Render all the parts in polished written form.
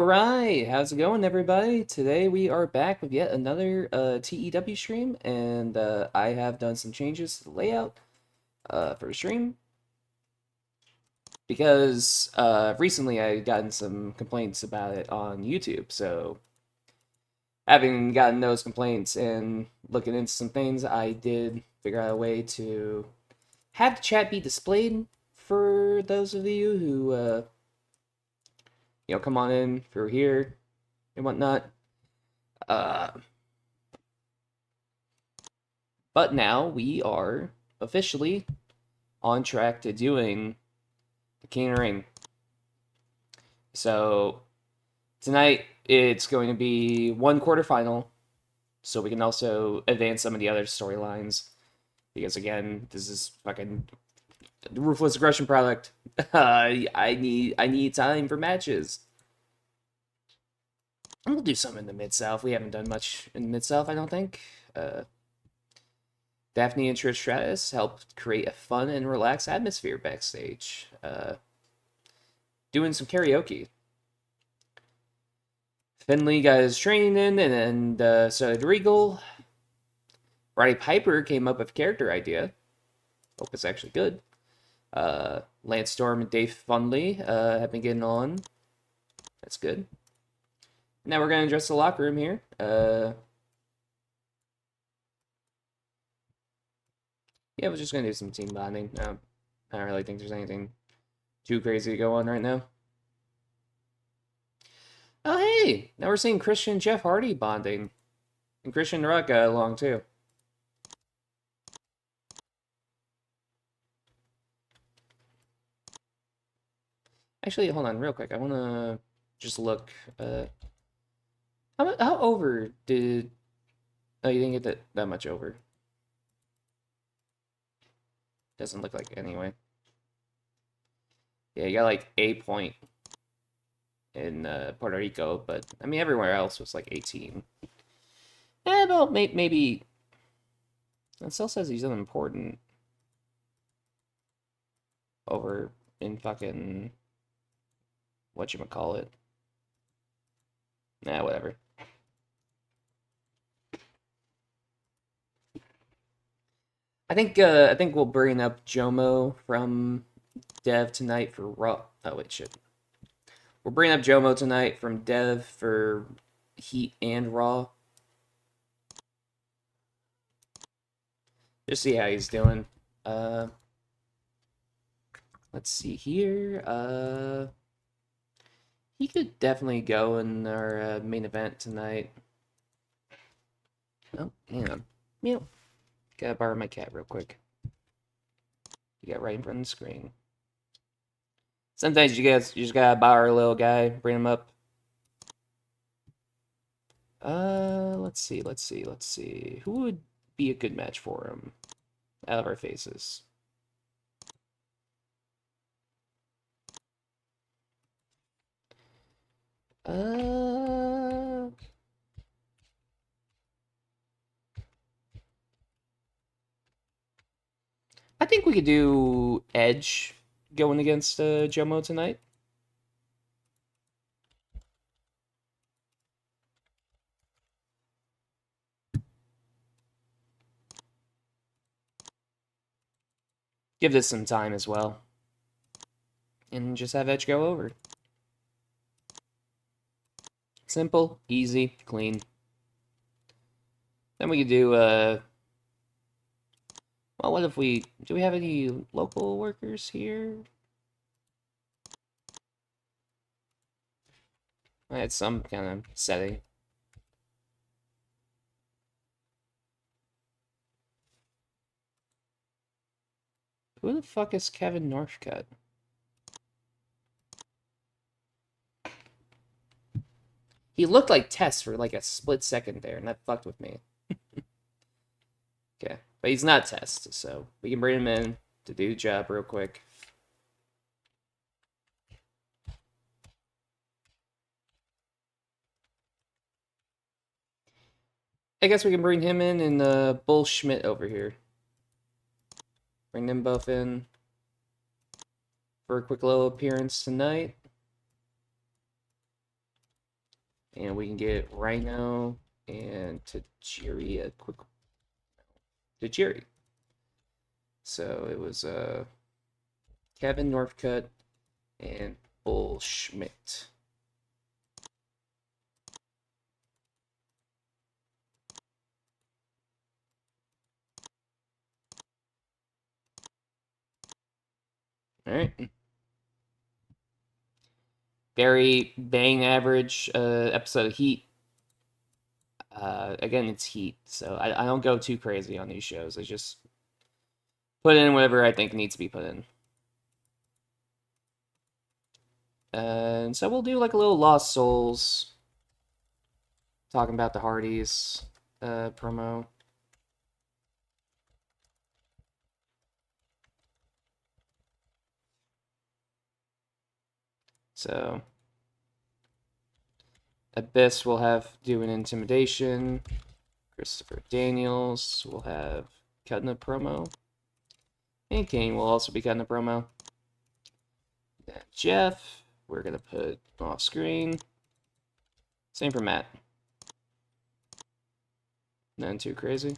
Alright, how's it going, everybody? Today we are back with yet another TEW stream, and I have done some changes to the layout for the stream because recently I gotten some complaints about it on YouTube. So, having gotten those complaints and looking into some things, I did figure out a way to have the chat be displayed for those of you who come on in through here and whatnot. Uh, But now we are officially on track to doing the King of the Ring. So tonight it's going to be one quarterfinal, so we can also advance some of the other storylines. Because again, this is fucking ruthless aggression product. I need time for matches. And we'll do some in the Mid South. We haven't done much in the Mid South, I don't think. Daphne and Trish Stratus helped create a fun and relaxed atmosphere backstage, doing some karaoke. Finley got his training in, and so did Regal. Roddy Piper came up with a character idea. Hope it's actually good. Lance Storm and Dave Finley have been getting on. That's good. Now we're going to address the locker room here. Yeah, we're just going to do some team bonding. I don't really think there's anything too crazy to go on right now. Oh, hey! Now we're seeing Christian and Jeff Hardy bonding. And Christian and Rock got along, too. Actually, hold on real quick. I want to just look. How over did... Oh, you didn't get that much over. Doesn't look like it anyway. Yeah, you got like a point in Puerto Rico, but I mean everywhere else was like 18. Well, maybe it still says he's unimportant over in fucking whatchamacallit. Nah, whatever. I think we'll bring up Jomo from Dev tonight for Raw. Oh wait, shit. We're bringing up Jomo tonight from Dev for Heat and Raw. Just see how he's doing. Let's see here. He could definitely go in our main event tonight. Oh, hang on. Meow. Gotta borrow my cat real quick. You got right in front of the screen. Sometimes you just gotta borrow a little guy, bring him up. Let's see. Who would be a good match for him out of our faces? Uh, I think we could do Edge going against Jomo tonight. Give this some time as well. And just have Edge go over. Simple, easy, clean. Then we could do, well, what if do we have any local workers here? I had some kind of setting. Who the fuck is Kevin Northcutt? He looked like Tess for like a split second there, and that fucked with me. Okay, but he's not Tess, so we can bring him in to do the job real quick. I guess we can bring him in and Bull Schmidt over here. Bring them both in for a quick little appearance tonight. and we can get Rhino and Tajiri a quick Tajiri. So it was Kevin Northcutt and Bull Schmidt. All right. Very bang average episode of Heat. Again, it's Heat, so I don't go too crazy on these shows. I just put in whatever I think needs to be put in. And so we'll do like a little Lost Souls, talking about the Hardys promo. So Abyss will have do an intimidation. Christopher Daniels will have cutting a promo. And Kane will also be cutting a promo. Then Jeff, we're going to put off screen. Same for Matt. Nothing too crazy.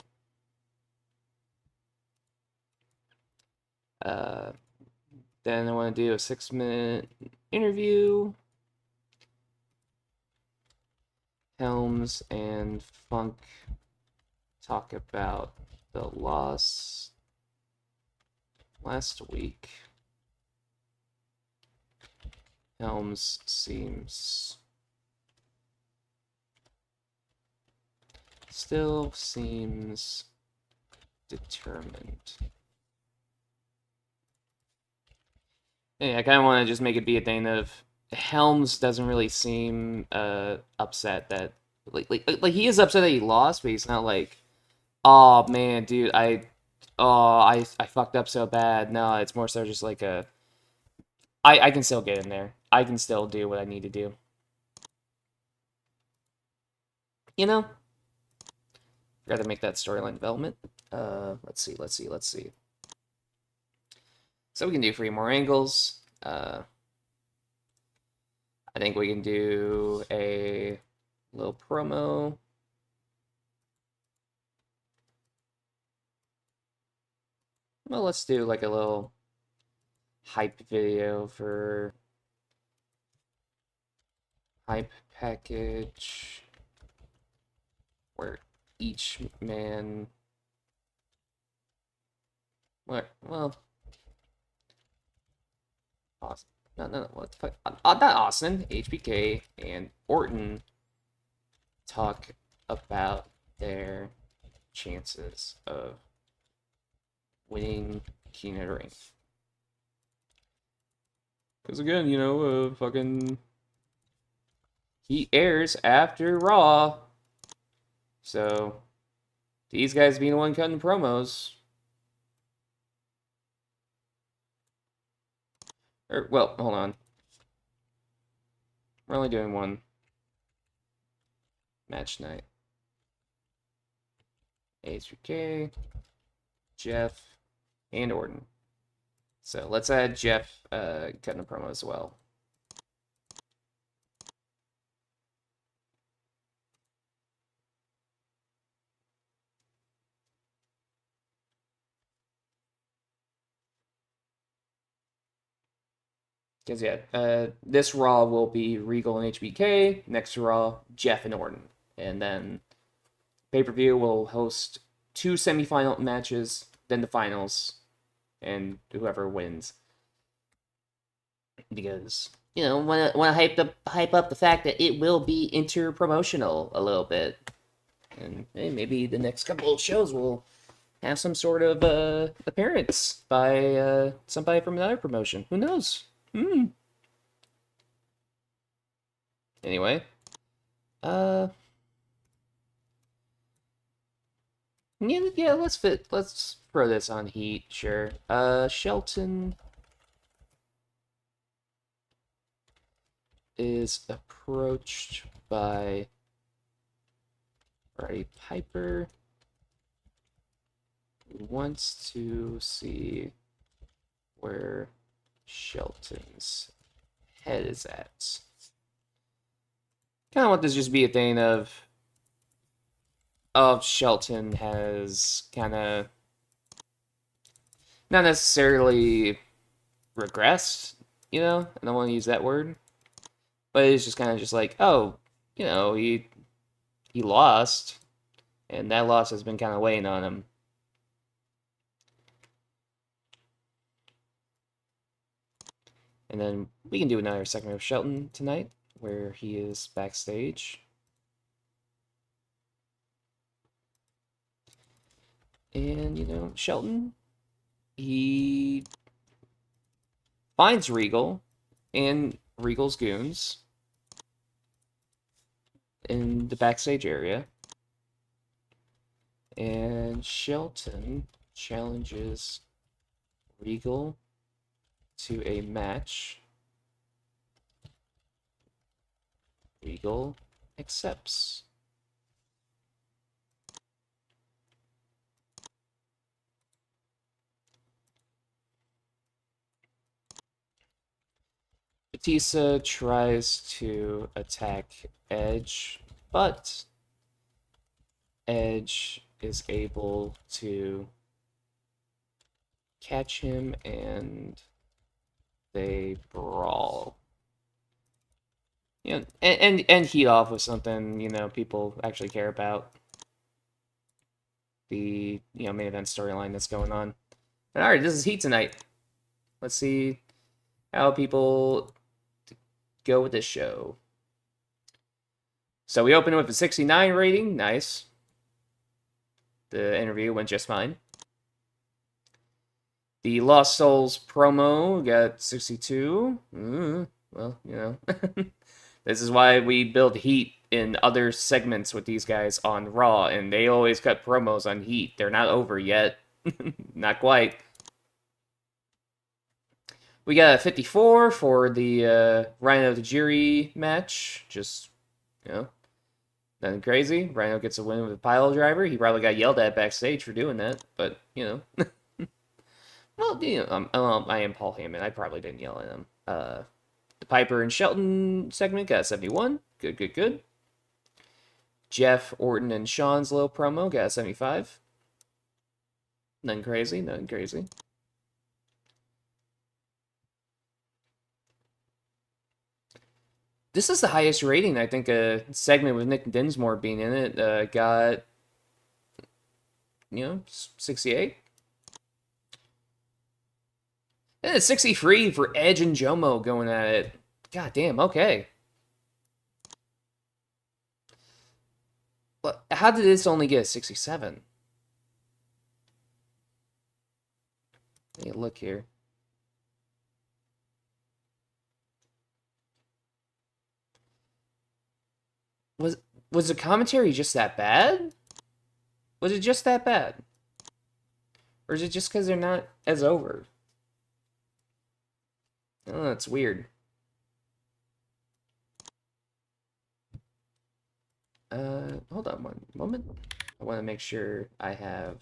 Then I want to do a 6-minute interview. Helms and Funk talk about the loss last week. Helms still seems determined. Yeah, I kind of want to just make it be a thing of Helms doesn't really seem upset that like he is upset that he lost, but he's not like, oh man, dude, I fucked up so bad. No, it's more so just like I can still get in there. I can still do what I need to do. You know? Gotta make that storyline development. Let's see. So we can do 3 more angles. I think we can do a little promo. Well, let's do like a little hype video for hype package where each man well Austin, no, what the fuck? Not Austin, HBK and Orton talk about their chances of winning King of the Ring. Because again, you know, fucking he airs after Raw. So these guys being the one cutting promos. Well, hold on. We're only doing one match night. HBK, Jeff, and Orton. So let's add Jeff cutting a promo as well. Because, yeah, this Raw will be Regal and HBK. Next Raw, Jeff and Orton. And then pay-per-view will host 2 semifinal matches, then the finals, and whoever wins. Because, you know, want to hype up the fact that it will be inter-promotional a little bit. And hey, maybe the next couple of shows will have some sort of appearance by somebody from another promotion. Who knows? Anyway, yeah, let's throw this on Heat, sure. Shelton is approached by Roddy Piper, who wants to see where Shelton's head is at. kind of want this to just be a thing of Shelton has kind of not necessarily regressed, you know? I don't want to use that word, but it's just kind of just like, oh, you know, he lost, and that loss has been kind of weighing on him. And then we can do another segment of Shelton tonight, where he is backstage. And, you know, Shelton, he finds Regal and Regal's goons in the backstage area. And Shelton challenges Regal to a match. Regal accepts. Batista tries to attack Edge, but Edge is able to catch him and they brawl. You know, and heat off with something, you know, people actually care about. The, you know, main event storyline that's going on. And alright, this is Heat tonight. Let's see how people go with this show. So we open with a 69 rating. Nice. The interview went just fine. The Lost Souls promo got 62. Well, you know. This is why we build heat in other segments with these guys on Raw, and they always cut promos on Heat. They're not over yet. Not quite. We got a 54 for the Rhino Tajiri match. Just, you know, nothing crazy. Rhino gets a win with a pile driver. He probably got yelled at backstage for doing that, but, you know. Well, you know, I am Paul Heyman. I probably didn't yell at him. The Piper and Shelton segment got 71. Good. Jeff, Orton, and Shawn's little promo got 75. Nothing crazy. This is the highest rating, I think, a segment with Nick Dinsmore being in it got, you know, 68. And it's 63 for Edge and Jomo going at it. God damn, okay. Well, how did this only get 67? Let me look here. Was the commentary just that bad? Was it just that bad? Or is it just because they're not as over? Oh, that's weird. Hold on one moment. I want to make sure I have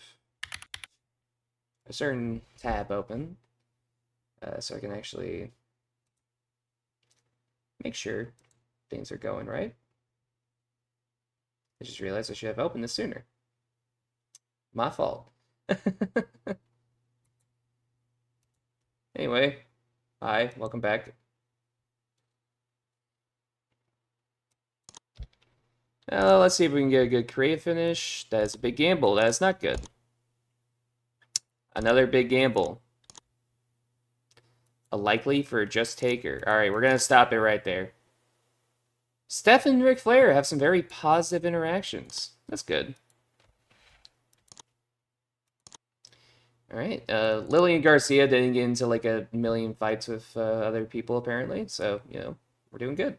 a certain tab open, so I can actually make sure things are going right. I just realized I should have opened this sooner. My fault. Anyway, hi, welcome back. Let's see if we can get a good creative finish. That's a big gamble. That's not good. Another big gamble. A likely for Just Taker. Alright, we're going to stop it right there. Steph and Ric Flair have some very positive interactions. That's good. Alright, Lillian Garcia didn't get into like a million fights with other people apparently, so, you know, we're doing good.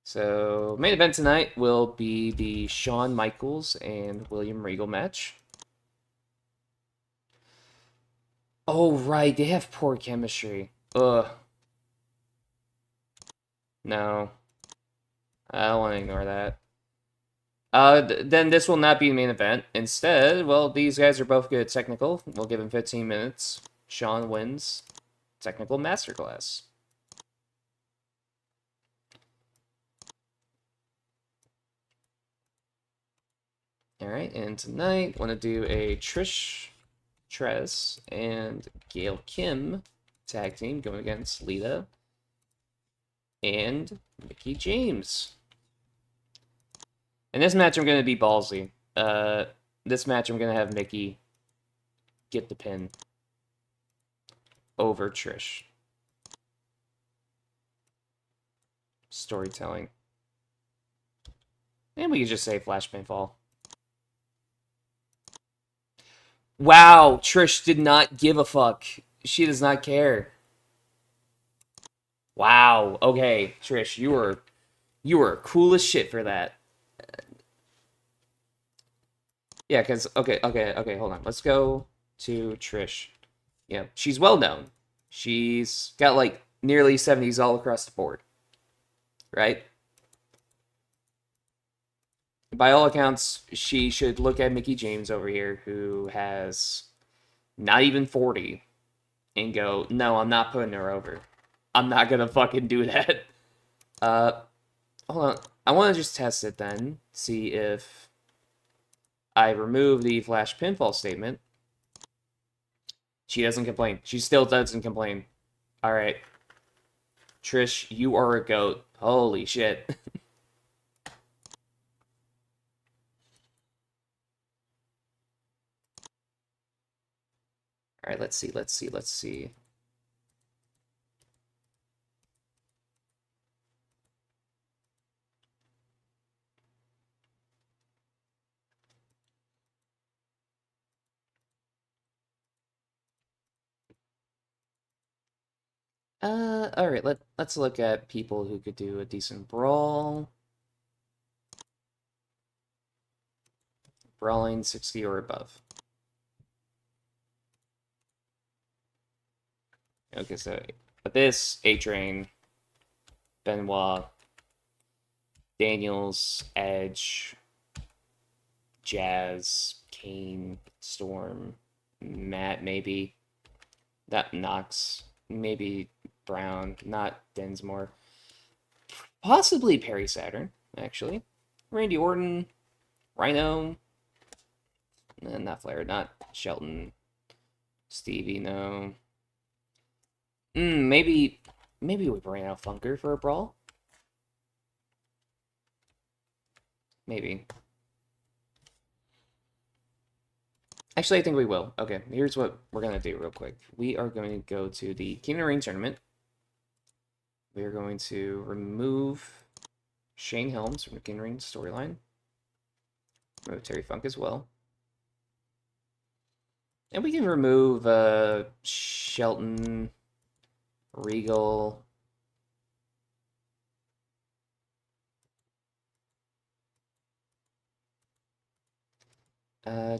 So, main event tonight will be the Shawn Michaels and William Regal match. Oh, right, they have poor chemistry. Ugh. No. I don't want to ignore that. Then this will not be the main event. Instead, well, these guys are both good at technical. We'll give them 15 minutes. Shawn wins. Technical masterclass. Alright, and tonight, want to do a Trish Tress and Gail Kim tag team going against Lita and Mickie James. In this match, I'm going to be ballsy. This match, I'm going to have Mickie get the pin over Trish. Storytelling. And we could just say Flash Pinfall. Wow, Trish did not give a fuck. She does not care. Wow. Okay, Trish, you were cool as shit for that. Yeah, because okay, hold on. Let's go to Trish. Yeah, she's well known. She's got like nearly 70s all across the board. Right? By all accounts, she should look at Mickie James over here, who has not even 40, and go, no, I'm not putting her over. I'm not gonna fucking do that. Hold on. I want to just test it then. See if I remove the Flash Pinfall statement. She doesn't complain. She still doesn't complain. Alright. Trish, you are a goat. Holy shit. Alright, let's see. Alright, let's look at people who could do a decent brawl. Brawling 60 or above. Okay, so but this A-Train, Benoit, Daniels, Edge, Jazz, Kane, Storm, Matt, maybe. That Knox, maybe Brown, not Densmore. Possibly Perry Saturn, actually. Randy Orton, Rhino, not Flair, not Shelton, Stevie, no. Maybe we bring out Funker for a brawl. Maybe. Actually, I think we will. Okay, here's what we're going to do real quick. We are going to go to the King of the Ring tournament. We are going to remove Shane Helms from the King of the Ring storyline. Remove Terry Funk as well. And we can remove Shelton, Regal.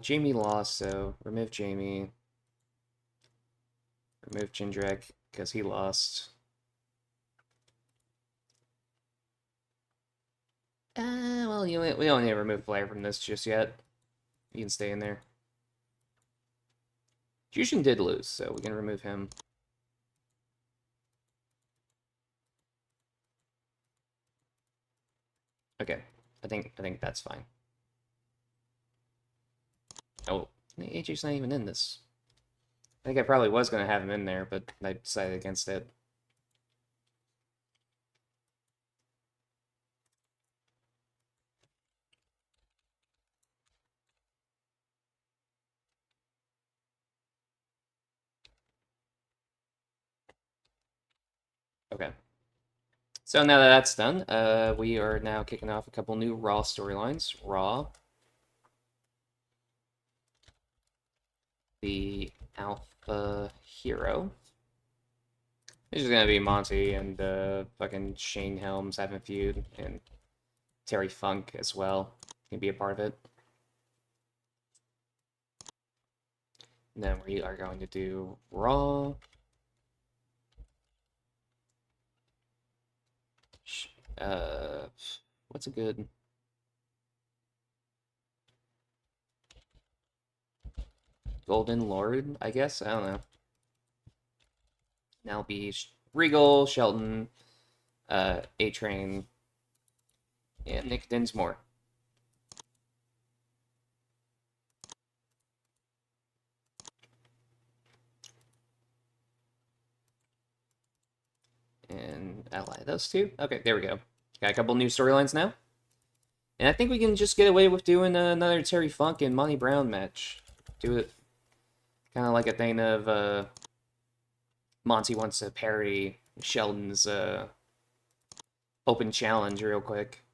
Jamie lost, so remove Jamie. Remove Jindrak, because he lost. Well, we don't need to remove Flair from this just yet. He can stay in there. Jushin did lose, so we can remove him. Okay, I think that's fine. Oh, AJ's not even in this. I think I probably was going to have him in there, but I decided against it. Okay. So now that that's done, we are now kicking off a couple new Raw storylines. Raw. The Alpha Hero. This is gonna be Monty and fucking Shane Helms having a feud, and Terry Funk as well can be a part of it. And then we are going to do Raw. What's a good... Golden Lord, I guess? I don't know. Now be Regal, Shelton, A-Train, and Nick Dinsmore. those two? Okay, there we go. Got a couple new storylines now. And I think we can just get away with doing another Terry Funk and Monty Brown match. Do it kind of like a thing of Monty wants to parody Sheldon's open challenge real quick.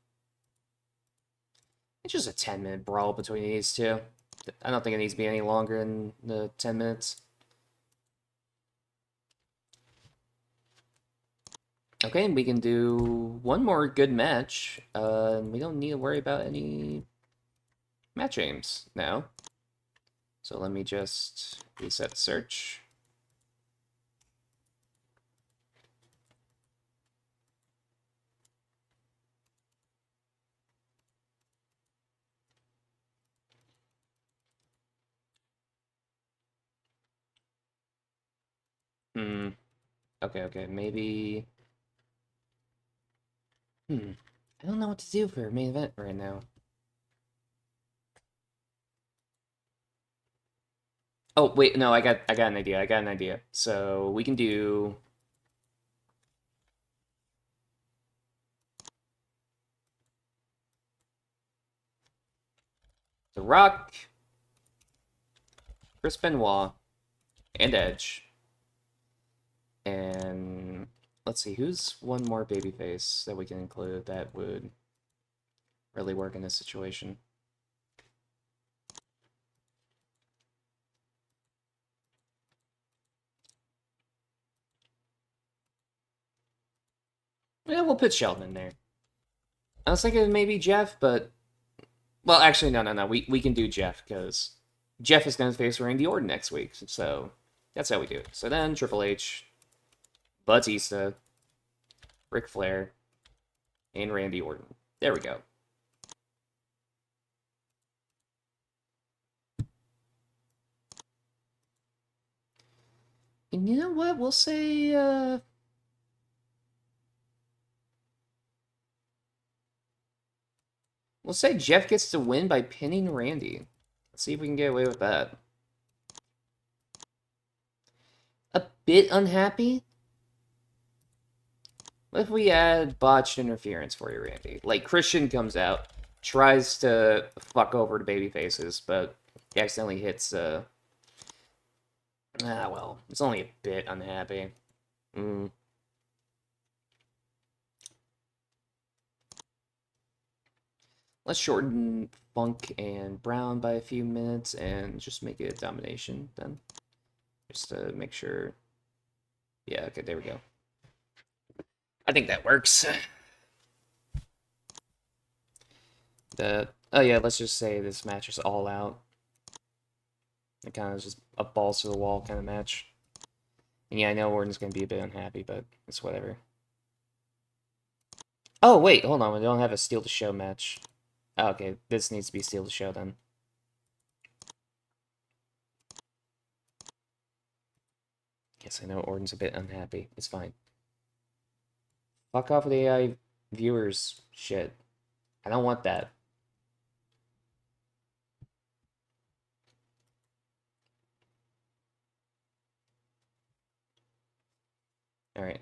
It's just a 10-minute brawl between these two. I don't think it needs to be any longer than the 10 minutes. Okay, we can do one more good match. We don't need to worry about any match aims now. So let me just reset search. Okay, maybe... I don't know what to do for a main event right now. Oh, wait, no, I got an idea. So, we can do... The Rock, Chris Benoit, and Edge. And let's see, who's one more babyface that we can include that would really work in this situation? Yeah, we'll put Sheldon in there. I was thinking maybe Jeff, but... Well, actually, no. We can do Jeff, because Jeff is going to face Randy Orton next week, so that's how we do it. So then, Triple H, Batista, Ric Flair, and Randy Orton. There we go. And you know what? We'll say, Jeff gets to win by pinning Randy. Let's see if we can get away with that. A bit unhappy? What if we add botched interference for you, Randy? Like, Christian comes out, tries to fuck over the babyfaces, but he accidentally hits, well, it's only a bit unhappy. Let's shorten Funk and Brown by a few minutes and just make it a domination then. Just to make sure. Yeah, okay, there we go. I think that works. Oh yeah, let's just say this match is all out. It kind of is just a balls to the wall kind of match. And yeah, I know Orton's going to be a bit unhappy, but it's whatever. Oh, wait, hold on. We don't have a Steel to Show match. Oh, okay, this needs to be Steel to Show then. Yes, I know Orton's a bit unhappy. It's fine. Fuck off with AI viewers shit. I don't want that. Alright.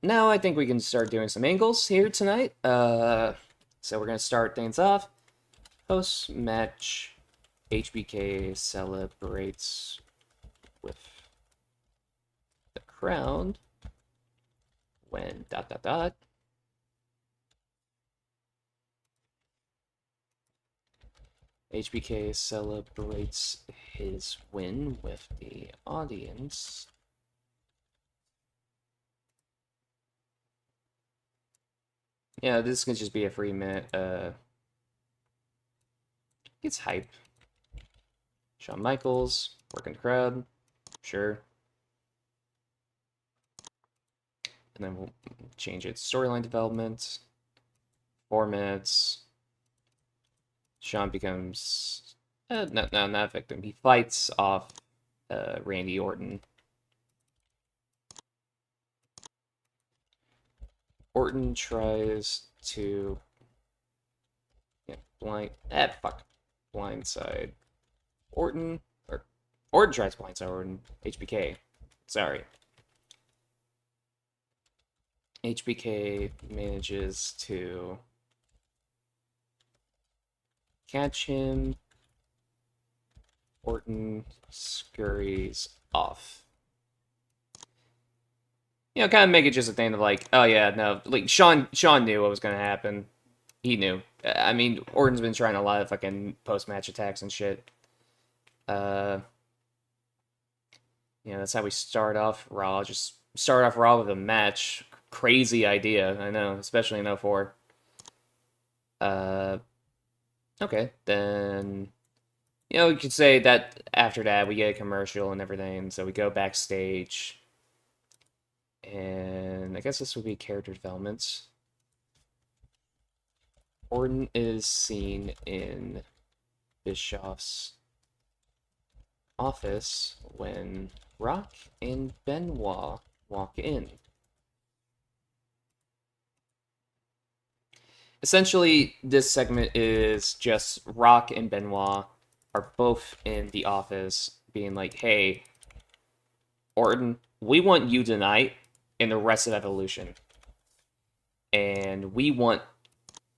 Now I think we can start doing some angles here tonight. So we're gonna start things off. Post-match, HBK celebrates with the crowd when ... HBK celebrates his win with the audience. Yeah, this could just be a free minute. It's hype. Shawn Michaels, working crowd, sure. And then we'll change it. Storyline development. 4 minutes. Shawn becomes... no, not victim. He fights off Randy Orton. Orton tries to... blindside Orton. Or Orton tries to blindside Orton. HBK. Sorry. HBK manages to catch him. Orton scurries off. You know, kind of make it just a thing of like, oh yeah, no, like Sean knew what was gonna happen. He knew. I mean, Orton's been trying a lot of fucking post-match attacks and shit. Uh, that's how we start off Raw. Just start off Raw with a match. Crazy idea, I know, especially in 04. Okay, then we could say that after that we get a commercial and everything, so we go backstage. And I guess this would be character developments. Orton is seen in Bischoff's office when Rock and Benoit walk in. Essentially, this segment is just Rock and Benoit are both in the office being like, hey, Orton, we want you tonight in the rest of Evolution. And we want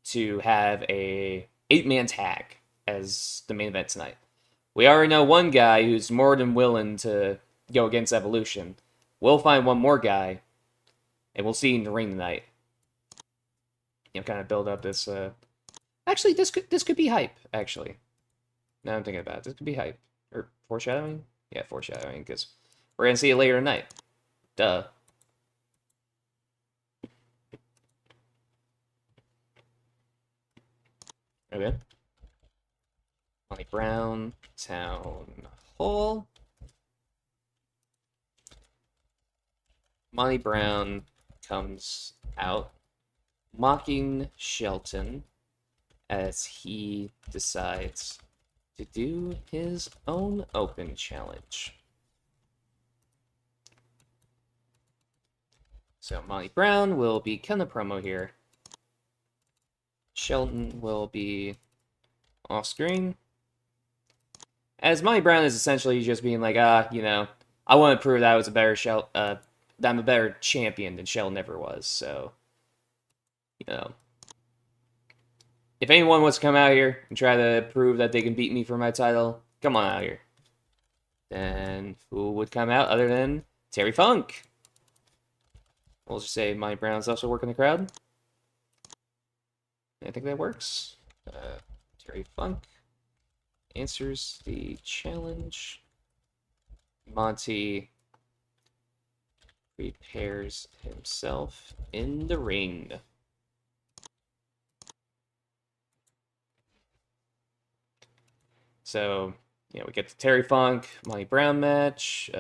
to have a 8-man tag as the main event tonight. We already know one guy who's more than willing to go against Evolution. We'll find one more guy, and we'll see you in the ring tonight. Kind of build up this. Actually, this could be hype. Actually, now I'm thinking about it, this could be hype or foreshadowing. Yeah, foreshadowing, because we're gonna see it later tonight. Duh. Okay. Monty Brown, Town Hall. Monty Brown comes out mocking Shelton as he decides to do his own open challenge. So Monty Brown will be cutting the promo here. Shelton will be off screen. As Monty Brown is essentially just being like, I want to prove that I was a better that I'm a better champion than Shelton ever was. So, if anyone wants to come out here and try to prove that they can beat me for my title, come on out here. Then who would come out other than Terry Funk? We'll just say Monty Brown's also working the crowd. I think that works. Terry Funk answers the challenge. Monty prepares himself in the ring. So, we get the Terry Funk, Monty Brown match.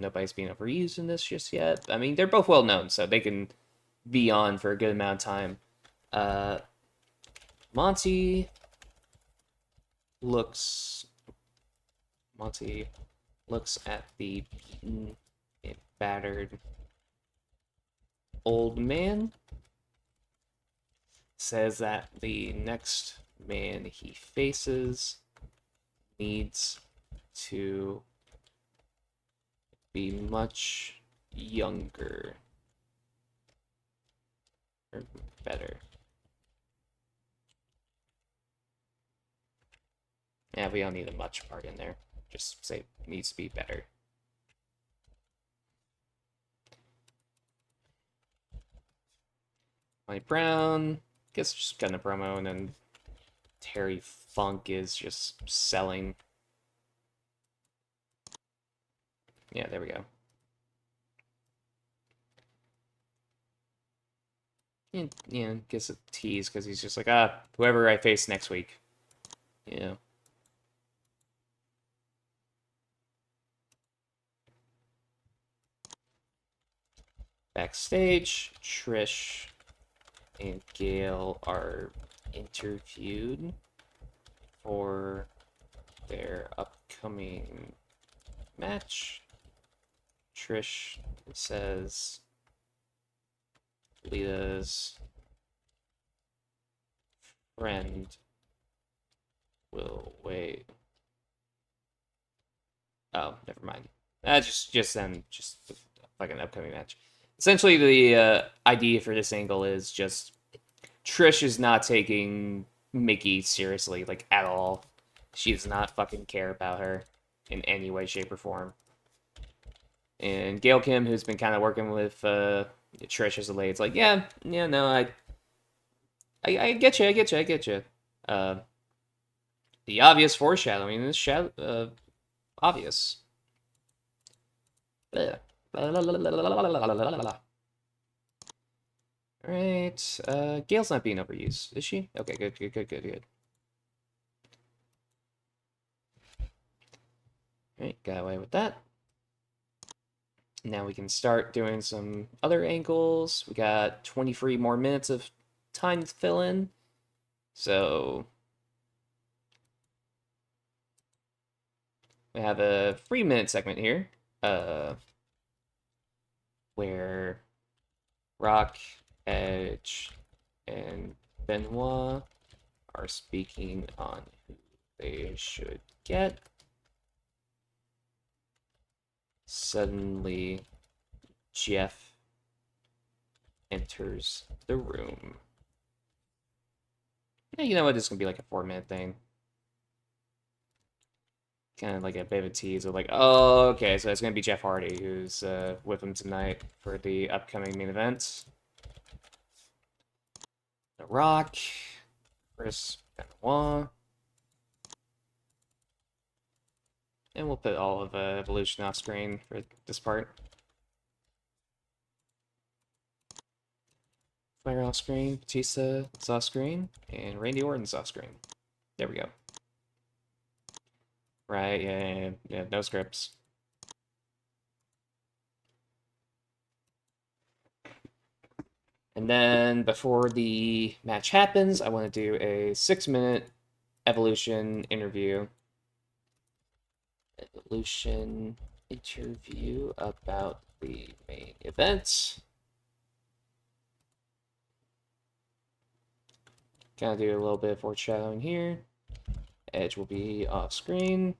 Nobody's being overused in this just yet. I mean, they're both well known, so they can be on for a good amount of time. Monty looks at the beaten and battered old man. Says that the next man he faces needs to be much younger or better. Yeah, we don't need a much part in there. Just say needs to be better. Mike Brown gets just cutting a promo, and then Terry Funk is just selling. Yeah, there we go. And gets a tease because he's just like, whoever I face next week. Backstage, Trish and Gail are interviewed for their upcoming match. Trish says Lita's friend will wait. Oh, never mind. Just like an upcoming match. essentially the idea for this angle is just Trish is not taking Mickey seriously, like, at all. She does not fucking care about her in any way, shape, or form. And Gail Kim, who's been kind of working with Trish as of late, it's like, yeah, no, I get you, I get you, I get you. The obvious foreshadowing is obvious. All right, Gail's not being overused, is she? Okay, good. All right, got away with that. Now we can start doing some other angles. We got 23 more minutes of time to fill in. So we have a 3-minute segment here, where Rock, Edge, and Benoit are speaking on who they should get. Suddenly, Jeff enters the room. Yeah, you know what? This is gonna be like a 4-minute thing. Kind of like a bit of a tease of like, oh, okay, so it's gonna be Jeff Hardy who's with him tonight for the upcoming main event. The Rock, Chris Benoit, and we'll put all of Evolution off screen for this part. Fire off screen, Batista is off screen, and Randy Orton's off screen. There we go. Right, yeah, no scripts. And then before the match happens, I want to do a 6-minute Evolution interview. Evolution interview about the main event. Kind of do a little bit of foreshadowing here. Edge will be off screen.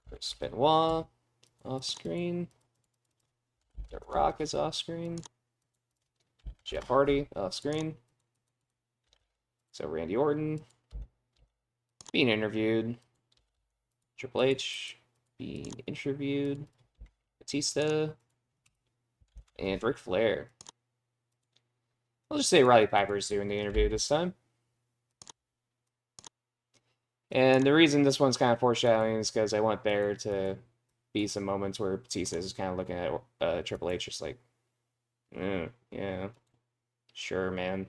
Chris Benoit off screen. The Rock is off screen. Jeff Hardy off screen. So Randy Orton being interviewed. Triple H being interviewed. Batista. And Ric Flair. I'll just say Roddy Piper's doing the interview this time. And the reason this one's kind of foreshadowing is because I want there to be some moments where Batista is kind of looking at Triple H just like, yeah, sure, man.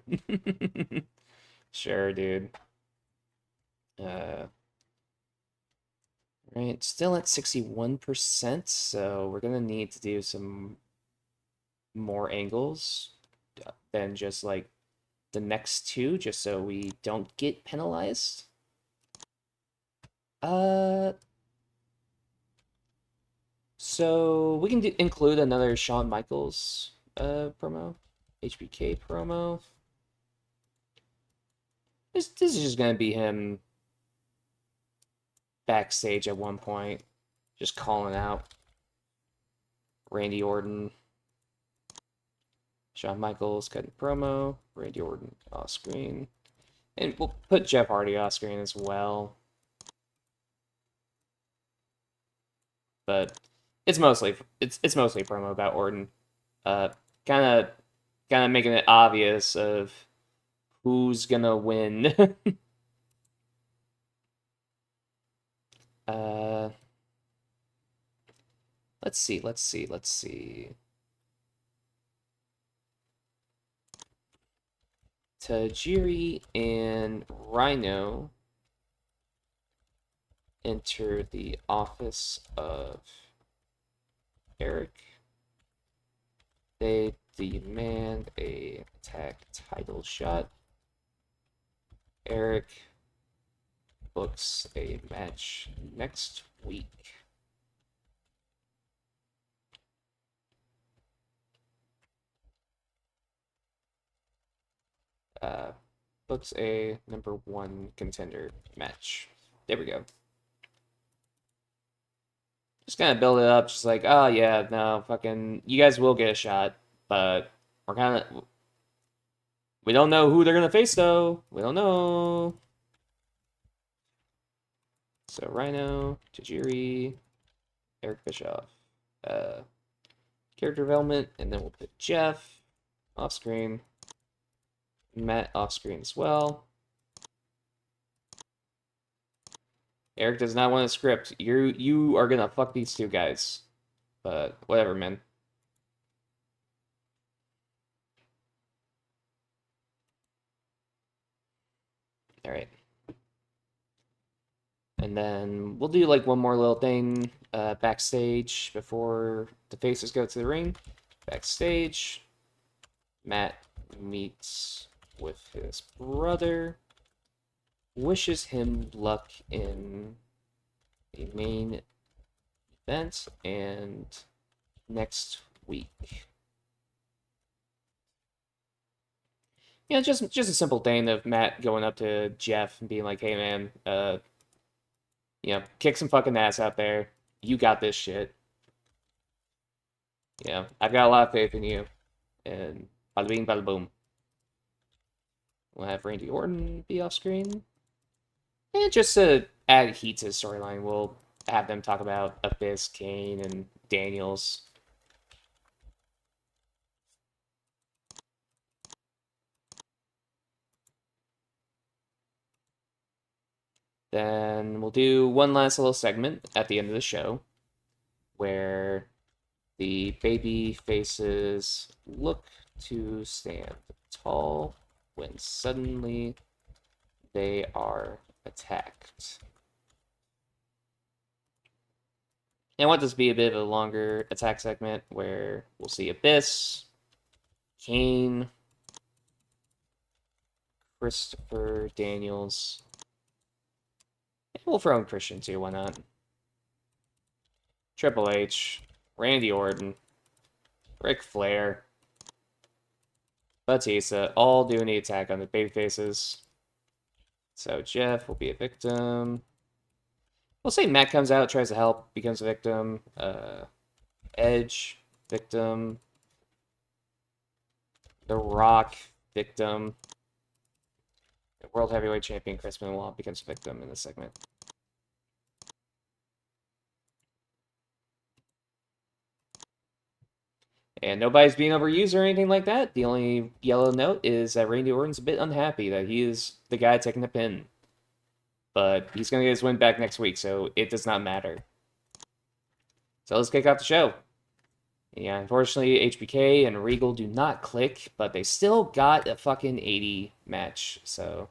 Sure, dude. Right, still at 61%, so we're gonna need to do some more angles than just like the next two, just so we don't get penalized. So we can include another Shawn Michaels promo, HBK promo. This is just gonna be him backstage at one point, just calling out Randy Orton. Shawn Michaels cutting promo, Randy Orton off screen, and we'll put Jeff Hardy off screen as well. But it's mostly promo about Orton, kind of making it obvious of who's gonna win. Let's see. Tajiri and Rhino enter the office of Eric. They demand a tag title shot. Eric books a match next week. Books a #1 contender match. There we go. Just kind of build it up, just like, oh yeah, no, fucking, you guys will get a shot, but we're kind of, we don't know who they're gonna face though. We don't know. So Rhino, Tajiri, Eric Bischoff, uh, character development, and then we'll put Jeff off screen, Matt off screen as well. Eric does not want a script. You are gonna fuck these two guys, but whatever, man. All right. And then we'll do like one more little thing backstage before the faces go to the ring. Backstage, Matt meets with his brother, wishes him luck in the main event and next week. Yeah, just a simple thing of Matt going up to Jeff and being like, "Hey, man, kick some fucking ass out there. You got this shit. I've got a lot of faith in you." And bada bing, bada boom. We'll have Randy Orton be off screen. And just to add heat to the storyline, we'll have them talk about Abyss, Kane, and Daniels. Then we'll do one last little segment at the end of the show where the baby faces look to stand tall when suddenly they are attacked. And I want this to be a bit of a longer attack segment where we'll see Abyss, Kane, Christopher Daniels, and we'll throw in Christian too, why not? Triple H, Randy Orton, Ric Flair, Batista, all doing the attack on the babyfaces. So Jeff will be a victim. We'll say Matt comes out, tries to help, becomes a victim. Edge, victim. The Rock, victim. The World Heavyweight Champion Chris Benoit becomes a victim in this segment. And nobody's being overused or anything like that. The only yellow note is that Randy Orton's a bit unhappy that he is the guy taking the pin. But he's going to get his win back next week, so it does not matter. So let's kick off the show. Yeah, unfortunately, HBK and Regal do not click, but they still got a fucking 80 match. So,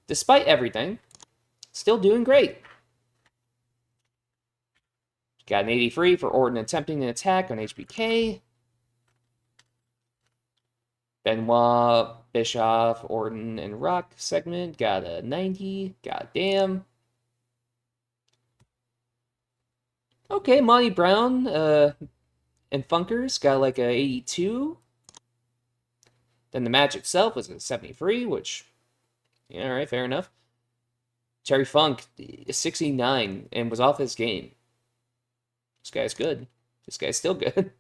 despite everything, still doing great. Got an 83 for Orton attempting an attack on HBK. Benoit, Bischoff, Orton, and Rock segment got a 90. Goddamn. Okay, Monty Brown and Funkers got like a 82. Then the match itself was a 73, which, yeah, all right, fair enough. Terry Funk, 69, and was off his game. This guy's good. This guy's still good.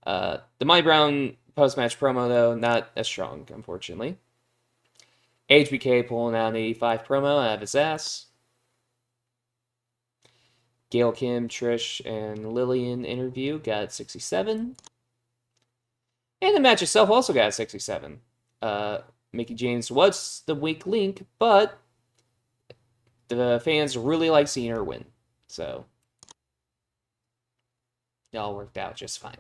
The Monty Brown post-match promo, though, not as strong, unfortunately. HBK pulling out an 85 promo out of his ass. Gail Kim, Trish, and Lillian interview got 67. And the match itself also got 67. Mickie James was the weak link, but the fans really like seeing her win. So, it all worked out just fine.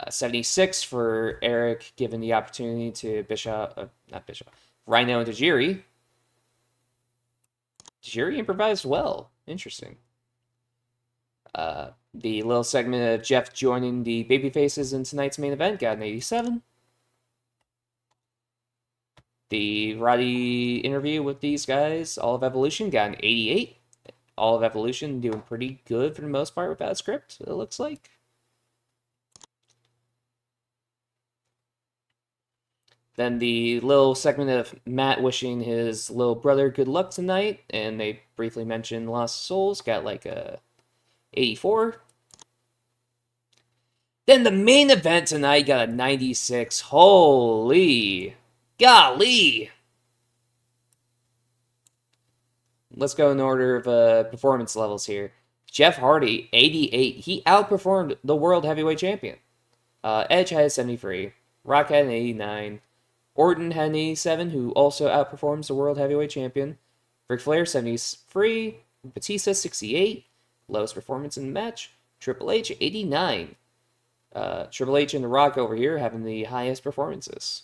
76 for Eric, given the opportunity to Rhino and Tajiri. Tajiri improvised well. Interesting. The little segment of Jeff joining the babyfaces in tonight's main event got an 87. The Roddy interview with these guys, All of Evolution, got an 88. All of Evolution doing pretty good for the most part without a script, it looks like. Then the little segment of Matt wishing his little brother good luck tonight, and they briefly mentioned Lost Souls, got like a 84. Then the main event tonight got a 96. Holy golly! Let's go in order of performance levels here. Jeff Hardy, 88. He outperformed the World Heavyweight Champion. Edge had 73. Rock had an 89. Orton had an 87, who also outperforms the World Heavyweight Champion. Ric Flair, 73. Batista, 68. Lowest performance in the match. Triple H, 89. Triple H and The Rock over here having the highest performances.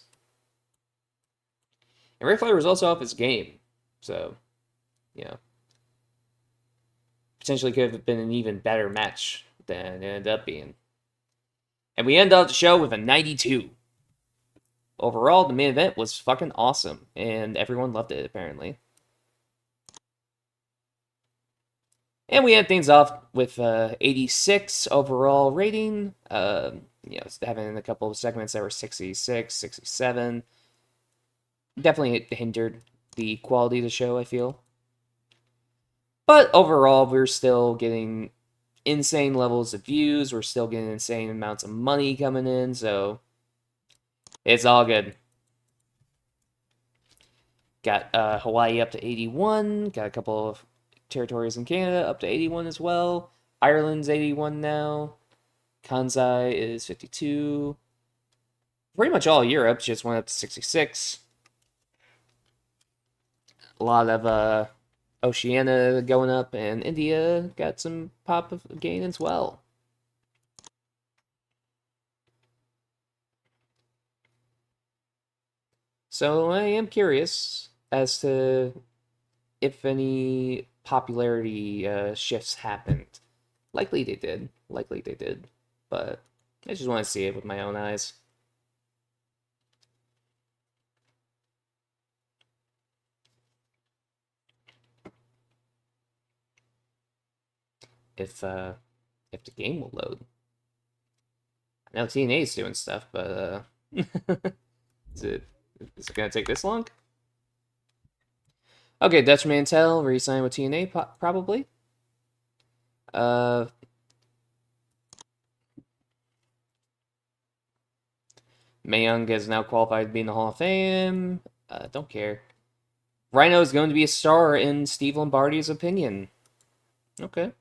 And Ric Flair was also off his game. So, you know, potentially could have been an even better match than it ended up being. And we end out the show with a 92. Overall, the main event was fucking awesome, and everyone loved it, apparently. And we end things off with 86 overall rating. Having a couple of segments that were 66, 67. Definitely hindered the quality of the show, I feel. But overall, we're still getting insane levels of views. We're still getting insane amounts of money coming in, so it's all good. Got Hawaii up to 81. Got a couple of territories in Canada up to 81 as well. Ireland's 81 now. Kansai is 52. Pretty much all Europe just went up to 66. A lot of Oceania going up, and India got some pop of gain as well. So I am curious as to if any popularity shifts happened. Likely they did. But I just want to see it with my own eyes. If the game will load. I know TNA is doing stuff, but is it gonna take this long? Okay, Dutch Mantel re-signed with TNA probably. Mae Young is now qualified to be in the Hall of Fame. Don't care. Rhino is going to be a star in Steve Lombardi's opinion. Okay.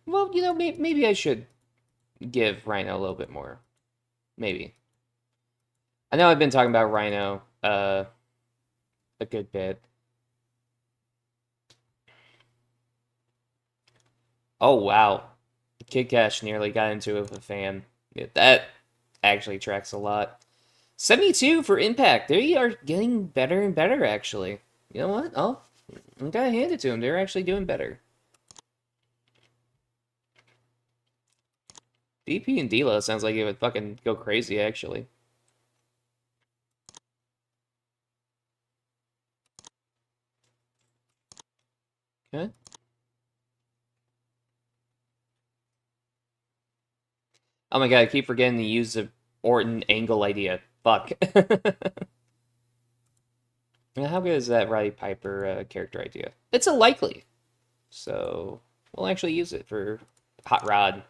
Well, maybe I should give Rhino a little bit more. Maybe. I know I've been talking about Rhino a good bit. Oh, wow. Kid Cash nearly got into it with a fan. Yeah, that actually tracks a lot. 72 for Impact. They are getting better and better, actually. You know what? I'm gonna hand it to them. They're actually doing better. BP and D'Lo sounds like it would fucking go crazy, actually. Okay. Oh my god, I keep forgetting to use the Orton angle idea. Fuck. How good is that Roddy Piper character idea? It's a likely. So, we'll actually use it for Hot Rod.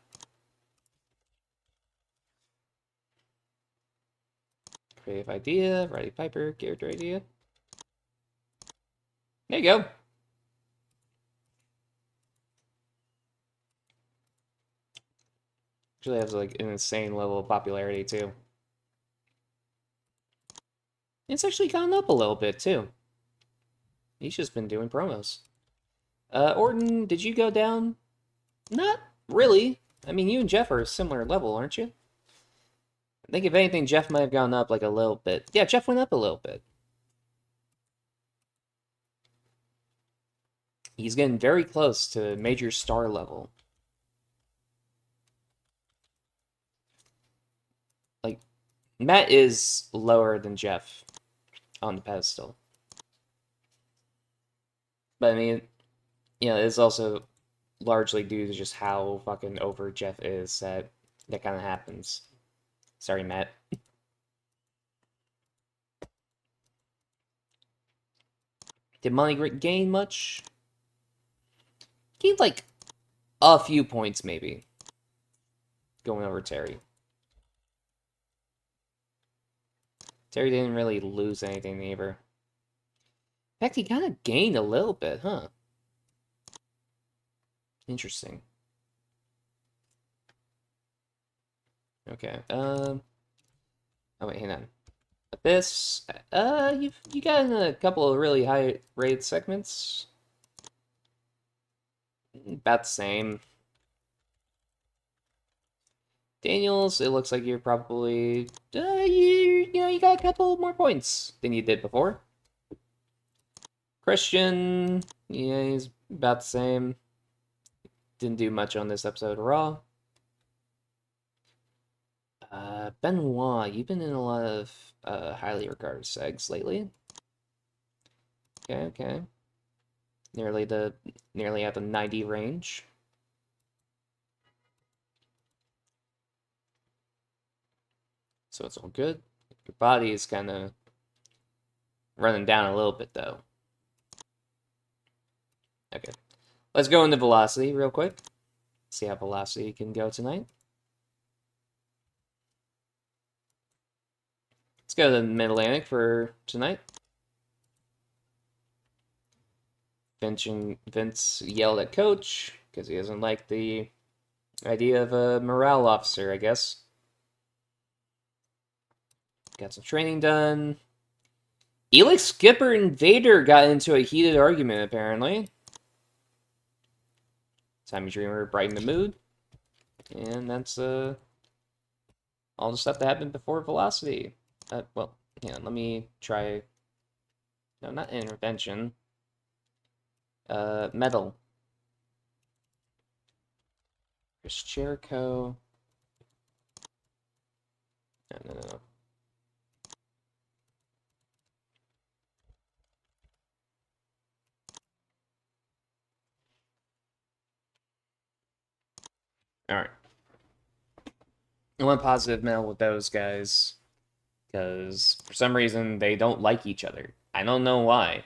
Creative idea, Roddy Piper character idea. There you go. Actually has like an insane level of popularity too. It's actually gone up a little bit too. He's just been doing promos. Orton, did you go down? Not really. I mean, you and Jeff are a similar level, aren't you? I think if anything, Jeff might have gone up like a little bit. Yeah, Jeff went up a little bit. He's getting very close to major star level. Like, Matt is lower than Jeff on the pedestal. But I mean, it's also largely due to just how fucking over Jeff is that kind of happens. Sorry, Matt. Did Money gain much? gained like a few points maybe going over Terry. Terry didn't really lose anything either. In fact, he kind of gained a little bit, huh? Interesting. Okay. Oh wait, hang on. This, you got in a couple of really high rated segments. About the same. Daniels, it looks like you're probably, you got a couple more points than you did before. Christian, yeah, he's about the same. Didn't do much on this episode of Raw. Benoit, you've been in a lot of highly regarded segs lately. Okay. Nearly at the 90 range. So it's all good. Your body is kind of running down a little bit though. Okay. Let's go into velocity real quick. See how velocity can go tonight. Let's go to the Mid-Atlantic for tonight. Vince yelled at Coach because he doesn't like the idea of a morale officer, I guess. Got some training done. Elix, Skipper, and Vader got into a heated argument, apparently. Tommy Dreamer brightened the mood. And that's all the stuff that happened before Velocity. Well, yeah, let me try... No, not Intervention. Metal. Chris Jericho. No. Alright. I went positive metal with those guys because for some reason they don't like each other. I don't know why.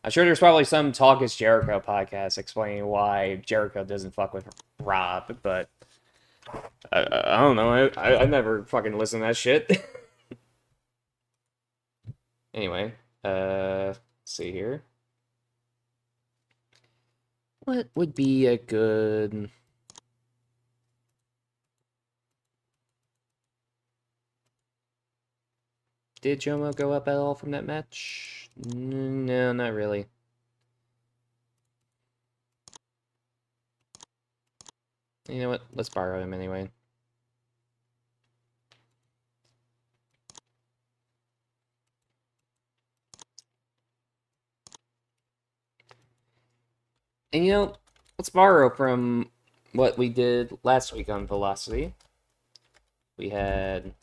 I'm sure there's probably some Talk is Jericho podcast explaining why Jericho doesn't fuck with Rob, but I don't know. I never fucking listen to that shit. Anyway, let's see here. What would be a good... Did Jomo go up at all from that match? No, not really. You know what? Let's borrow him anyway. And let's borrow from what we did last week on Velocity. We had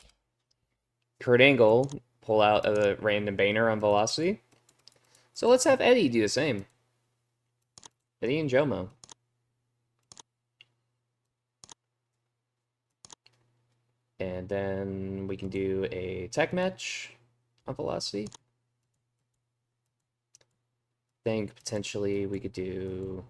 Kurt Angle pull out a random banner on Velocity. So let's have Eddie do the same. Eddie and Jomo. And then we can do a tech match on Velocity. Think potentially we could do...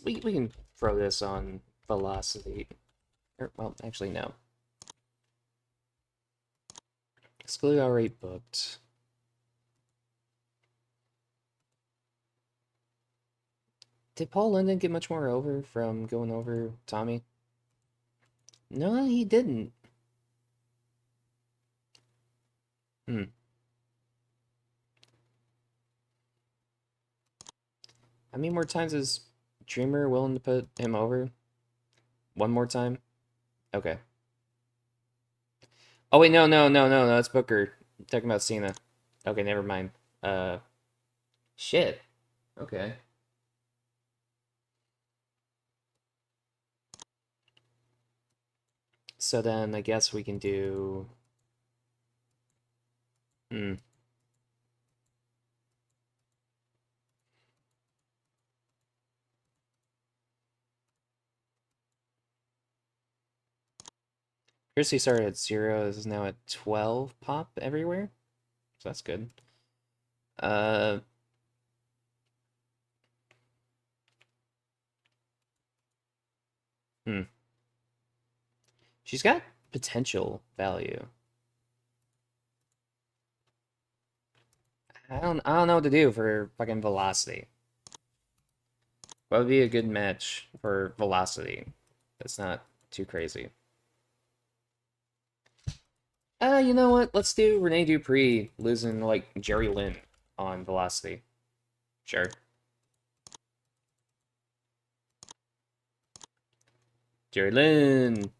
we can throw this on Velocity. Well, actually, no. Exclude already booked. Did Paul London get much more over from going over Tommy? No, he didn't. How many more times is Dreamer willing to put him over? One more time? Okay. Oh, wait, no, that's Booker. I'm talking about Cena. Okay, never mind. Shit. Okay. So then I guess we can do... Christy started at 0. This is now at 12 pop everywhere. So that's good. She's got potential value. I don't know what to do for fucking velocity. What would be a good match for velocity? That's not too crazy. You know what? Let's do Rene Dupree losing like Jerry Lynn on velocity. Sure. Jerry Lynn.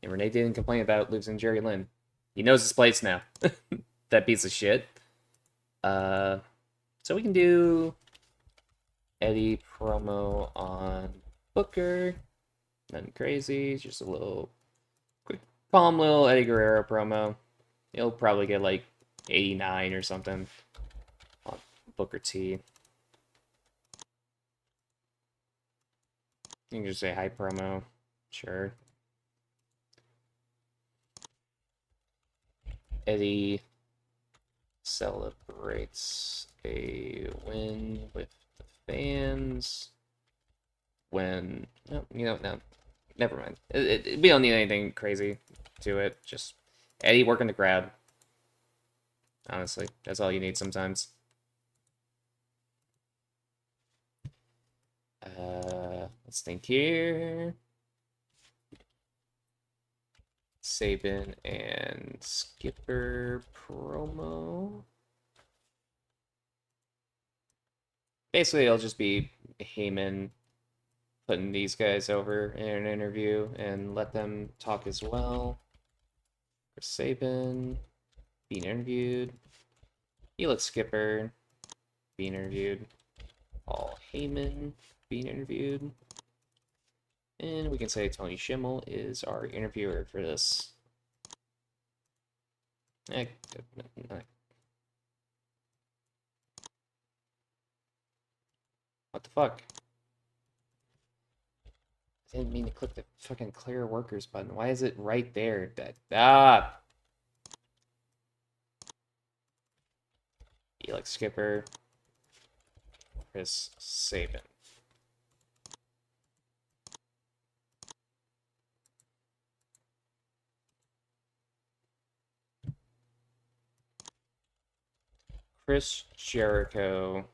And Renee didn't complain about losing Jerry Lynn. He knows his place now. That piece of shit. So we can do Eddie promo on Booker. Nothing crazy. Just a little quick, calm little Eddie Guerrero promo. He'll probably get like 89 or something on Booker T. You can just say hi promo. Sure. Eddie celebrates a win with the fans when no, never mind. We don't need anything crazy to it. Just Eddie working the crowd. Honestly, that's all you need sometimes. Let's think here. Sabin and Skipper promo. Basically, it'll just be Heyman putting these guys over in an interview and let them talk as well. Chris Sabin being interviewed. Felix Skipper being interviewed. Paul Heyman being interviewed. And we can say Tony Schimmel is our interviewer for this. What the fuck? I didn't mean to click the fucking clear workers button. Why is it right there? Felix Skipper. Chris Sabin. Chris Jericho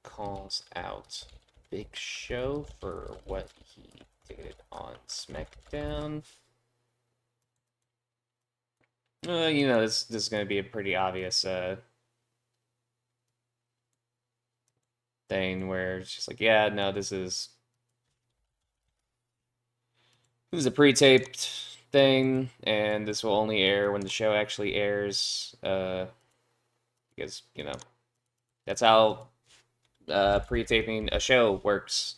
calls out Big Show for what he did on SmackDown. You know, this is going to be a pretty obvious thing where it's just like, yeah, no, this is a pre-taped thing, and this will only air when the show actually airs. Because you know that's how pre-taping a show works.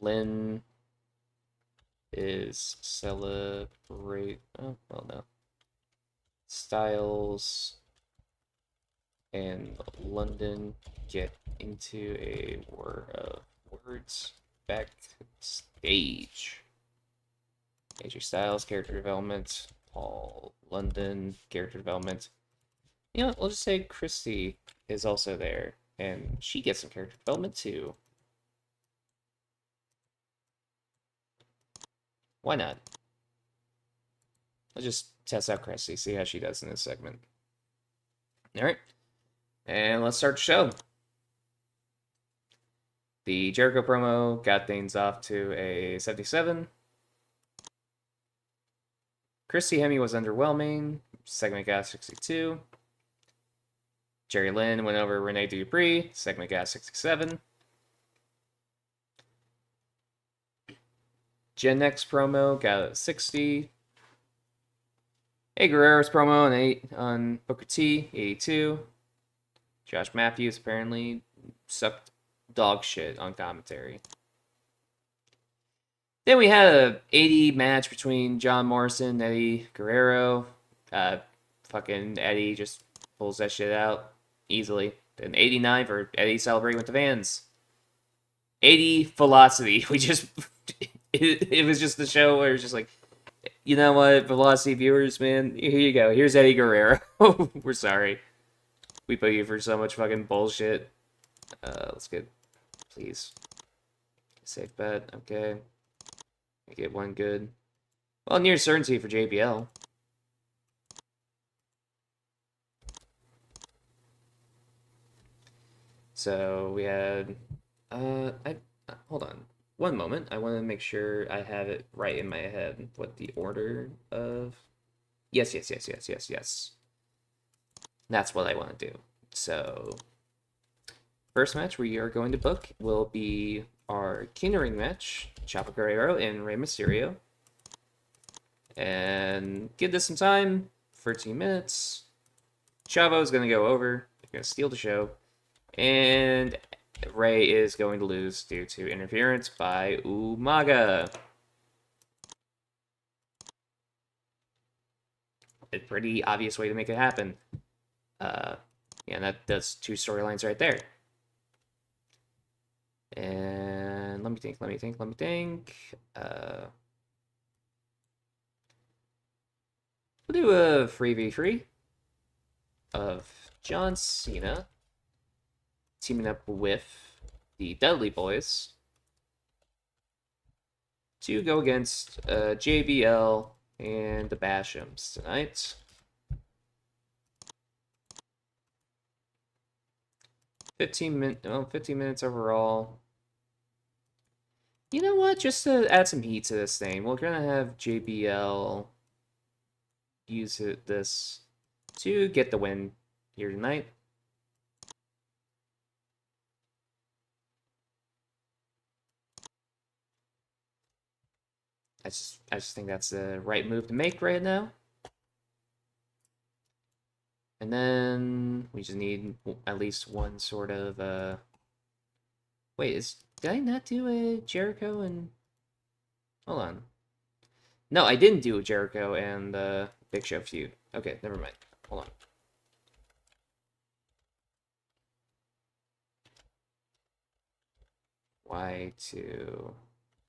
Lynn is celebrate. Oh well, no. Styles and London get into a war of words backstage. AJ Styles character development. Paul London character development. You know, we'll just say Christy is also there, and she gets some character development too. Why not? Let's just test out Christy, see how she does in this segment. Alright. And let's start the show. The Jericho promo got things off to a 77. Christy Hemme was underwhelming. Segment got 62. Jerry Lynn went over Rene Dupree. Segment got 67. Gen X promo got a 60. A Guerrero's promo an 8 on Booker T, 82. Josh Matthews apparently sucked dog shit on commentary. Then we had a 80 match between John Morrison and Eddie Guerrero. Fucking Eddie just pulls that shit out easily. And 89 for Eddie celebrating with the fans. 80 Velocity. We just it was just the show where it's just like, you know what, Velocity viewers, man, here you go. Here's Eddie Guerrero. We're sorry. We put you for so much fucking bullshit. Let's get, please. Safe bet. Okay. Get one good. Well, near certainty for JBL. So we had, hold on. One moment. I want to make sure I have it right in my head. What the order of? Yes. That's what I want to do. So, first match we are going to book will be our King of Ring match, Chavo Guerrero and Rey Mysterio. And give this some time, 13 minutes. Chavo is going to go over, they're going to steal the show, and Rey is going to lose due to interference by Umaga. A pretty obvious way to make it happen. Yeah, that's two storylines right there. And let me think. We'll do a 3v3 of John Cena teaming up with the Dudley Boys to go against JBL and the Bashams tonight. 15 minutes overall. You know what? Just to add some heat to this thing, we're gonna have JBL use this to get the win here tonight. I just think that's the right move to make right now. And then we just need at least one sort of wait, did I not do a Jericho and hold on. No, I didn't do a Jericho and Big Show feud. Okay, never mind. Hold on. Y2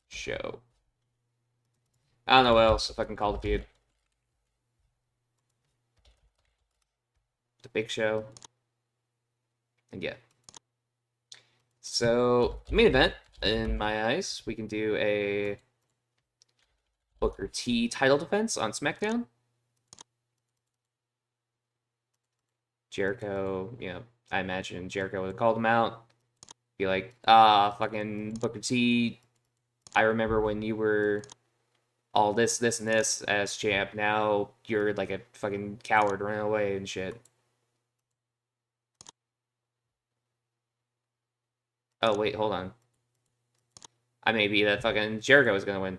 show. I don't know what else if I can call the feud. The Big Show. And yeah. So, main event, in my eyes, we can do a Booker T title defense on SmackDown. Jericho, you know, I imagine Jericho would have called him out. Be like, fucking Booker T, I remember when you were all this, and this as champ. Now you're like a fucking coward running away and shit. Oh, wait, hold on. I may be that fucking Jericho is gonna win.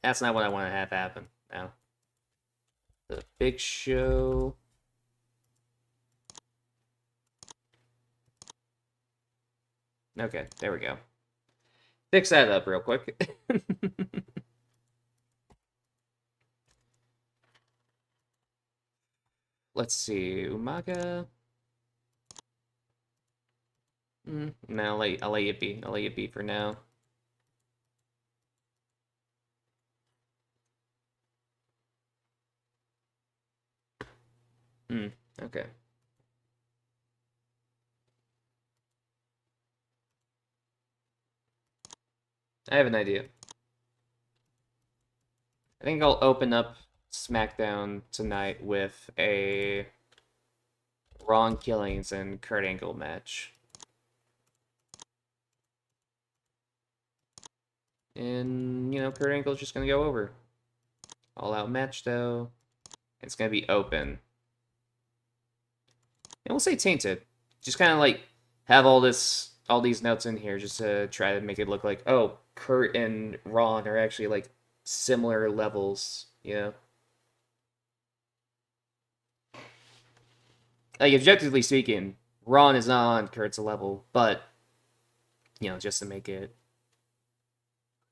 That's not what I want to have happen now. The Big Show. Okay, there we go. Fix that up real quick. Let's see, Umaga. No, I'll let you be. I'll let you be for now. Okay. I have an idea. I think I'll open up SmackDown tonight with a Ron Killings and Kurt Angle match. And, you know, Kurt Angle's just gonna go over. All-out match, though. It's gonna be open. And we'll say tainted. Just kind of like have all these notes in here just to try to make it look like, oh, Kurt and Ron are actually like similar levels, you know? Like, objectively speaking, Ron is not on Kurt's level, but, you know, just to make it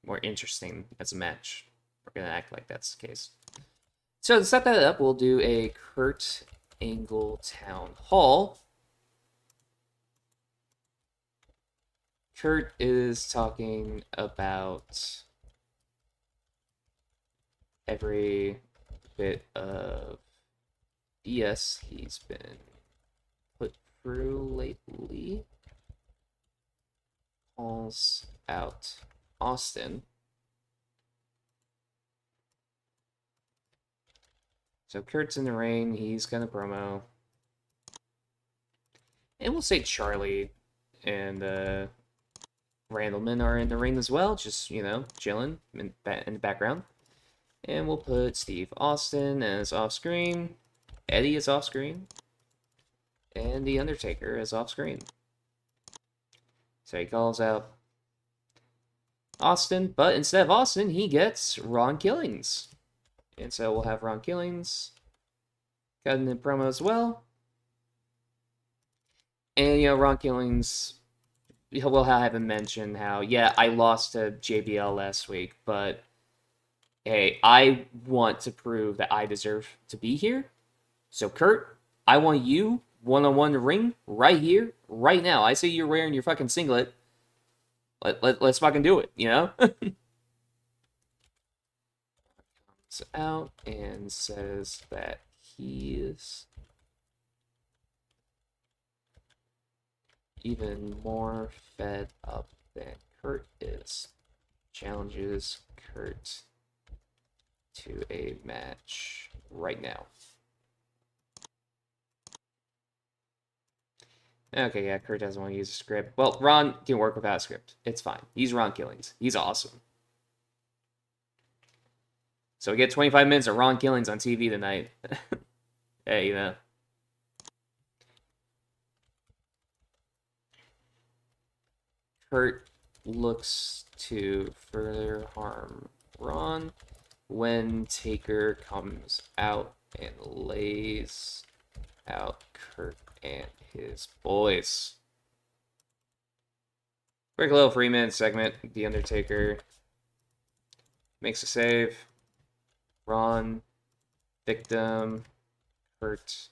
more interesting as a match, we're gonna act like that's the case. So to set that up, we'll do a Kurt Angle Town Hall. Kurt is talking about every bit of BS he's been put through lately. Calls out Austin. So Kurt's in the ring. He's gonna promo. And we'll say Charlie and Randleman are in the ring as well, just, you know, chilling in the background. And we'll put Steve Austin as off-screen, Eddie is off-screen, and The Undertaker is off-screen. So he calls out Austin, but instead of Austin, he gets Ron Killings. And so we'll have Ron Killings cut in the promo as well. And, you know, Ron Killings, we'll have him mention how, yeah, I lost to JBL last week, but hey, I want to prove that I deserve to be here. So, Kurt, I want you one-on-one ring right here, right now. I say you're wearing your fucking singlet. Let's fucking do it, you know? Comes out and says that he is even more fed up than Kurt is. Challenges Kurt to a match right now. Okay, yeah, Kurt doesn't want to use a script. Well, Ron can work without a script. It's fine. He's Ron Killings. He's awesome. So we get 25 minutes of Ron Killings on TV tonight. Hey, you know. Kurt looks to further harm Ron when Taker comes out and lays out Kurt and his boys. Quick little 3-minute segment. The Undertaker makes a save. Ron, victim. Kurt,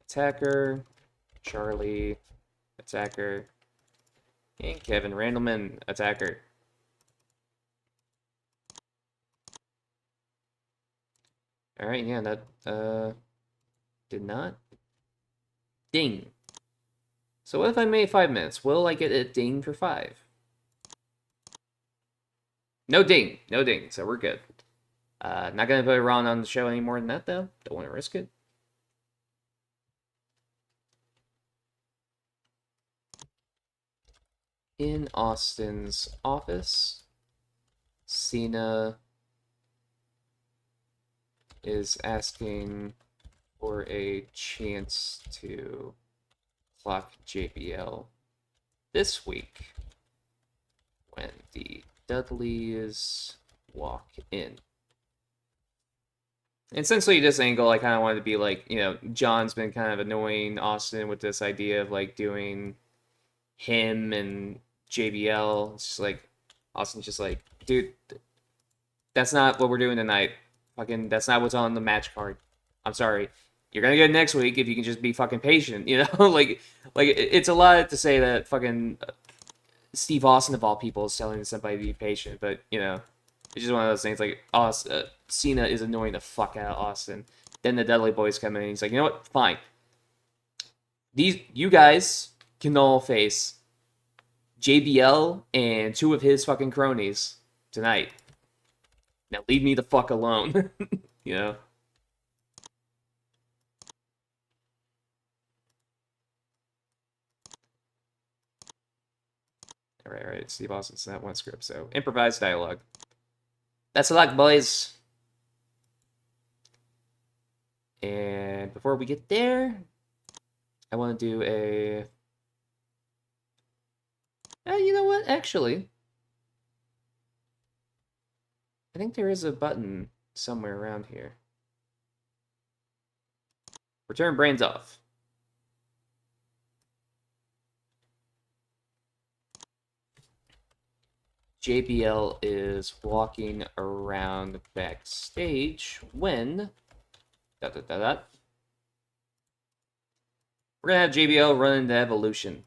attacker. Charlie, attacker. And Kevin Randleman, attacker. Alright, yeah, that did not ding. So what if I made 5 minutes? Will I get a ding for 5? No ding. No ding. So we're good. Not going to put Ron on the show any more than that, though. Don't want to risk it. In Austin's office, Cena is asking for a chance to clock JBL this week when the Dudleys walk in. And essentially, this angle, I kind of wanted to be like, you know, John's been kind of annoying Austin with this idea of like doing him and JBL. It's just like, Austin's just like, dude, that's not what we're doing tonight. Fucking, that's not what's on the match card. I'm sorry. You're gonna get it next week if you can just be fucking patient, you know? like it's a lot to say that fucking Steve Austin of all people is telling somebody to be patient, but you know, it's just one of those things. Like, Cena is annoying the fuck out of Austin. Then the Dudley Boys come in, and he's like, you know what? Fine. You guys can all face JBL and 2 of his fucking cronies tonight. Now leave me the fuck alone. You know? Alright. Steve Austin's not one script, so improvised dialogue. That's a luck, boys. And before we get there, I want to do a... you know what? Actually, I think there is a button somewhere around here. Return brains off. JBL is walking around backstage when we're gonna have JBL run into Evolution.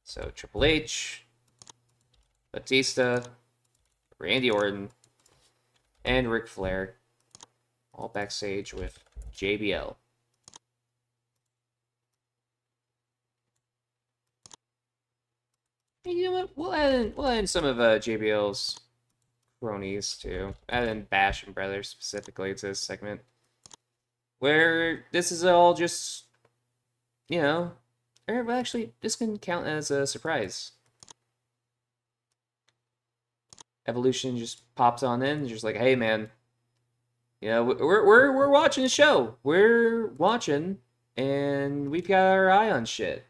So Triple H, Batista, Randy Orton, and Ric Flair, all backstage with JBL. You know what? We'll add in some of JBL's cronies too. Add in Bash and Brothers specifically to this segment, where this is all just, or actually, this can count as a surprise. Evolution just pops on in, just like, hey man, we're watching the show. We're watching, and we've got our eye on shit.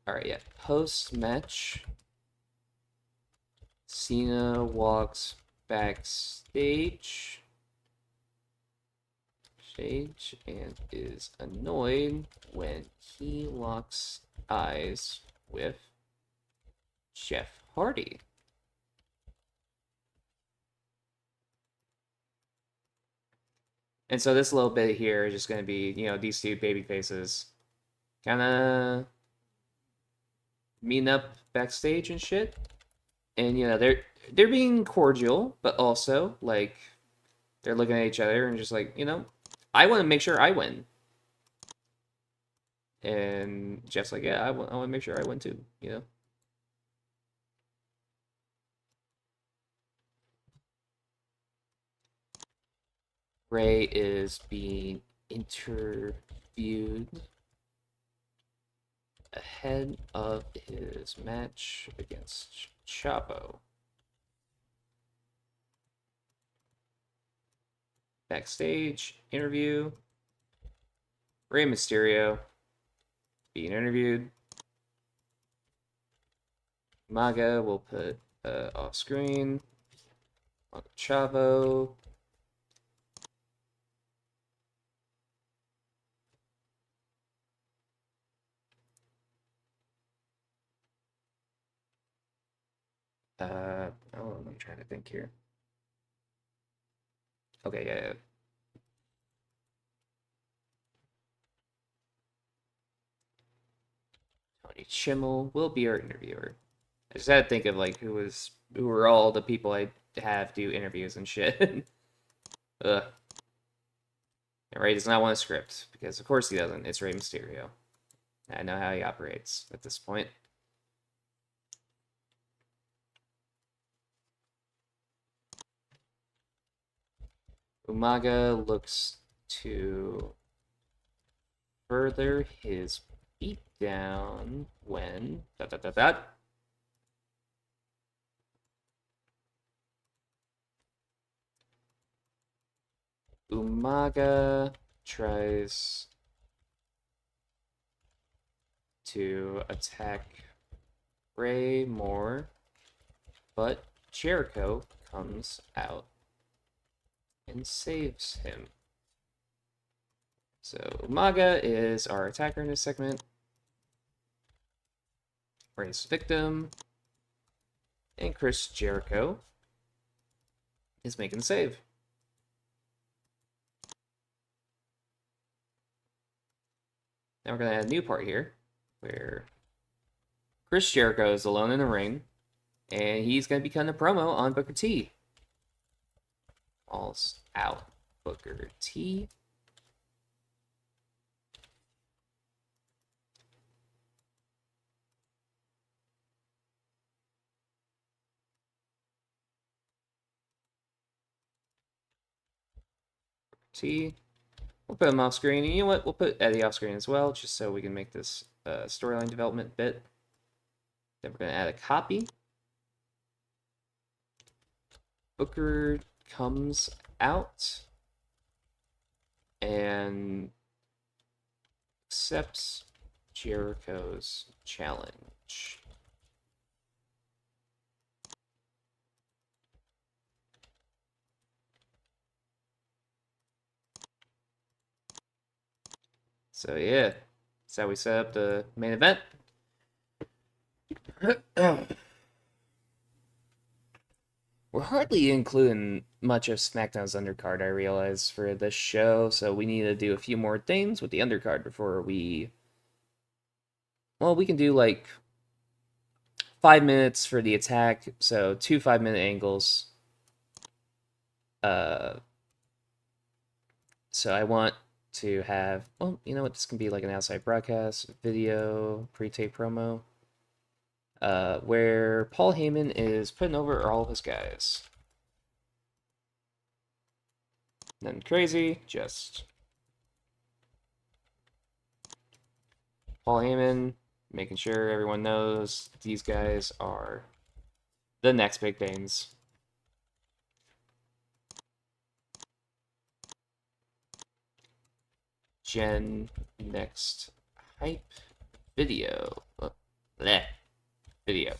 All right, yeah. Post match, Cena walks backstage, and is annoyed when he locks eyes with Jeff Hardy. And so this little bit here is just going to be, these two baby faces kind of meeting up backstage and shit. And they're being cordial, but also like they're looking at each other and just like, I want to make sure I win. And Jeff's like, yeah, I want to make sure I win too, Ray is being interviewed ahead of his match against Chavo. Backstage interview. Rey Mysterio being interviewed. Maga will put off screen. Chavo. I'm trying to think here. Okay, yeah. Tony Chimmel will be our interviewer. I just had to think of like who were all the people I have do interviews and shit. Ugh. And Ray does not want a script because of course he doesn't. It's Rey Mysterio. I know how he operates at this point. Umaga looks to further his beatdown when Umaga tries to attack Ray more, but Jericho comes out and saves him. So Umaga is our attacker in this segment. Ray's victim. And Chris Jericho is making the save. Now we're going to add a new part here where Chris Jericho is alone in the ring and he's going to be cutting a promo on Booker T. All's out. Booker T. We'll put him off screen. And you know what? We'll put Eddie off screen as well, just so we can make this storyline development bit. Then we're going to add a copy. Booker comes out and accepts Jericho's challenge. So yeah, That's how we set up the main event. We're hardly including much of SmackDown's undercard, I realize, for this show, so we need to do a few more things with the undercard before we... Well, we can do, like, 5 minutes for the attack, so 2 5-minute angles. So I want to have... Well, you know what? This can be like an outside broadcast, video, pre-tape promo. Where Paul Heyman is putting over all of his guys. Nothing crazy, just Paul Heyman making sure everyone knows these guys are the next big things. Gen next hype video. Bleh. Video.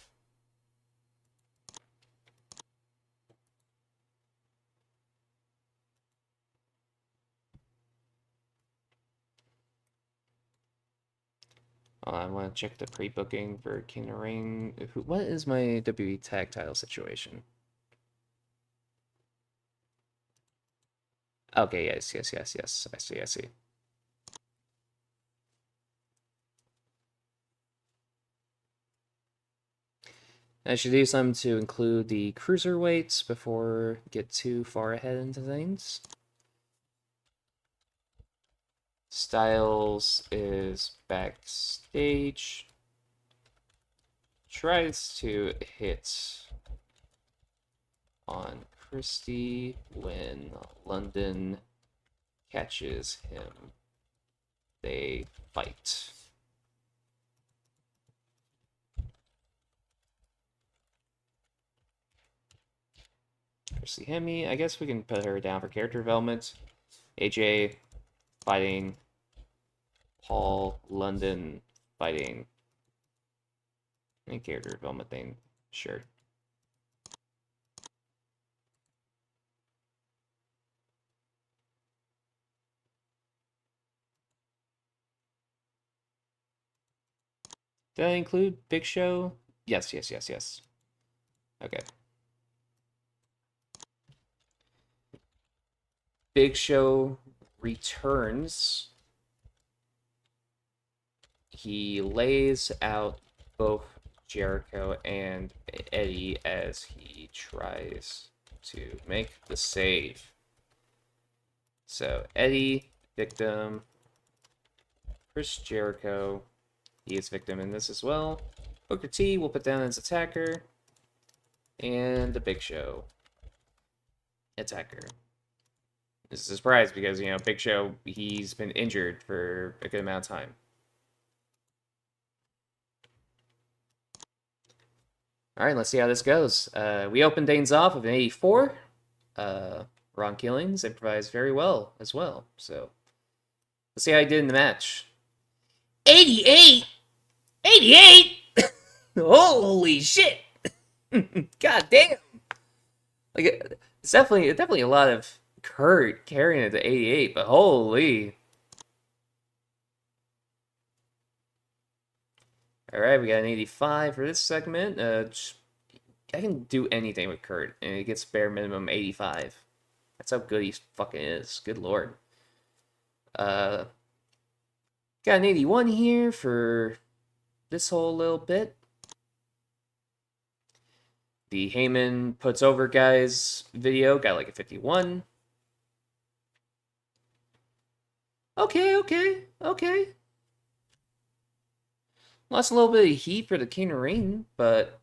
I want to check the pre-booking for King of the Ring. What is my WWE tag title situation? Okay, yes. I see. I should do something to include the cruiserweights before I get too far ahead into things. Styles is backstage. Tries to hit on Christie when London catches him. They fight. Christy Hemme, I guess we can put her down for character development. AJ fighting Paul, London fighting. Any character development thing, sure. Did I include Big Show? Yes. Okay. Big Show returns. He lays out both Jericho and Eddie as he tries to make the save. So Eddie, victim. Chris Jericho, he is victim in this as well. Booker T will put down as attacker. And the Big Show, attacker. This is a surprise because, you know, Big Show, he's been injured for a good amount of time. All right, let's see how this goes. We opened things off with an 84. Ron Killings improvised very well as well. So let's see how he did in the match. 88? 88? Holy shit! God damn! Like, it's definitely a lot of Kurt carrying it to 88, but holy. Alright, we got an 85 for this segment. I can do anything with Kurt, and it gets bare minimum 85. That's how good he fucking is. Good lord. Got an 81 here for this whole little bit. The Heyman puts over guys video got like a 51. Okay. Lost a little bit of heat for the King of Ring, but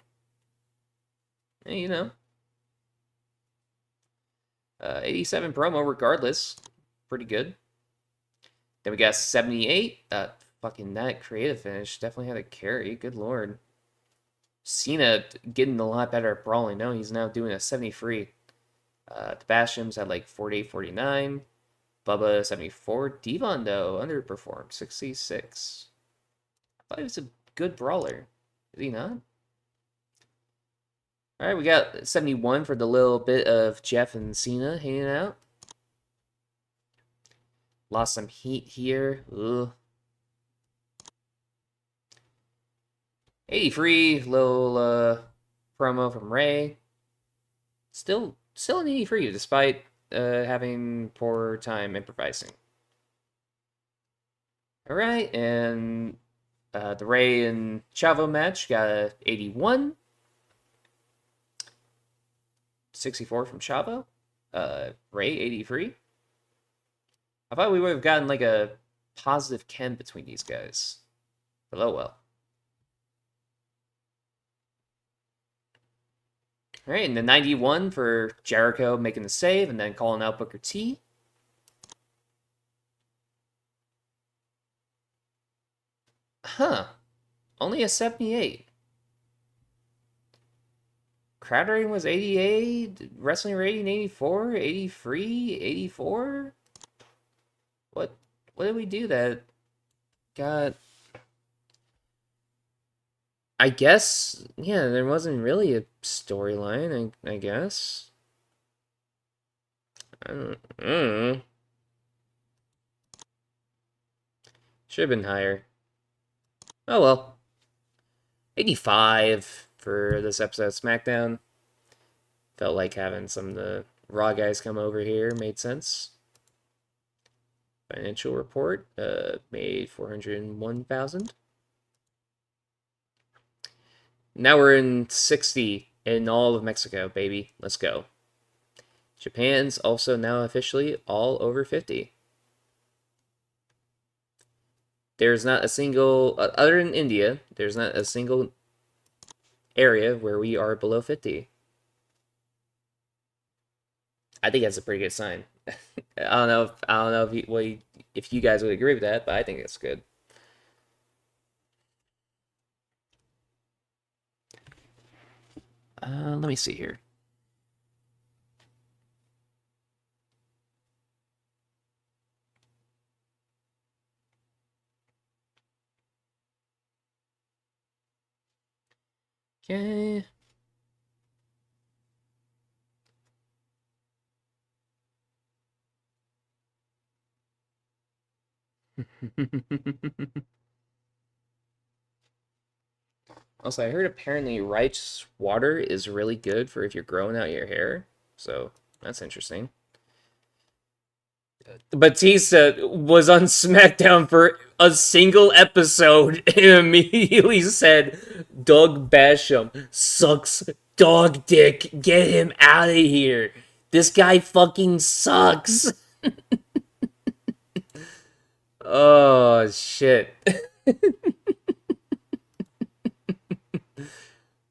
hey, you know. 87 promo regardless. Pretty good. Then we got 78. Fucking that creative finish definitely had a carry. Good lord. Cena getting a lot better at brawling. No, he's now doing a 73. The Basham's at like 48, 49. Bubba 74. Devon though underperformed 66. I thought he was a good brawler. Is he not? All right, we got 71 for the little bit of Jeff and Cena hanging out. Lost some heat here. Ugh. 83, little promo from Ray. Still an 83 despite having poor time improvising. All right, and the Ray and Chavo match got a 81. 64 from Chavo. Ray 83. I thought we would have gotten like a positive chem between these guys. But oh well. All right, and the 91 for Jericho making the save and then calling out Booker T. Huh. Only a 78. Crowd rating was 88. Wrestling rating 84, 83, 84. What did we do that got... I guess, yeah, there wasn't really a storyline, I guess. I don't know. Should have been higher. Oh well. 85 for this episode of SmackDown. Felt like having some of the Raw guys come over here made sense. Financial report made 401,000. Now we're in 60 in all of Mexico, baby. Let's go. Japan's also now officially all over 50. There's not a single, other than India, there's not a single area where we are below 50. I think that's a pretty good sign. I don't know if you guys would agree with that, but I think it's good. Let me see here. Okay. Also, I heard apparently rice water is really good for if you're growing out your hair. So, that's interesting. Batista was on SmackDown for a single episode and immediately said, Doug Basham sucks dog dick. Get him out of here. This guy fucking sucks. Oh, shit.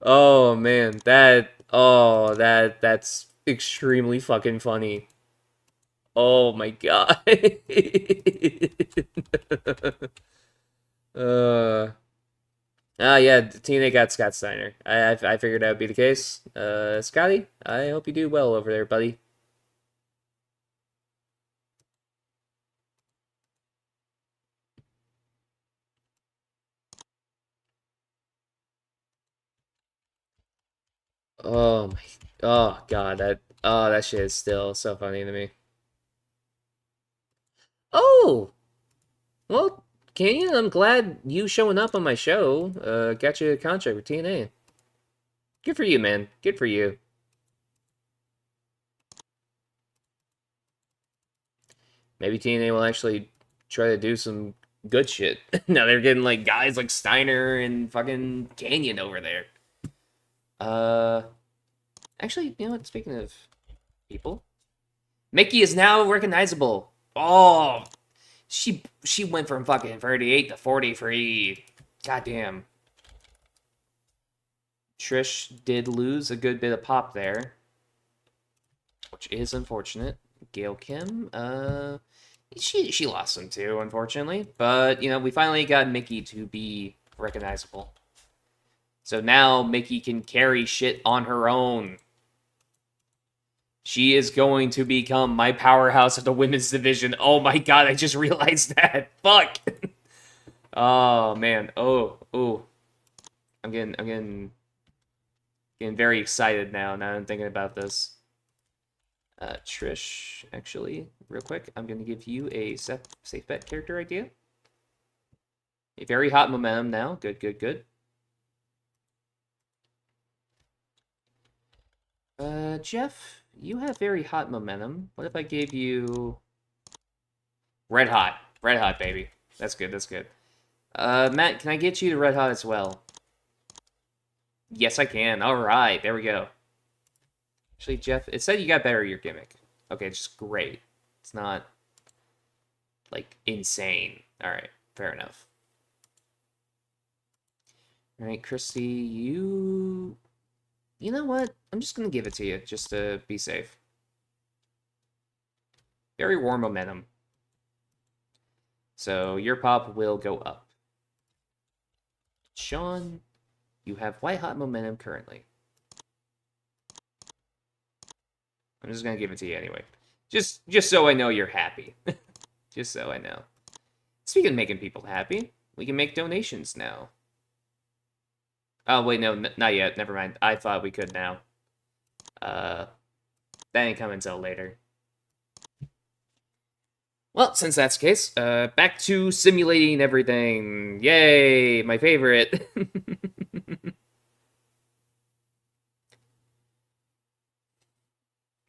Oh, man. That's extremely fucking funny. Oh my god. Yeah, TNA got Scott Steiner. I figured that would be the case. Scotty, I hope you do well over there, buddy. Oh my, oh god, that shit is still so funny to me. Oh, well, Kenyon, I'm glad you showing up on my show. Got you a contract with TNA. Good for you, man. Good for you. Maybe TNA will actually try to do some good shit. Now they're getting like guys like Steiner and fucking Canyon over there. Actually, you know what? Speaking of people, Mickey is now recognizable. Oh, she went from fucking 38 to 43. Goddamn. Trish did lose a good bit of pop there, which is unfortunate. Gail Kim, she lost some too, unfortunately. But you know, we finally got Mickey to be recognizable. So now Mickey can carry shit on her own. She is going to become my powerhouse of the women's division. Oh my god, I just realized that. Fuck. Oh man. Oh. I'm getting very excited now that I'm thinking about this. Trish, actually, real quick, I'm gonna give you a safe bet character idea. A very hot momentum now. Good. Jeff, you have very hot momentum. What if I gave you red hot? Red hot, baby. That's good, that's good. Matt, can I get you to red hot as well? Yes, I can. All right, there we go. Actually, Jeff, it said you got better at your gimmick. Okay, it's just great. It's not, like, insane. All right, fair enough. All right, Christy, you... You know what? I'm just going to give it to you, just to be safe. Very warm momentum. So your pop will go up. Sean, you have white hot momentum currently. I'm just going to give it to you anyway. Just so I know you're happy. Just so I know. Speaking of making people happy, we can make donations now. Oh, wait, no, not yet. Never mind. I thought we could now. That ain't coming until later. Well, since that's the case, back to simulating everything. Yay, my favorite.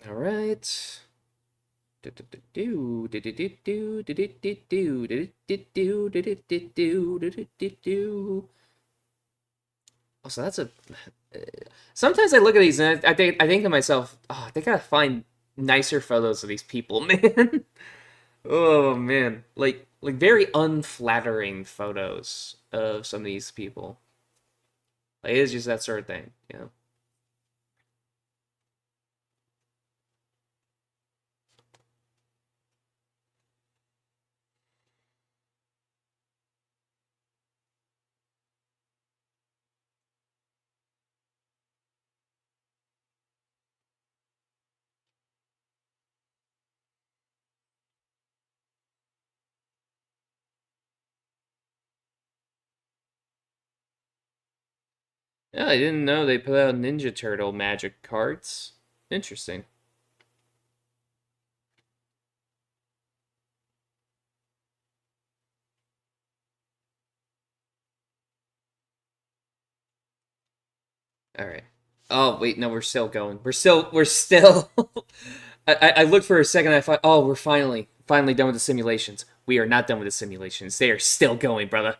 All right. Oh, so that's a. Sometimes I look at these and I think to myself, oh, they gotta find nicer photos of these people, man. Oh man, like very unflattering photos of some of these people. Like it's just that sort of thing, you know. Yeah, I didn't know they put out Ninja Turtle magic cards. Interesting. All right. Oh wait, no, we're still going. We're still. I looked for a second. I thought, oh, we're finally done with the simulations. We are not done with the simulations. They are still going, brother.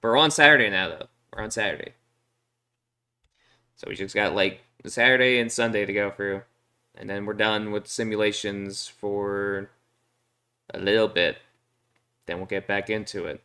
We're on Saturday now, though. We're on Saturday, so we just got like Saturday and Sunday to go through, and then we're done with simulations for a little bit. Then we'll get back into it.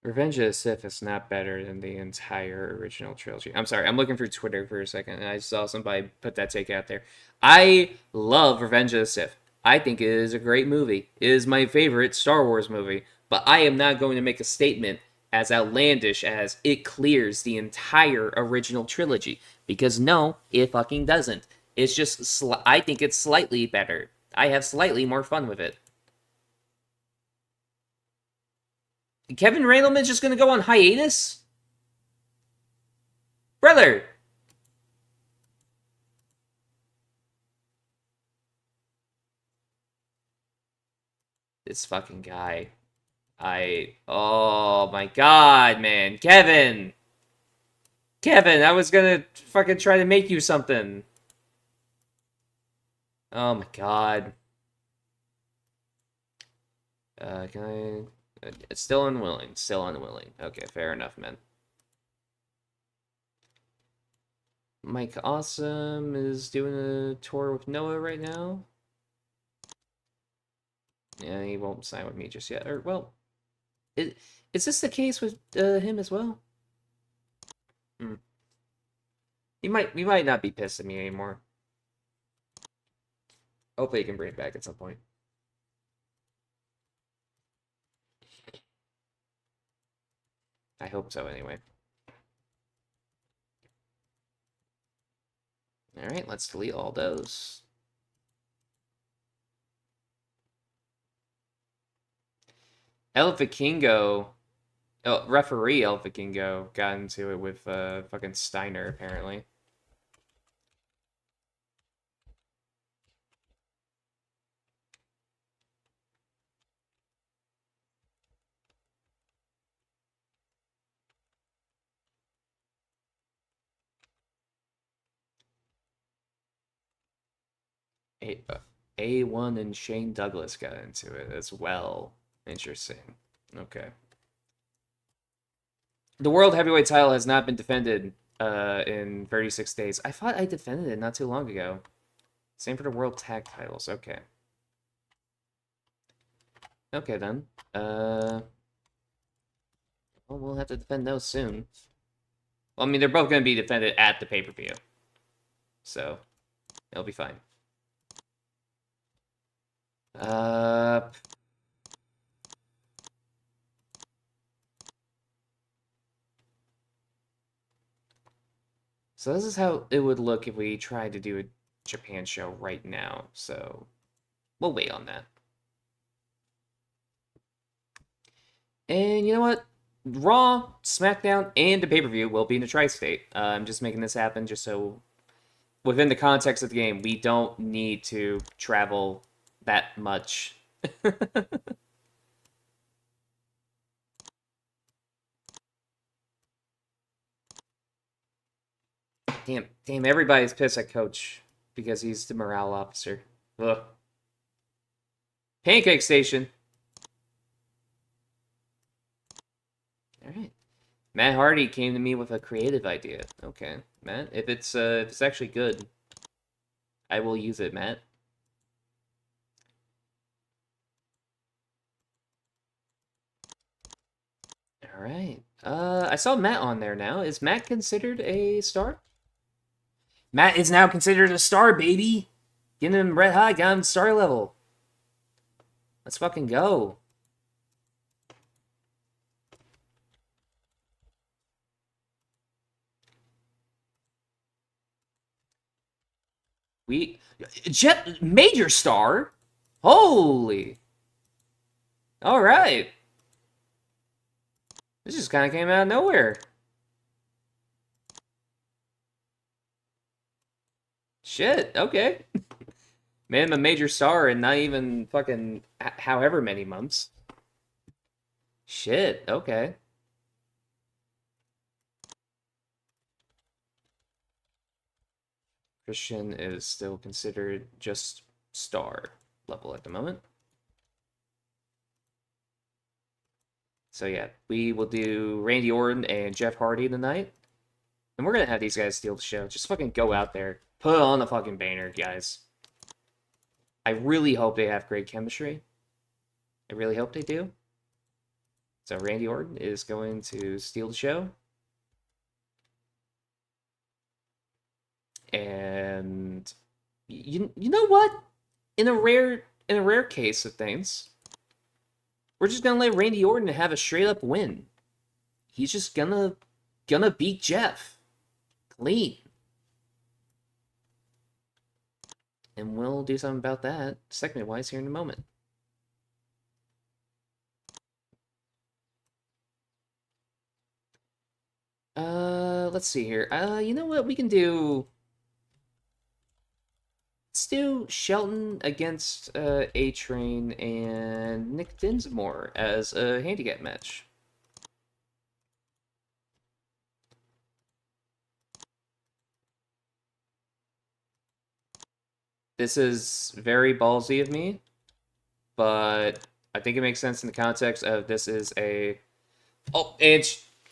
Revenge of the Sith is not better than the entire original trilogy. I'm sorry, I'm looking through Twitter for a second, and I saw somebody put that take out there. I love Revenge of the Sith. I think it is a great movie. It is my favorite Star Wars movie, but I am not going to make a statement as outlandish as it clears the entire original trilogy, because no, it fucking doesn't. It's just, I think it's slightly better. I have slightly more fun with it. Kevin Randleman's just gonna go on hiatus? Brother! This fucking guy. Oh my god, man. Kevin! Kevin, I was gonna fucking try to make you something. Oh my god. Can I... Still unwilling. Still unwilling. Okay, fair enough, man. Mike Awesome is doing a tour with Noah right now. Yeah, he won't sign with me just yet. Or, well, is this the case with him as well? Hmm. He might not be pissed at me anymore. Hopefully he can bring it back at some point. I hope so anyway. Alright, let's delete all those. El Vikingo Oh, referee El Vikingo got into it with fucking Steiner, apparently. A, A1 and Shane Douglas got into it as well. Interesting. Okay. The World Heavyweight title has not been defended in 36 days. I thought I defended it not too long ago. Same for the World Tag titles. Okay. Okay, then. Well, we'll have to defend those soon. Well, I mean, they're both going to be defended at the pay-per-view. So, it'll be fine. So this is how it would look if we tried to do a Japan show right now. So, we'll wait on that. And you know what? Raw, SmackDown, and the pay-per-view will be in the tri-state. I'm just making this happen just so, within the context of the game, we don't need to travel that much. Damn, everybody's pissed at Coach because he's the morale officer. Ugh. Pancake Station. Alright. Matt Hardy came to me with a creative idea. Okay, Matt, if it's actually good, I will use it, Matt. All right. I saw Matt on there now. Is Matt considered a star? Matt is now considered a star, baby. Getting him red hot, got him star level. Let's fucking go. Jet major star. Holy. All right. This just kind of came out of nowhere. Shit. Okay. Made him a major star in not even fucking however many months. Shit. Okay. Christian is still considered just star level at the moment. So yeah, we will do Randy Orton and Jeff Hardy tonight. And we're going to have these guys steal the show. Just fucking go out there. Put on the fucking banner, guys. I really hope they have great chemistry. I really hope they do. So Randy Orton is going to steal the show. And you know what? In a rare case of things, we're just gonna let Randy Orton have a straight up win. He's just gonna beat Jeff clean, and we'll do something about that segment wise here in a moment. Let's see here. You know what we can do? Let's do Shelton against A-Train and Nick Dinsmore as a handicap match. This is very ballsy of me, but I think it makes sense in the context of this is a... Oh, and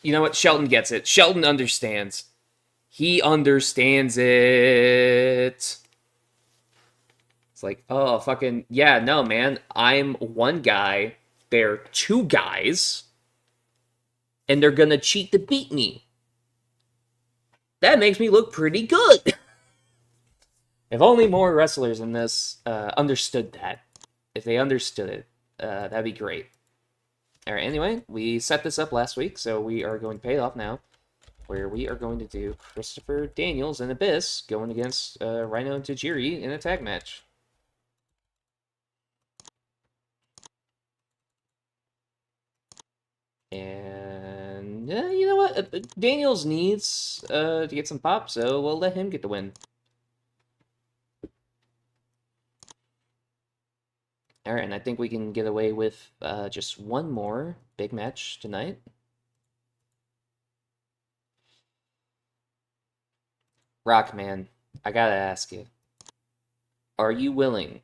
you know what? Shelton gets it. Shelton understands. He understands it. It's like, oh, fucking, yeah, no, man. I'm one guy. They're two guys. And they're gonna cheat to beat me. That makes me look pretty good. If only more wrestlers in this understood that. If they understood it, that'd be great. Alright, anyway, we set this up last week, so we are going to pay it off now. Where we are going to do Christopher Daniels and Abyss going against Rhino and Tajiri in a tag match. And you know what? Daniels needs to get some pop, so we'll let him get the win. All right, and I think we can get away with just one more big match tonight. Rockman, I gotta ask you, are you willing?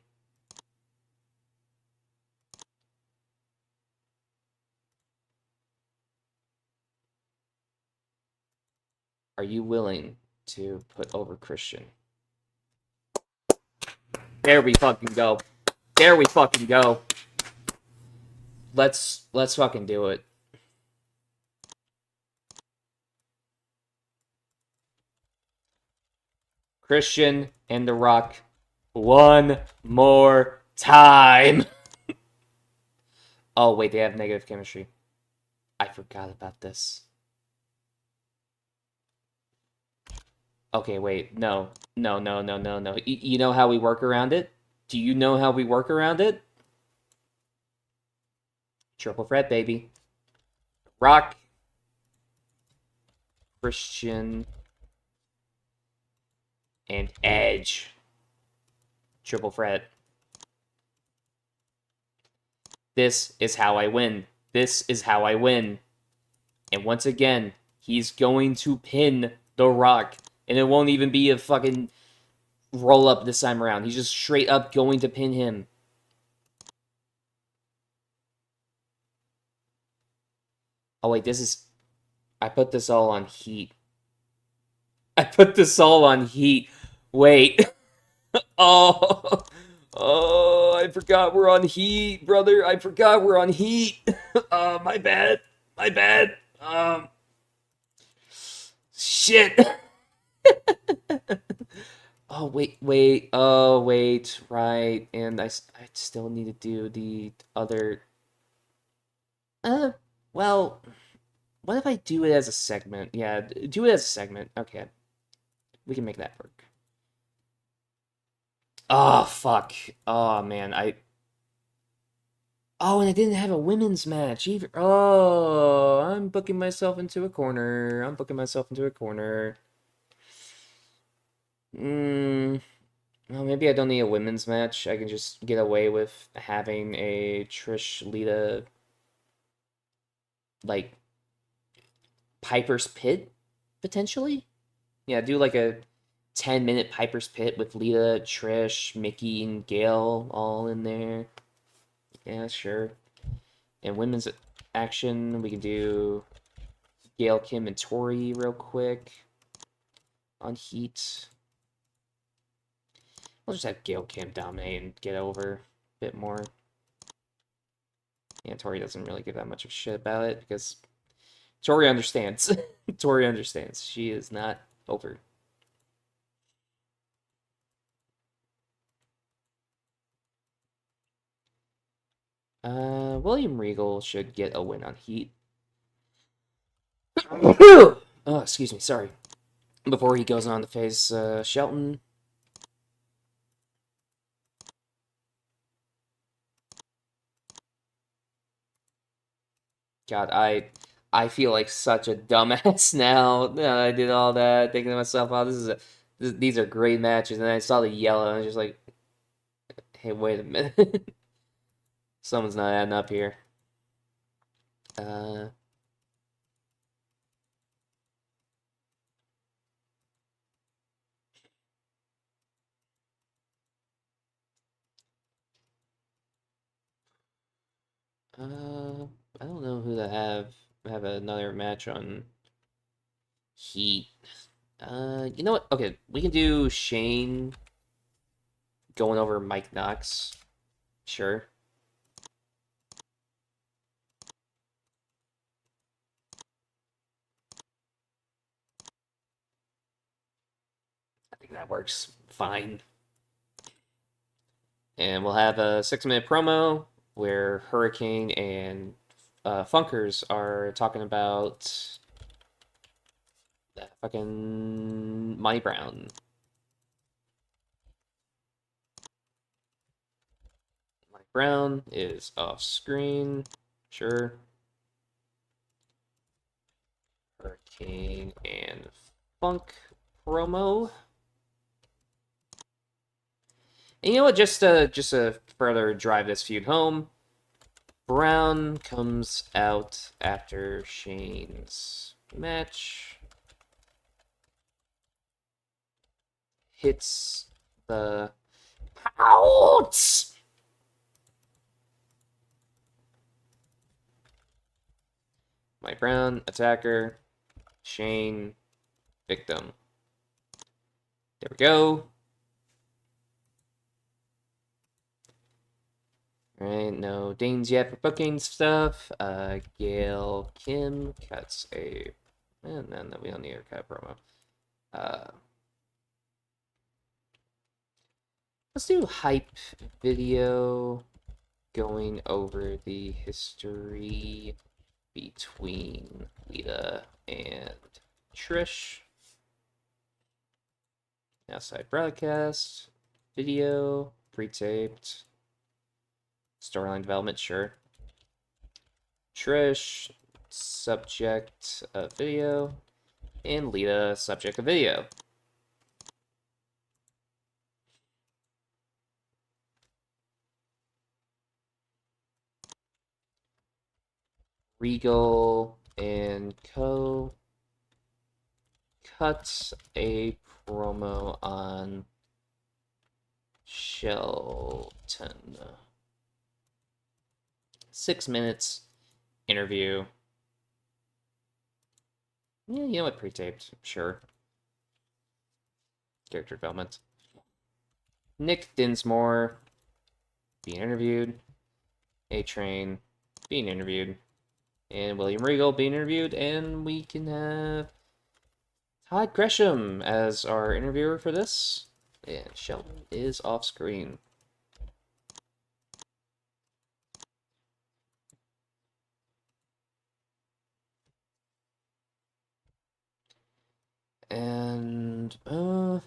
Are you willing to put over Christian? There we fucking go. There we fucking go. Let's fucking do it. Christian and The Rock one more time. Oh, wait, they have negative chemistry. I forgot about this. Okay, wait, no. No. You know how we work around it? Do you know how we work around it? Triple threat, baby. Rock, Christian, and Edge. Triple threat. This is how I win. This is how I win. And once again, he's going to pin The Rock. And it won't even be a fucking roll up this time around. He's just straight up going to pin him. Oh, wait, this is... I put this all on Heat. I put this all on Heat. Wait. Oh... Oh, I forgot we're on Heat, brother. I forgot we're on Heat. My bad. My bad. Shit. Oh, wait. Oh, wait. Right. And I still need to do the other... well, what if I do it as a segment? Yeah, do it as a segment. Okay. We can make that work. Oh, fuck. Oh, man. Oh, and I didn't have a women's match either. Oh, I'm booking myself into a corner. I'm booking myself into a corner. Well, maybe I don't need a women's match. I can just get away with having a Trish Lita, like, Piper's Pit, potentially? Yeah, do like a 10-minute Piper's Pit with Lita, Trish, Mickey, and Gail all in there. Yeah, sure. And women's action, we can do Gail, Kim, and Tori real quick on Heat. We'll just have Gail, Kim dominate and get over a bit more. Yeah, Tori doesn't really give that much of a shit about it because Tori understands. Tori understands. She is not over. William Regal should get a win on Heat. Oh, excuse me, sorry. Before he goes on to face Shelton. God, I feel like such a dumbass now that I did all that, thinking to myself, "Oh, these are great matches." And then I saw the yellow, and I was just like, "Hey, wait a minute, someone's not adding up here." Uh, I don't know who to have another match on Heat. You know what? Okay, we can do Shane going over Mike Knox. Sure. I think that works fine. And we'll have a 6-minute promo where Hurricane and Funkers are talking about that fucking Monty Brown. Monty Brown is off screen. Sure. Kane and Funk promo. And you know what? Just to further drive this feud home, Brown comes out after Shane's match, hits the out. Mike Brown, attacker. Shane, victim. There we go. Alright, no Danes yet for booking stuff. Gail Kim cuts a... And then we don't need her cut promo. Let's do hype video going over the history between Lita and Trish. Outside broadcast, video, pre-taped, storyline development, sure. Trish, subject of video, and Lita, subject of video. Regal and Co. cut a promo on Shelton. 6 minutes interview. Yeah, you know what? Pre-taped, sure. Character development. Nick Dinsmore being interviewed. A-Train being interviewed. And William Regal being interviewed. And we can have Todd Gresham as our interviewer for this. And Shelton is off screen. And we'll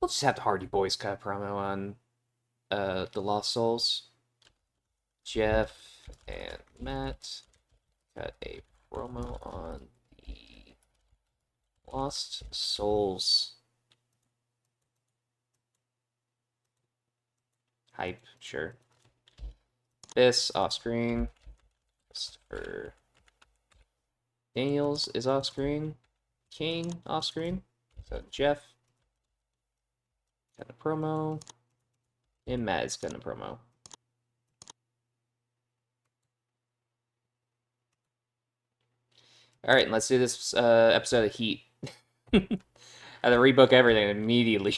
just have the Hardy Boys cut a promo on the Lost Souls. Jeff and Matt cut a promo on the Lost Souls. Hype, sure. This off screen. Christopher Daniels is off screen. King off screen. So Jeff got a promo. And Matt is got a promo. Alright, let's do this episode of Heat. I had to rebook everything immediately.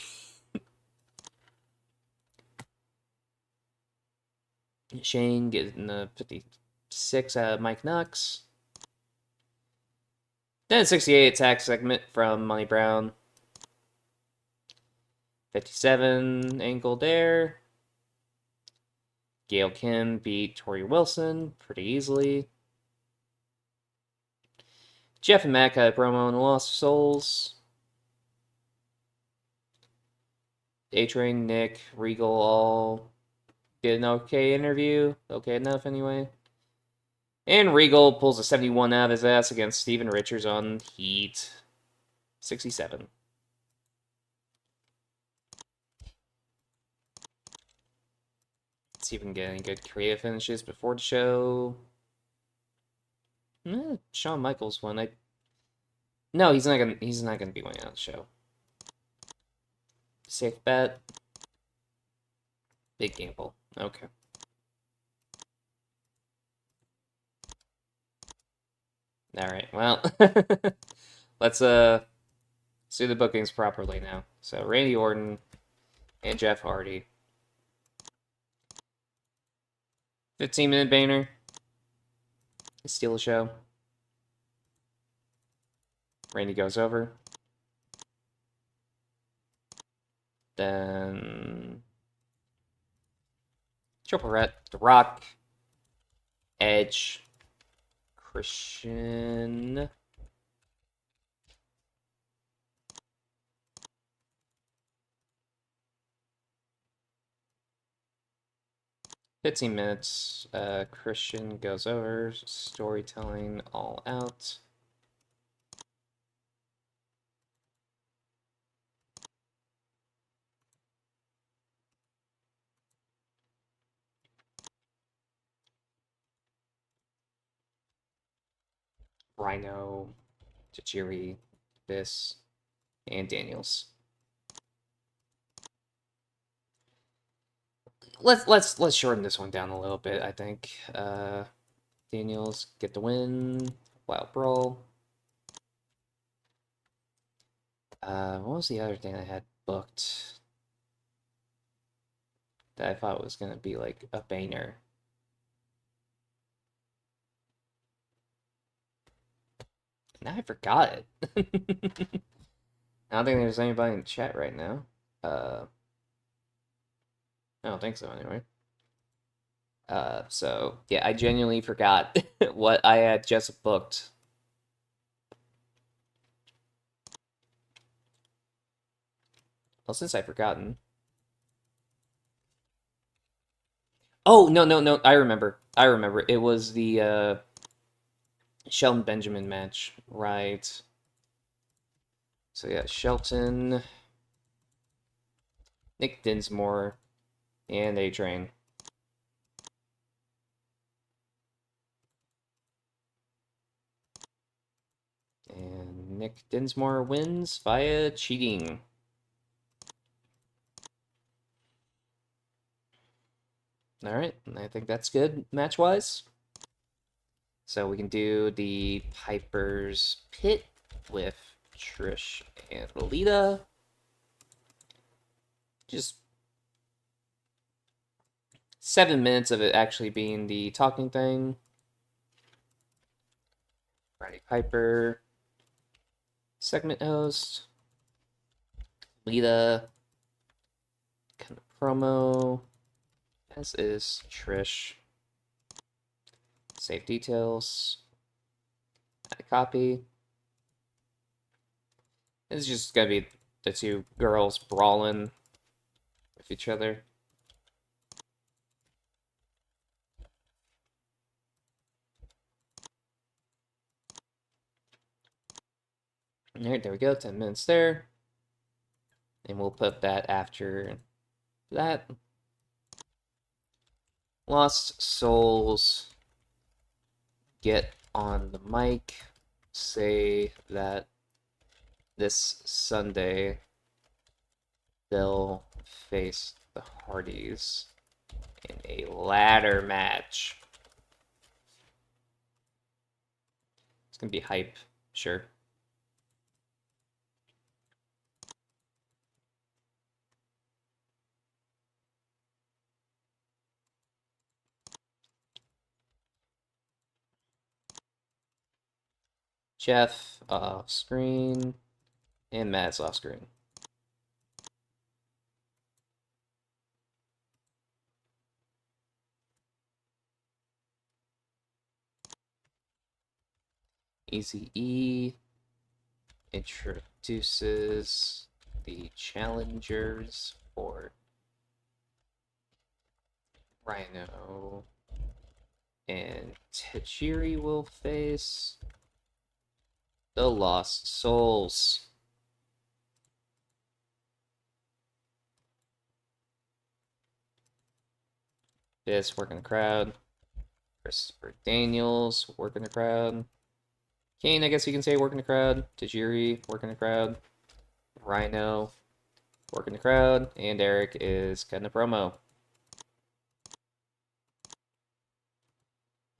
Shane getting the 56 out of Mike Knox. Then 68 attack segment from Money Brown. 57 ankle there. Gail Kim beat Tori Wilson pretty easily. Jeff and Matt had a promo on the Lost Souls. A-Train, Nick, Regal all did an okay interview. Okay enough anyway. And Regal pulls a 71 out of his ass against Steven Richards on Heat 67. Let's see if we can get any good creative finishes before the show. Shawn Michaels won. No, he's not gonna be winning on the show. Safe bet. Big gamble. Okay. Alright, well, let's do the bookings properly now. So Randy Orton and Jeff Hardy. 15-minute banner. Steal the show. Randy goes over. Then Triple Threat, The Rock, Edge, Christian. "15 minutes. Christian goes over. Storytelling all out. Rhino, Tajiri, this, and Daniels. Let's shorten this one down a little bit, I think. Daniels get the win. Wild Brawl. What was the other thing I had booked that I thought was gonna be like a banger? Now I forgot it. I don't think there's anybody in the chat right now. I don't think so anyway. So yeah, I genuinely forgot what I had just booked. Well, since I've forgotten. Oh, no, I remember. It was the Shelton Benjamin match, right? So yeah, Shelton, Nick Dinsmore, and A-Train. And Nick Dinsmore wins via cheating. Alright, I think that's good match-wise. So we can do the Piper's Pit with Trish and Lita. Just 7 minutes of it actually being the talking thing. Roddy Piper, segment host. Lita, kind of promo, as is Trish. Save details. Add a copy. It's just gonna be the two girls brawling with each other. Alright, there we go, 10 minutes there. And we'll put that after that. Lost Souls get on the mic, say that this Sunday they'll face the Hardys in a ladder match. It's gonna be hype, sure. Jeff off screen, and Matt's off screen. Easy E introduces the challengers for Rhino, and Tajiri will face the Lost Souls. This working the crowd. Christopher Daniels working the crowd. Kane, I guess you can say working the crowd. Tajiri working the crowd. Rhino working the crowd. And Eric is cutting a promo.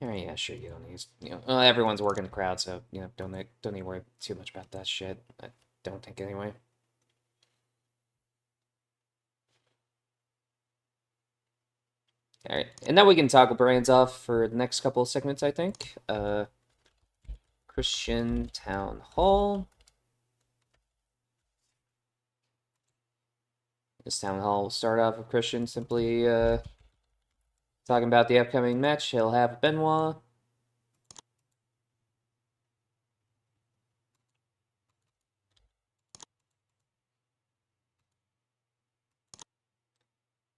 Alright, yeah, sure, you don't need, everyone's working the crowd, so, don't need to worry too much about that shit. I don't think, anyway. Alright, and now we can toggle brains off for the next couple of segments, I think. Christian Town Hall. This Town Hall will start off with Christian simply talking about the upcoming match he'll have with Benoit.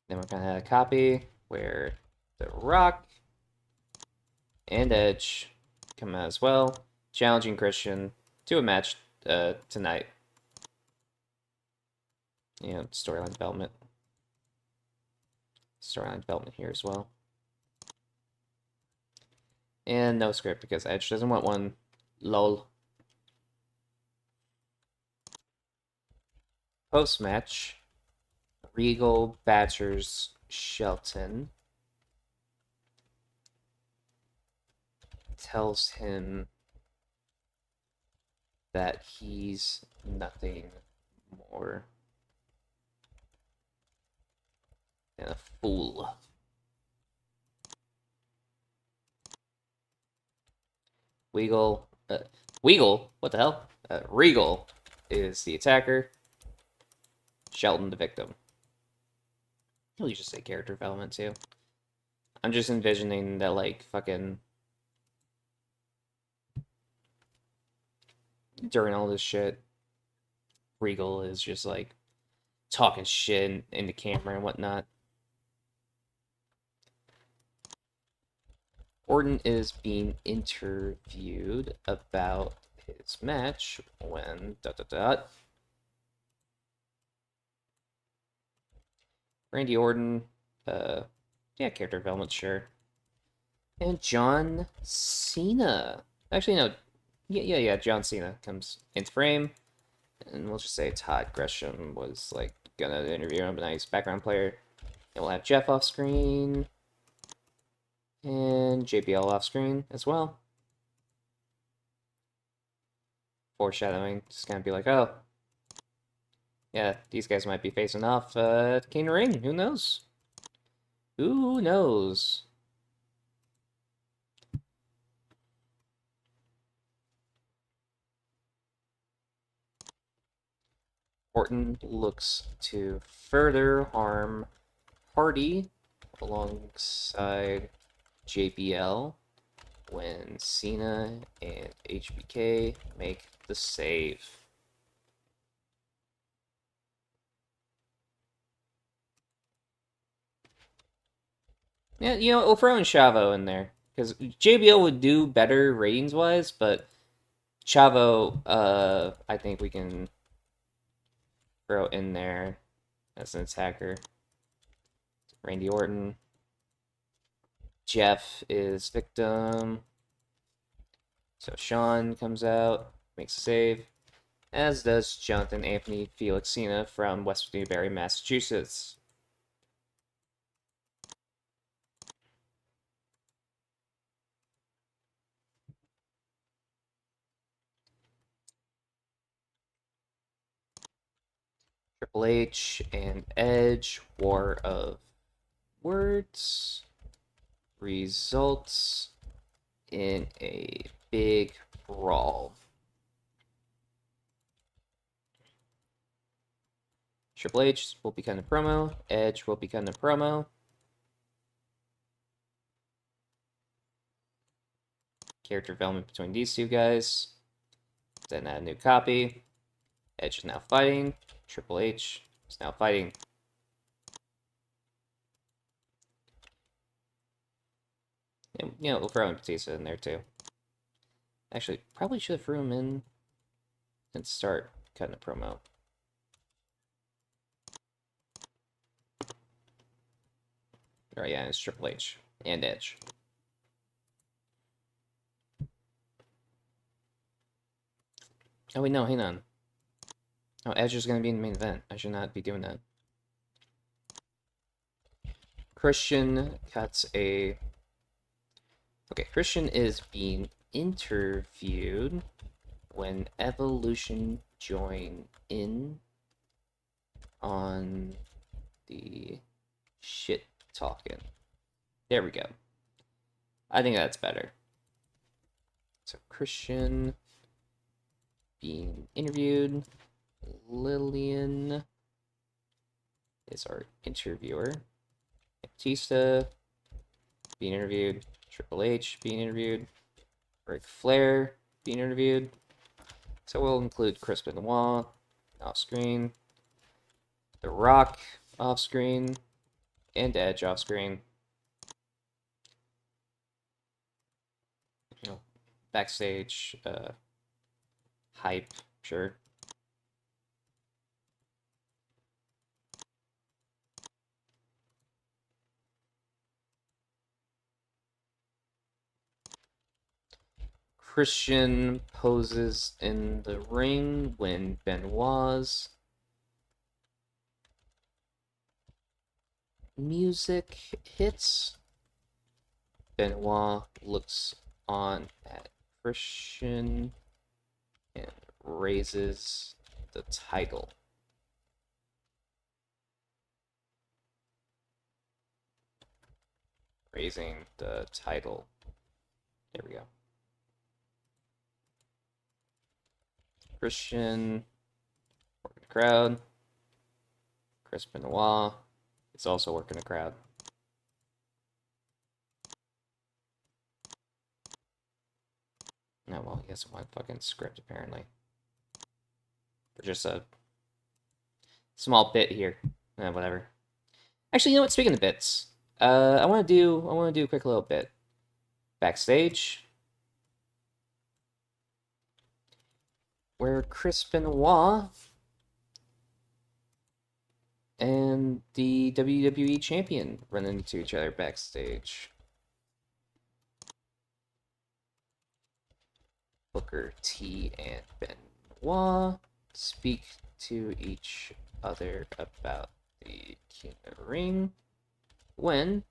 Then we're going to have a copy where The Rock and Edge come out as well, challenging Christian to a match tonight. Storyline development. Storyline development here as well. And no script because Edge doesn't want one. Lol. Post-match, Regal badgers Shelton, tells him that he's nothing more than a fool. Weagle, what the hell? Regal is the attacker, Shelton the victim. He'll just say character development too. I'm just envisioning that, like, fucking during all this shit, Regal is just like talking shit in the camera and whatnot. Orton is being interviewed about his match when ... Randy Orton, yeah, character development, sure. And John Cena. Actually, no. Yeah, John Cena comes into frame. And we'll just say Todd Gresham was, like, gonna interview him, a nice background player. And we'll have Jeff off screen. And JBL off screen as well. Foreshadowing, just gonna be like, oh, yeah, these guys might be facing off at King of the Ring. Who knows? Who knows? Orton looks to further harm Hardy alongside JBL when Cena and HBK make the save. Yeah, you know, we'll throw in Chavo in there, because JBL would do better ratings-wise, but Chavo, I think we can throw in there as an attacker. Randy Orton. Jeff is victim. So Sean comes out, makes a save, as does Jonathan Anthony Felix Cena from West Newbury, Massachusetts. Triple H and Edge, War of Words, results in a big brawl. Triple H will become a promo, Edge will become a promo. Character development between these two guys. Then add a new copy. Edge is now fighting. Triple H is now fighting. And, you know, we'll throw in Batista in there too. Actually, probably should have threw him in and start cutting a promo. Right, yeah, it's Triple H and Edge. Oh wait, no, hang on. Oh, Edge is going to be in the main event. I should not be doing that. Christian cuts a... Okay, Christian is being interviewed when Evolution join in on the shit talking. There we go. I think that's better. So Christian being interviewed. Lillian is our interviewer. Batista being interviewed. Triple H being interviewed. Ric Flair being interviewed. So we'll include Chris Benoit off screen. The Rock off screen. And Edge off screen. You know, backstage hype, sure. Christian poses in the ring when Benoit's music hits. Benoit looks on at Christian and raises the title. Raising the title. There we go. Christian, working the crowd. Chris Benoit is also working the crowd. No, well, he has one fucking script apparently. For just a small bit here. Whatever. Actually, you know what? Speaking of bits, I want to do a quick little bit. Backstage, where Chris Benoit and the WWE champion run into each other backstage. Booker T and Benoit speak to each other about the King of the Ring when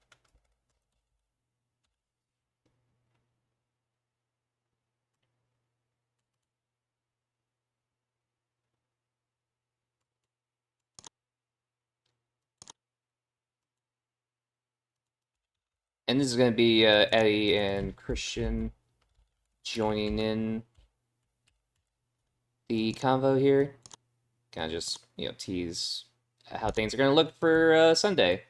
and this is going to be Eddie and Christian joining in the convo here. Kind of just, tease how things are going to look for Sunday.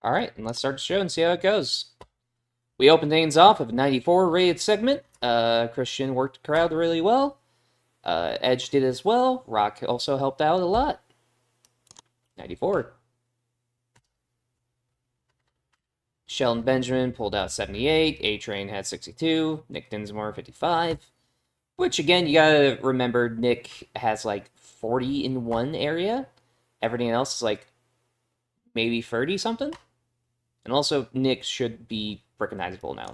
All right, and let's start the show and see how it goes. We open things off with a 94 rated segment. Christian worked the crowd really well. Edge did as well. Rock also helped out a lot. 94. Shelton Benjamin pulled out 78. A-Train had 62. Nick Dinsmore 55. Which, again, you gotta remember, Nick has like 40 in one area. Everything else is like maybe 30 something. And also, Nick should be recognizable now.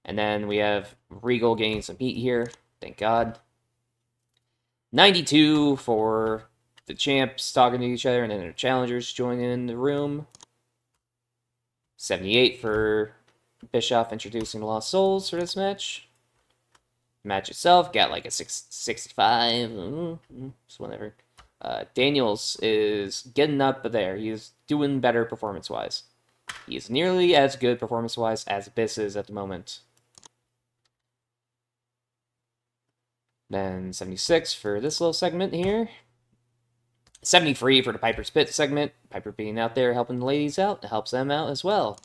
And then we have Regal gaining some heat here. Thank God. 92 for the champs talking to each other, and then their challengers joining in the room. 78 for Bischoff introducing the Lost Souls for this match. The match itself got like a 65. Just whatever. Daniels is getting up there. He's doing better performance-wise. He's nearly as good performance-wise as Biss is at the moment. Then 76 for this little segment here. 73 for the Piper's Pit segment. Piper being out there helping the ladies out. It helps them out as well.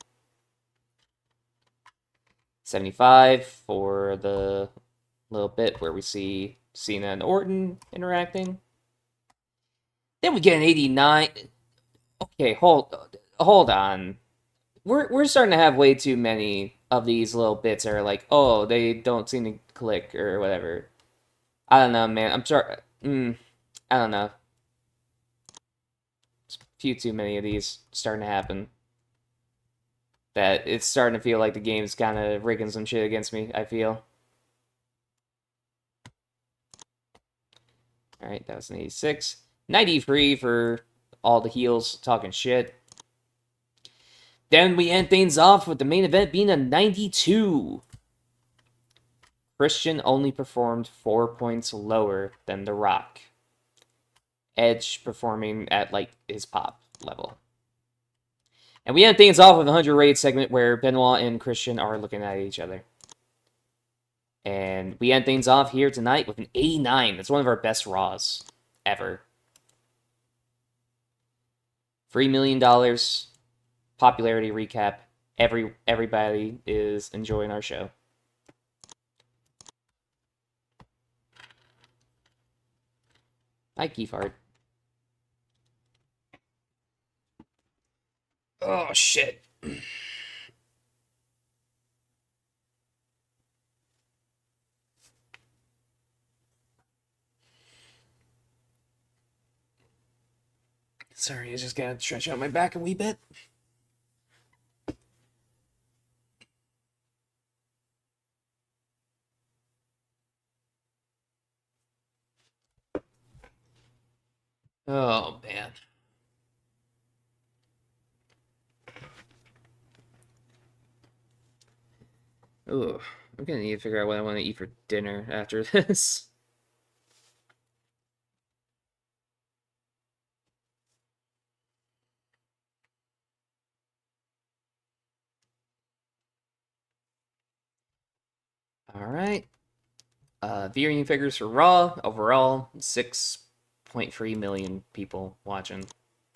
75 for the little bit where we see Cena and Orton interacting. Then we get an 89. Okay, hold on. We're starting to have way too many of these little bits that are like, oh, they don't seem to click or whatever. I don't know, man. I'm sorry. I don't know. There's a few too many of these starting to happen. That it's starting to feel like the game's kind of rigging some shit against me, I feel. Alright, that was an 86. 93 for all the heels talking shit. Then we end things off with the main event being a 92. Christian only performed 4 points lower than The Rock. Edge performing at, like, his pop level. And we end things off with a 100 rated segment where Benoit and Christian are looking at each other. And we end things off here tonight with an 89. That's one of our best Raws ever. $3 million. Popularity recap. Everybody is enjoying our show. Hi, Keefhard. Oh, shit. Sorry, I just gotta stretch out my back a wee bit. Oh, man. Ooh, I'm gonna need to figure out what I want to eat for dinner after this. All right. Viewing figures for Raw overall 6.3 million people watching.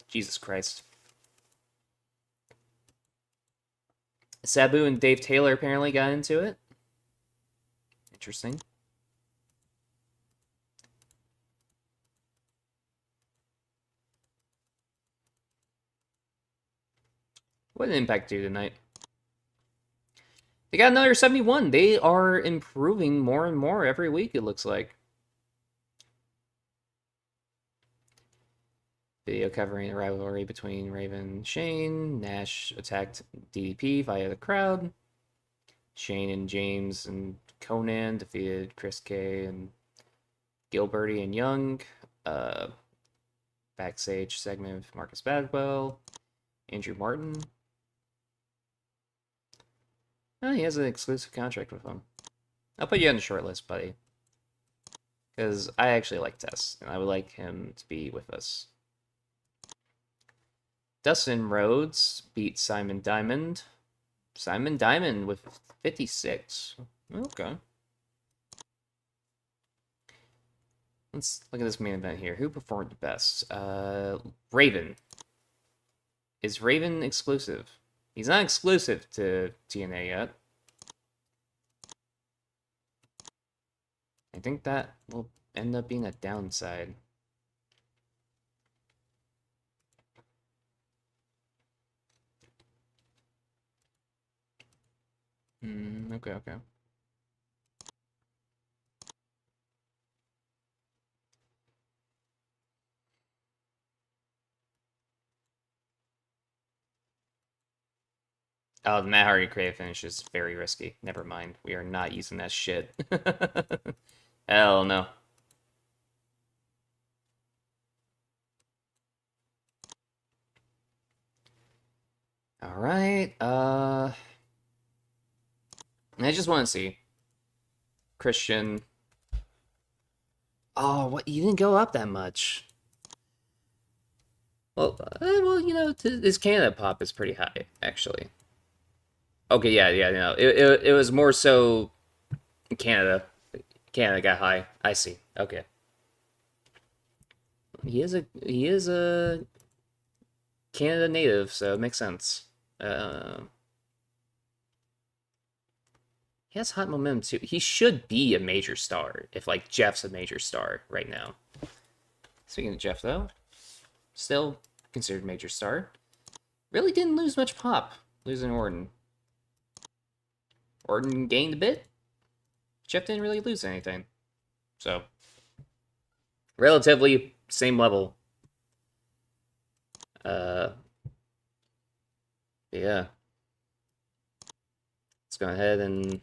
Jesus Christ. Sabu and Dave Taylor apparently got into it. Interesting. What did Impact do tonight? They got another 71. They are improving more and more every week, it looks like. Video covering the rivalry between Raven and Shane. Nash attacked DDP via the crowd. Shane and James and Conan defeated Chris K and Gilberty and Young. Backstage segment with Marcus Bagwell. Andrew Martin. Oh, he has an exclusive contract with them. I'll put you on the short list, buddy. Because I actually like Tess, and I would like him to be with us. Dustin Rhodes beat Simon Diamond. Simon Diamond with 56. Okay. Let's look at this main event here. Who performed the best? Raven. Is Raven exclusive? He's not exclusive to TNA yet. I think that will end up being a downside. Okay. Oh, the Matt Hardy creative finish is very risky. Never mind. We are not using that shit. Hell no. Alright, I just want to see. Christian. Oh, what? You didn't go up that much. Well, you know, his Canada pop is pretty high, actually. Okay, yeah, no. It was more so Canada. Canada got high. I see. Okay. He is a Canada native, so it makes sense. He has hot momentum too. He should be a major star if like Jeff's a major star right now. Speaking of Jeff though, still considered major star. Really didn't lose much pop losing Orton. Orton gained a bit. Jeff didn't really lose anything. So relatively same level. Yeah. Let's go ahead and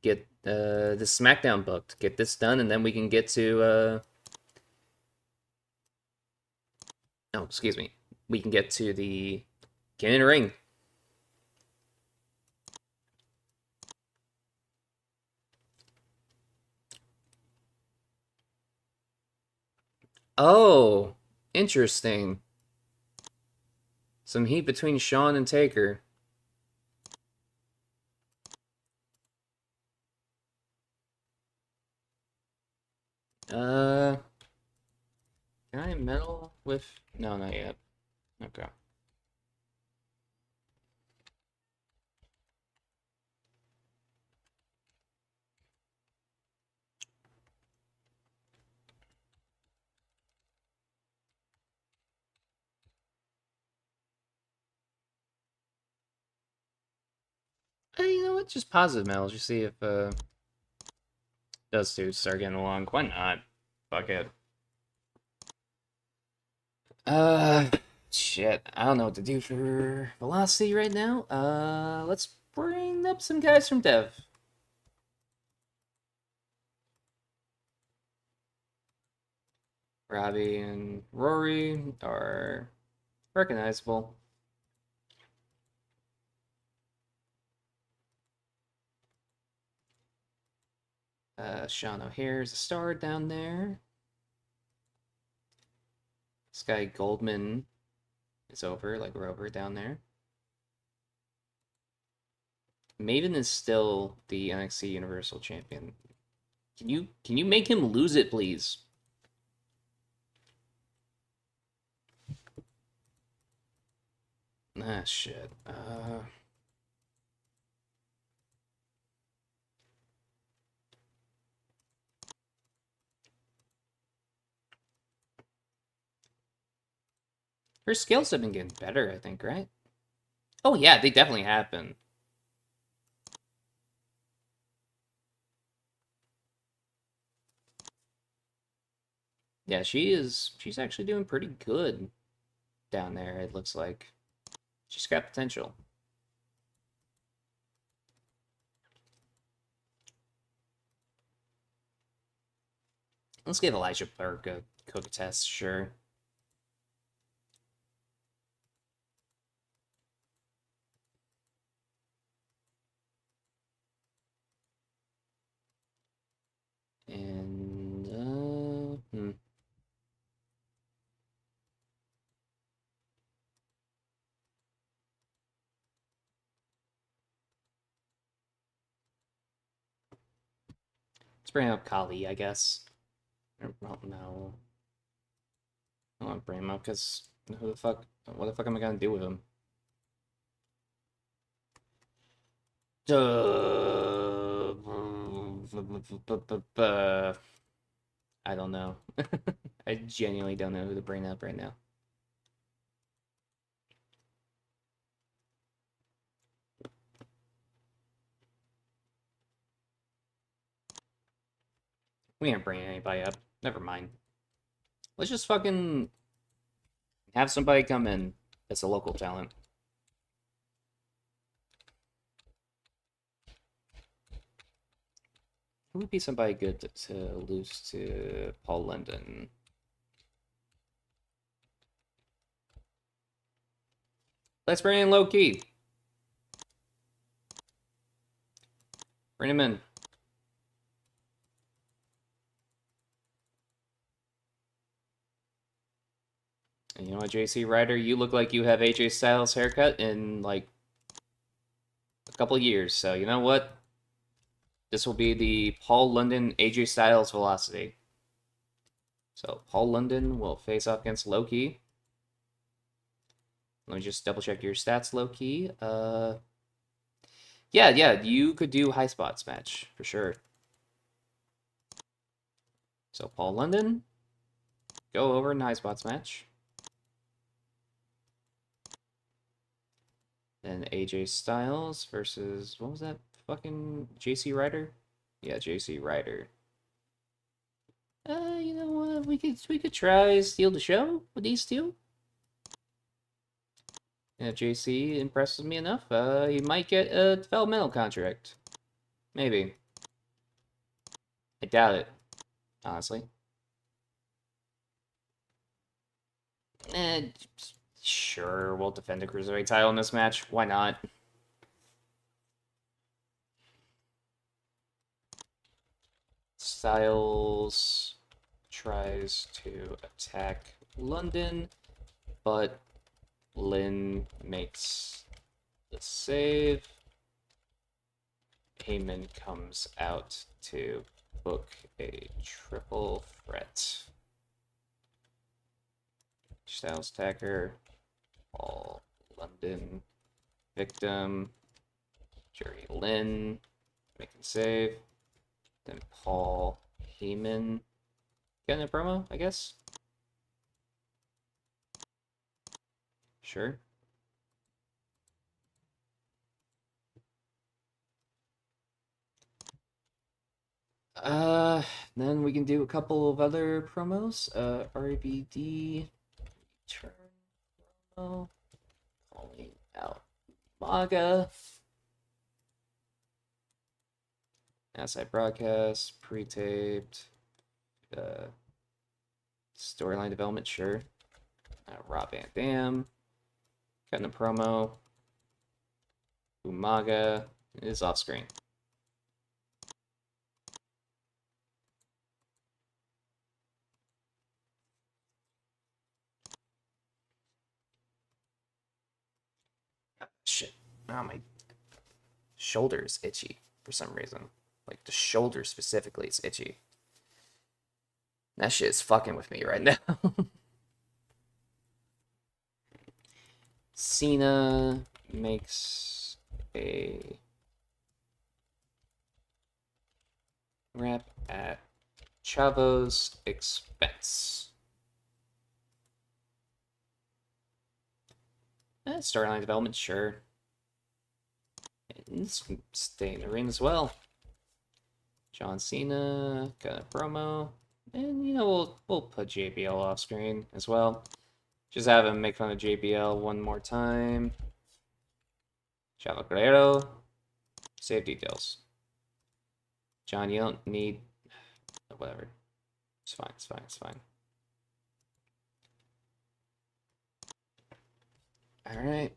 get this SmackDown booked. Get this done, and then we can get to oh, excuse me. We can get to the Get in the Ring. Oh, interesting. Some heat between Shawn and Taker. Can I meddle with? No, not yet. Okay. Hey, you know what? Just positive metal. Just see if those two start getting along. Why not? Fuck it. Uh, Shit, I don't know what to do for velocity right now. Let's bring up some guys from Dev. Robbie and Rory are recognizable. Sean O'Hare's a star down there. Sky Goldman is over, like Rover down there. Maven is still the NXT Universal Champion. Can you make him lose it, please? Ah, shit. Her skills have been getting better, I think, right? Oh yeah, they definitely have been. Yeah, she's actually doing pretty good down there, it looks like. She's got potential. Let's give Elijah Burke a cook test, sure. And let's bring up Kali, I guess. Well, no. I don't want to bring him up because who the fuck? What the fuck am I gonna do with him? I don't know. I genuinely don't know who to bring up right now. We ain't bringing anybody up. Never mind. Let's just fucking have somebody come in that's a local talent. Who would be somebody good to lose to Paul London? Let's bring in Low Key. Bring him in. And you know what, JC Ryder? You look like you have AJ Styles' haircut in like a couple years. So you know what? This will be the Paul London AJ Styles velocity. So Paul London will face off against Low Key. Let me just double check your stats, Low Key. Yeah, you could do high spots match for sure. So Paul London, go over in high spots match. Then AJ Styles versus what was that fucking JC Ryder? Yeah, JC Ryder. You know what? We could try steal the show with these two. And if JC impresses me enough, he might get a developmental contract. Maybe. I doubt it, honestly. Eh, sure, we'll defend the Cruiserweight title in this match. Why not? Styles tries to attack London, but Lynn makes the save. Heyman comes out to book a triple threat. Styles attacker, Paul London, victim, Jerry Lynn, making save. Then Paul Heyman getting a promo, I guess. Sure. Then we can do a couple of other promos. RBD turn Oh, calling out Maga. Outside broadcast, pre-taped, storyline development, sure. Rob Van Dam, cutting a promo. Umaga is off screen. Shit. Oh, my shoulder's itchy for some reason. Like, the shoulder specifically is itchy. That shit is fucking with me right now. Cena makes a rep at Chavo's expense. Storyline development, sure. And stay in the ring as well. John Cena got a promo, and you know we'll put JBL off screen as well. Just have him make fun of JBL one more time. Chavo Guerrero, save details. John, you don't need whatever. It's fine. It's fine. It's fine. All right.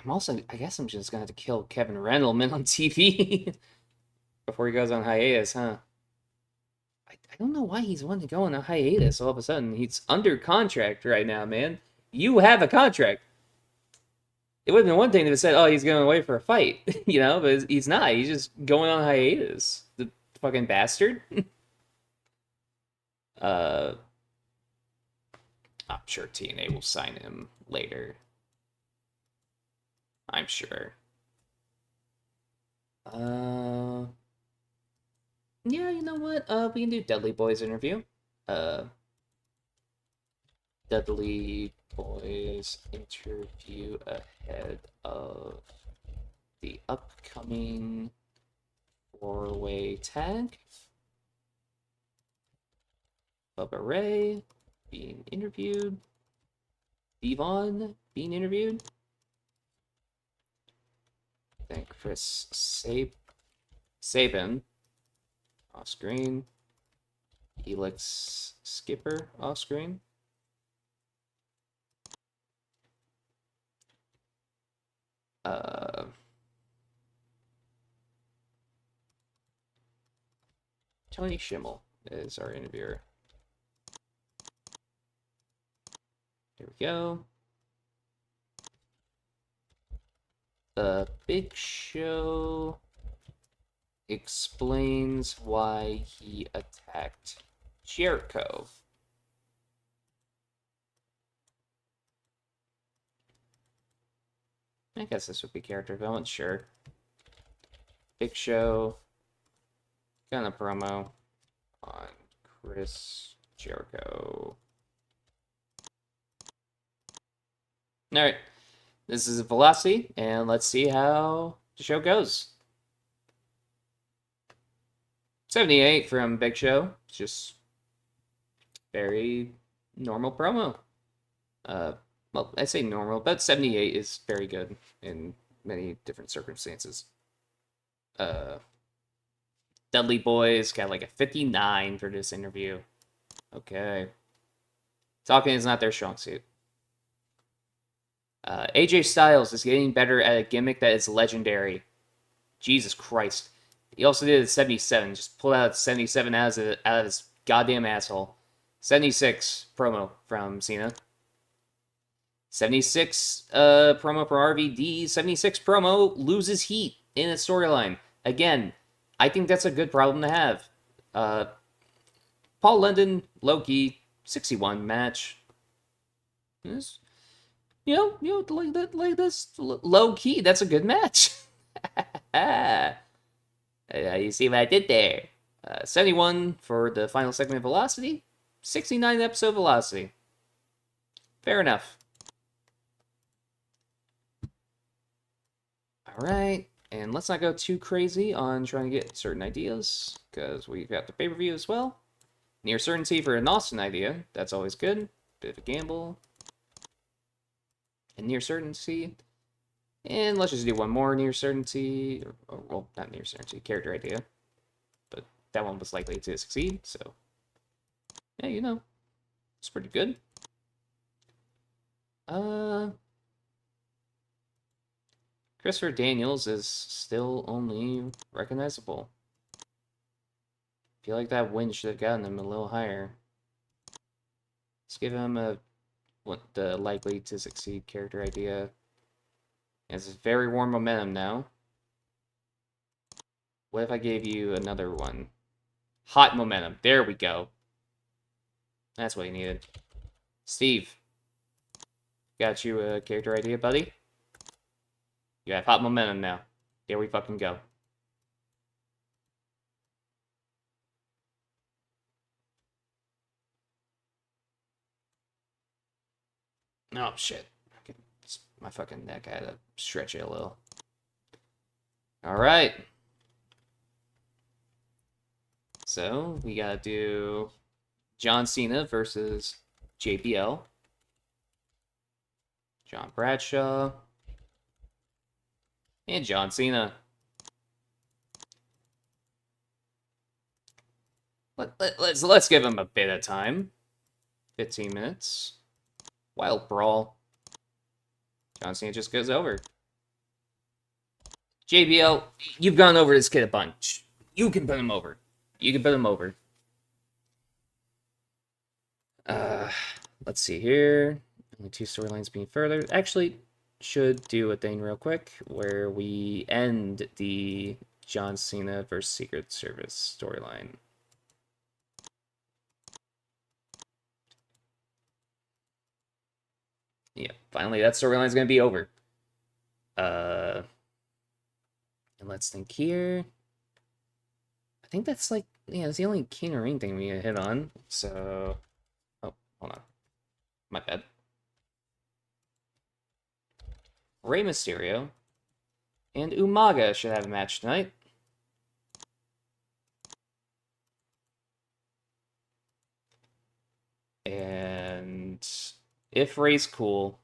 I guess I'm just gonna have to kill Kevin Randleman on TV before he goes on hiatus, huh? I don't know why he's wanting to go on a hiatus all of a sudden. He's under contract right now, man. You have a contract. It would have been one thing if it said, "Oh, he's going away for a fight," you know, but he's not. He's just going on hiatus. The fucking bastard. I'm sure TNA will sign him later. I'm sure. Yeah, you know what? We can do Dudley Boy's interview. Dudley Boy's interview ahead of the upcoming four-way tag. Bubba Ray being interviewed. Devon being interviewed. Then Chris Sabin off screen. Helix Skipper off screen. Tony Schimmel is our interviewer. Here we go. The Big Show explains why he attacked Jericho. I guess this would be character development, sure. Big Show got a promo on Chris Jericho. Alright, this is Velocity, and let's see how the show goes. 78 from Big Show, just very normal promo. Well, I say normal, but 78 is very good in many different circumstances. Dudley Boy's got like a 59 for this interview. Okay. Talking is not their strong suit. AJ Styles is getting better at a gimmick that is legendary. Jesus Christ. He also did a 77. Just pulled out 77 out of his goddamn asshole. 76 promo from Cena. 76 promo from RVD. 76 promo loses heat in a storyline. Again, I think that's a good problem to have. Paul London, Loki, 61 match. Yes. You know, like this, low key. That's a good match. You see what I did there? 71 for the final segment of Velocity. 69 episode Velocity. Fair enough. All right, and let's not go too crazy on trying to get certain ideas because we've got the pay-per-view as well. Near certainty for an Austin idea. That's always good. Bit of a gamble. And near certainty. And let's just do one more near certainty. Or, well, not near certainty. Character idea. But that one was likely to succeed, so... yeah, you know. It's pretty good. Christopher Daniels is still only recognizable. I feel like that win should have gotten him a little higher. Let's give him the likely to succeed character idea. It's very warm momentum now. What if I gave you another one? Hot momentum. There we go. That's what he needed. Steve. Got you a character idea, buddy? You have hot momentum now. There we fucking go. Oh, shit. My fucking neck, I had to stretch it a little. Alright. So, we gotta do John Cena versus JBL. John Bradshaw. And John Cena. Let's give him a bit of time. 15 minutes. Wild brawl. John Cena just goes over. JBL, you've gone over this kid a bunch. You can put him over. You can put him over. Let's see here. Only 2 storylines being furthered. Actually, should do a thing real quick where we end the John Cena versus Secret Service storyline. Yeah, finally that storyline's gonna be over. And let's think here. I think that's like, yeah, it's the only King of Ring thing we hit on. So, oh, hold on. My bad. Rey Mysterio and Umaga should have a match tonight. And if Rey's cool,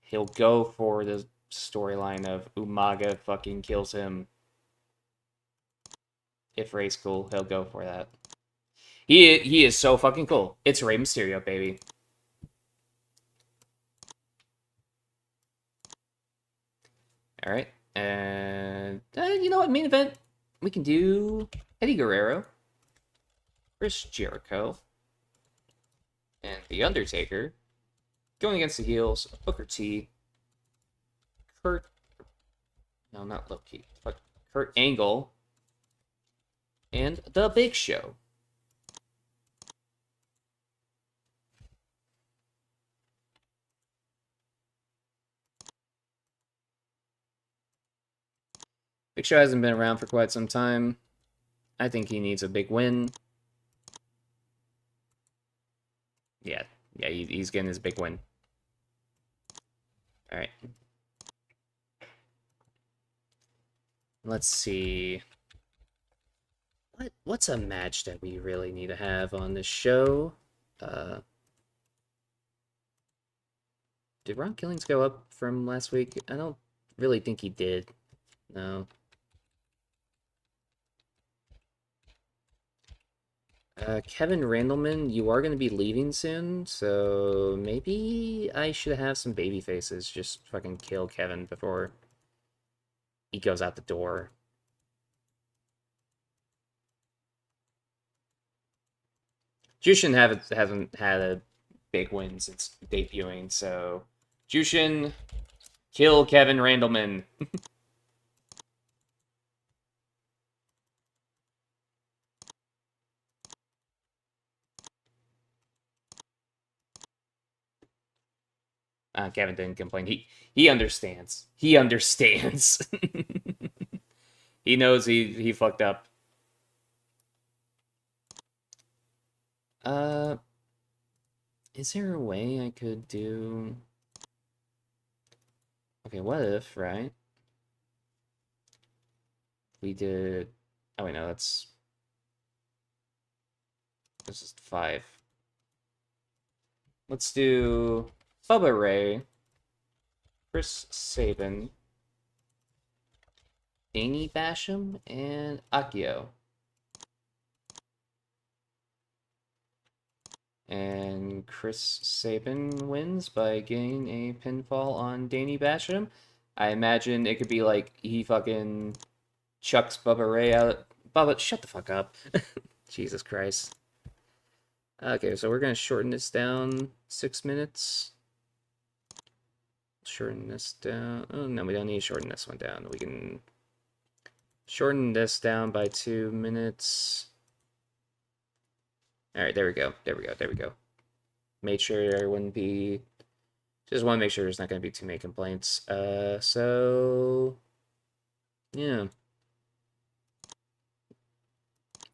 he'll go for the storyline of Umaga fucking kills him. If Rey's cool, he'll go for that. He is so fucking cool. It's Rey Mysterio, baby. Alright. And you know what? Main event. We can do Eddie Guerrero. Chris Jericho. And The Undertaker. Going against the heels. Booker T. Kurt. No, not Low-Key. But Kurt Angle. And The Big Show. Big Show hasn't been around for quite some time. I think he needs a big win. Yeah, he's getting his big win. All right. Let's see. What's a match that we really need to have on this show? Did Ron Killings go up from last week? I don't really think he did. No. Kevin Randleman, you are going to be leaving soon, so maybe I should have some baby faces just fucking kill Kevin before he goes out the door. Jushin hasn't had a big win since debuting, so Jushin, kill Kevin Randleman. Kevin didn't complain. He understands. He understands. He knows he fucked up. Is there a way I could do... Okay, what if, right? We did... Oh, wait, no, that's... This is 5. Let's do Bubba Ray, Chris Sabin, Danny Basham, and Akio. And Chris Sabin wins by getting a pinfall on Danny Basham. I imagine it could be like he fucking chucks Bubba Ray out. Bubba, shut the fuck up. Jesus Christ. Okay, so we're gonna shorten this down 6 minutes. Shorten this down. Oh no, we don't need to shorten this one down. We can shorten this down by 2 minutes. All right, there we go. There we go. There we go. Made sure there wouldn't be. Just want to make sure there's not going to be too many complaints. So yeah.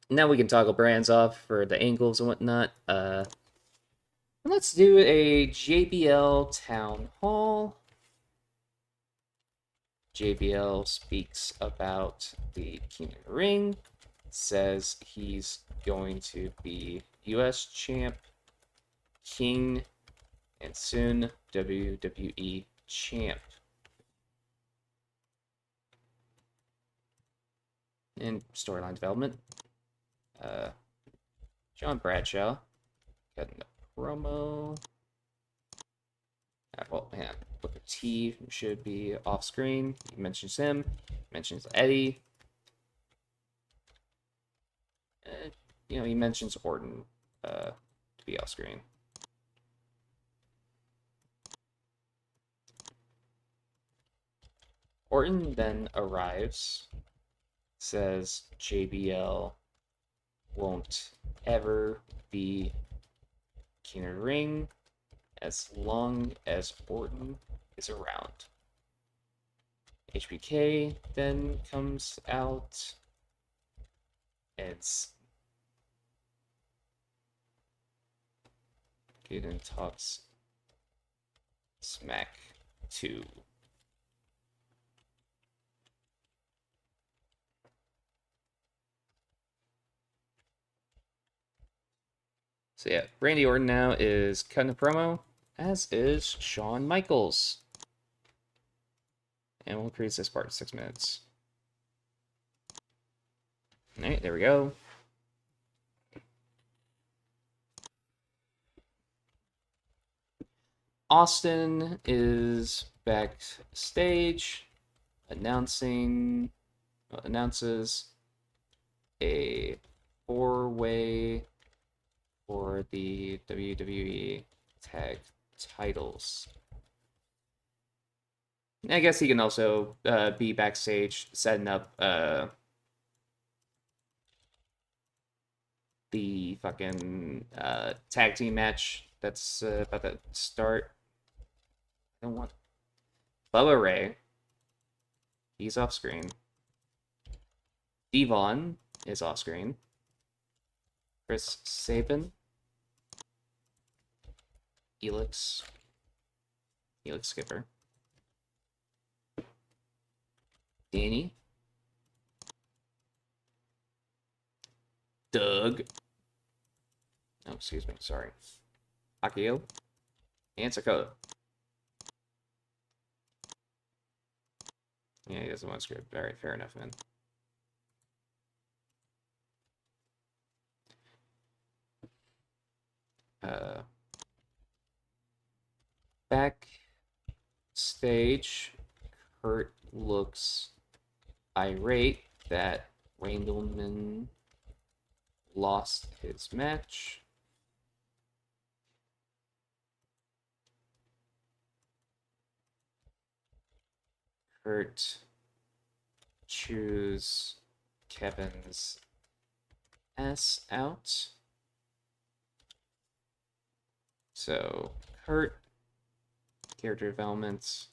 Now we can toggle brands off for the angles and whatnot. Let's do a JBL Town Hall. JBL speaks about the King of the Ring. Says he's going to be US champ, king, and soon WWE champ. And storyline development. John Bradshaw cutting the promo. Well, yeah, Booker T should be off screen. He mentions him, mentions Eddie. He mentions Orton to be off screen. Orton then arrives, says JBL won't ever be King of the Ring as long as Orton is around. HBK then comes out and then talks smack to So yeah, Randy Orton now is cutting a promo, as is Shawn Michaels. And we'll increase this part to 6 minutes. Alright, there we go. Austin is backstage announces a 4-way for the WWE tag titles. I guess he can also be backstage setting up the fucking tag team match that's about to start. I don't want Bubba Ray. He's off screen. Devon is off screen. Chris Sabin. Elix Skipper. Danny. Doug. Oh, excuse me, sorry. Akio. And Sakota. Yeah, he doesn't want script. Alright, fair enough, man. Backstage, Kurt looks irate that Randleman lost his match. Kurt chews Kevin's ass out. So, Kurt, character developments,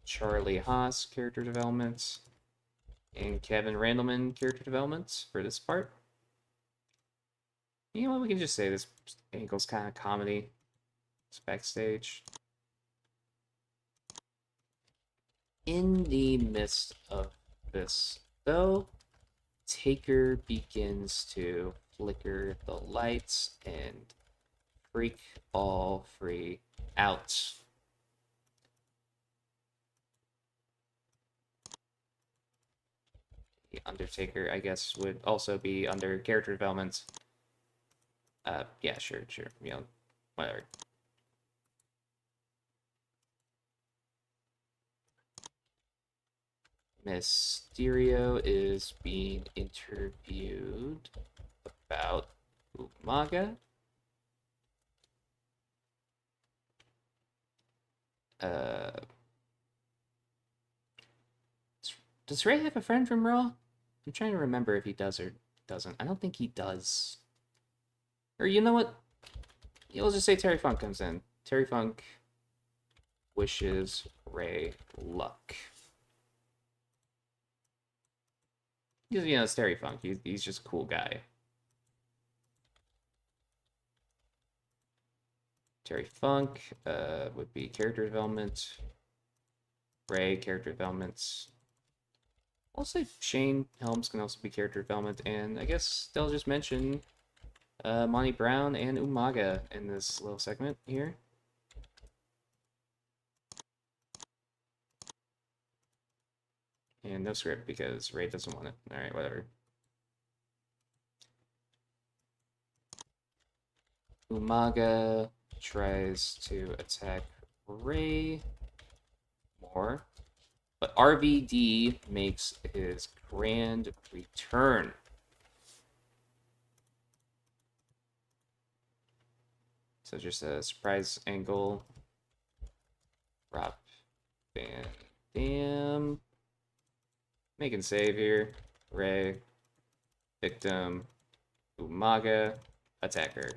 Charlie Haas, character developments, and Kevin Randleman, character developments for this part. You know what, we can just say this angle's kind of comedy. It's backstage. In the midst of this, though, Taker begins to flicker the lights and freak all free out. The Undertaker, I guess, would also be under character development. Yeah, sure, you know, whatever. Mysterio is being interviewed about Umaga. Does Ray have a friend from Raw? I'm trying to remember if he does or doesn't. I don't think he does. Or you know what? You'll just say Terry Funk comes in. Terry Funk wishes Ray luck. Because, you know, it's Terry Funk. He's just a cool guy. Terry Funk would be character development. Ray, character development. I'll say Shane Helms can also be character development. And I guess they'll just mention Monty Brown and Umaga in this little segment here. And no script because Ray doesn't want it. Alright, whatever. Umaga tries to attack Ray more, but RVD makes his grand return. So just a surprise angle. Rob Van Dam. Making save here. Ray. Victim. Umaga. Attacker.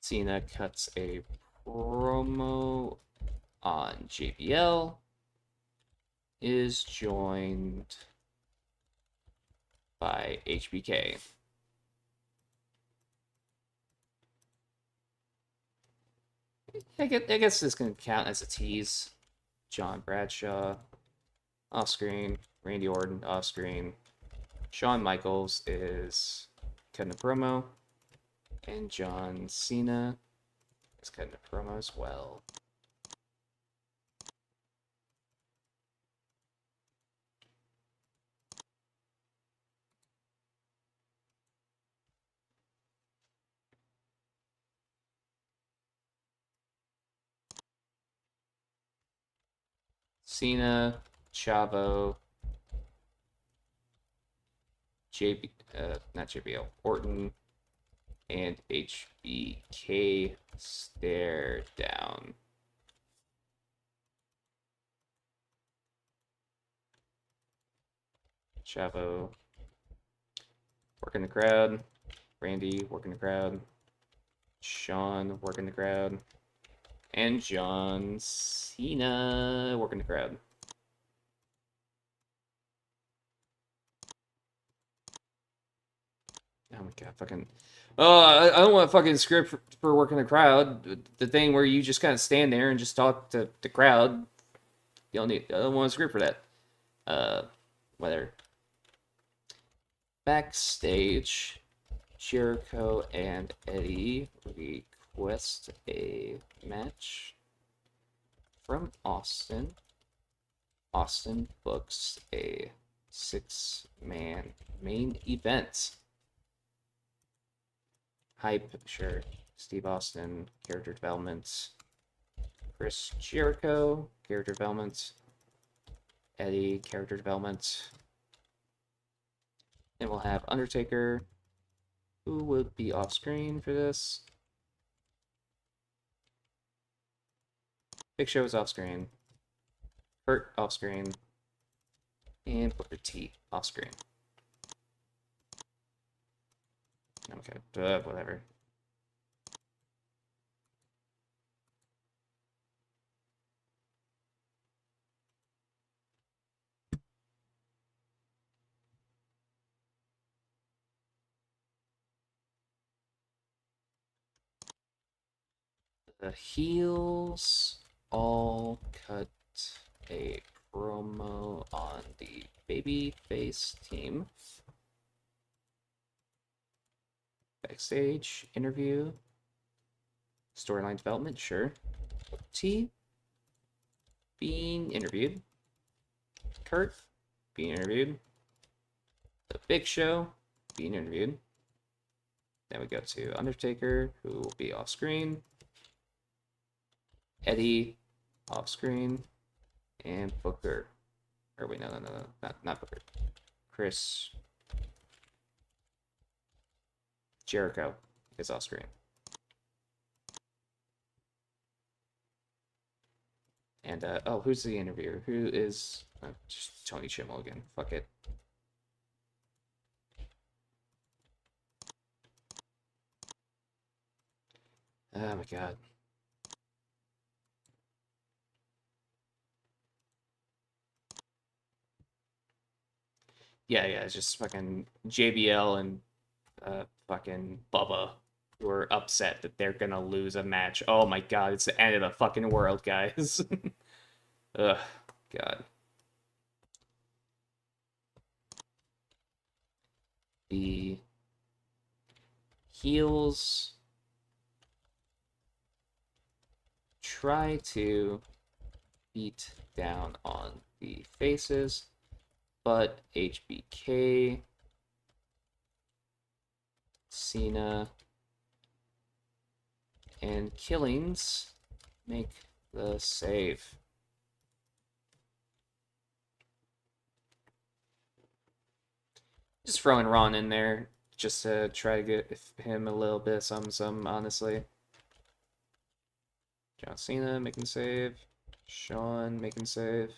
Cena cuts a promo on JBL. Is joined by HBK. I guess this can count as a tease. John Bradshaw off screen. Randy Orton off screen. Shawn Michaels is cutting a promo. And John Cena is cutting a promo as well. Cena, Chavo, not JBL, Orton, and HBK stare down. Chavo working the crowd. Randy working the crowd. Shawn working the crowd. And John Cena working the crowd. Oh my god, fucking. Oh, I don't want a fucking script for working the crowd. The thing where you just kind of stand there and just talk to the crowd. You don't need. I don't want a script for that. Whatever. Backstage, Jericho and Eddie request a match from Austin. Austin books a 6-man main event. Hype, sure. Steve Austin, character development. Chris Jericho, character development. Eddie, character development. And we'll have Undertaker, who would be off screen for this. Big Show is off screen. Hurt off screen. And Booker T off screen. Okay, whatever. The heels all cut a promo on the babyface team. Backstage interview. Storyline development, sure. T being interviewed. Kurt being interviewed. The Big Show being interviewed. Then we go to Undertaker, who will be off screen. Eddie off screen. And Booker. Or wait, no, not Booker. Chris Jericho is off screen. And, oh, who's the interviewer? Who is... just Tony Chimmel again. Fuck it. Oh my god. Yeah, it's just fucking JBL and fucking Bubba who are upset that they're gonna lose a match. Oh my god, it's the end of the fucking world, guys. Ugh, god. The heels try to beat down on the faces, but HBK, Cena, and Killings make the save. Just throwing Ron in there just to try to get him a little bit of some, honestly. John Cena making save. Shawn making save.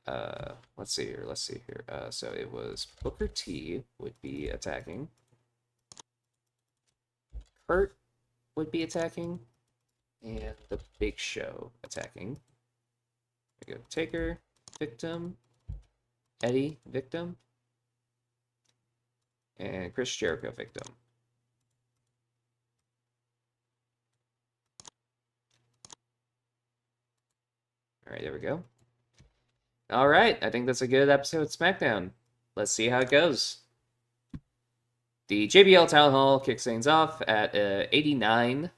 Let's see here. So it was Booker T would be attacking. Kurt would be attacking. And the Big Show attacking. We go Taker, victim. Eddie, victim. And Chris Jericho, victim. Alright, there we go. Alright, I think that's a good episode of SmackDown. Let's see how it goes. The JBL Town Hall kicks things off at 89.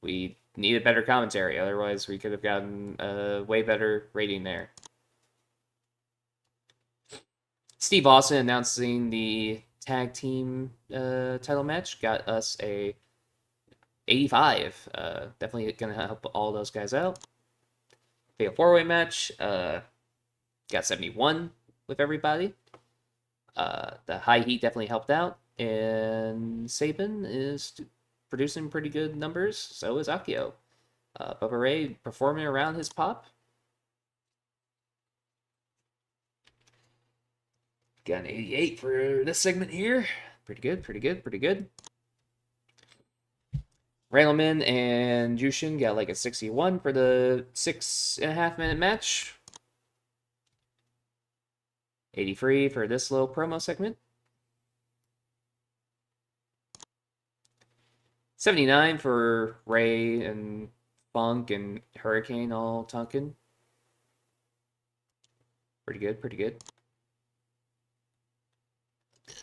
We needed better commentary, otherwise we could have gotten a way better rating there. Steve Austin announcing the tag team title match got us a 85. Definitely gonna help all those guys out. Fatal 4-way match got 71 with everybody. The high heat definitely helped out, and Sabin is producing pretty good numbers. So is Akio. Bubba Ray performing around his pop. Got an 88 for this segment here. Pretty good. Randleman and Jushin got like a 61 for the 6.5 minute match. 83 for this little promo segment. 79 for Ray and Funk and Hurricane all talking. Pretty good.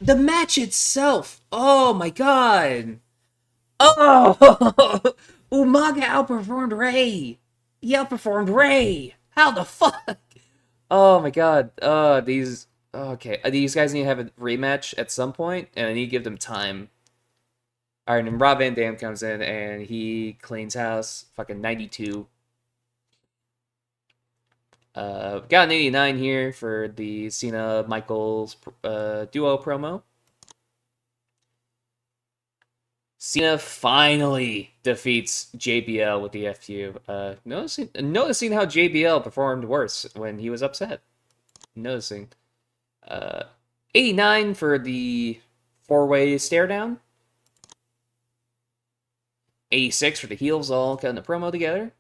The match itself! Oh my god! Oh! Umaga outperformed Ray! He outperformed Ray! How the fuck? Oh my god. These... Okay, these guys need to have a rematch at some point, and I need to give them time. Alright, and Rob Van Dam comes in, and he cleans house. Fucking 92. Got an 89 here for the Cena-Michaels duo promo. Cena finally defeats JBL with the FU. Noticing how JBL performed worse when he was upset. Noticing. 89 for the 4-way stare down. 86 for the heels all cutting the promo together.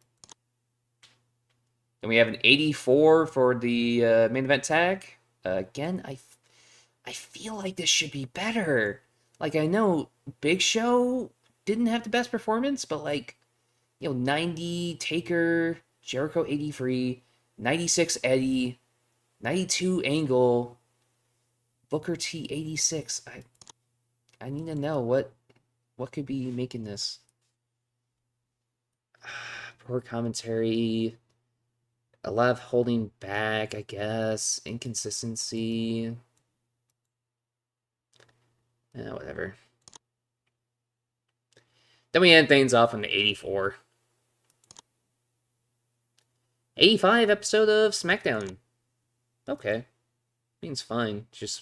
And we have an 84 for the main event tag. Again, I feel like this should be better. Like, I know Big Show didn't have the best performance, but like, 90 Taker, Jericho 83, 96 Eddie, 92 Angle, Booker T 86. I need to know what could be making this. Poor commentary, a lot of holding back, I guess, inconsistency. Whatever. Then we end things off on the 84. 85 episode of SmackDown. Okay. Means fine. Just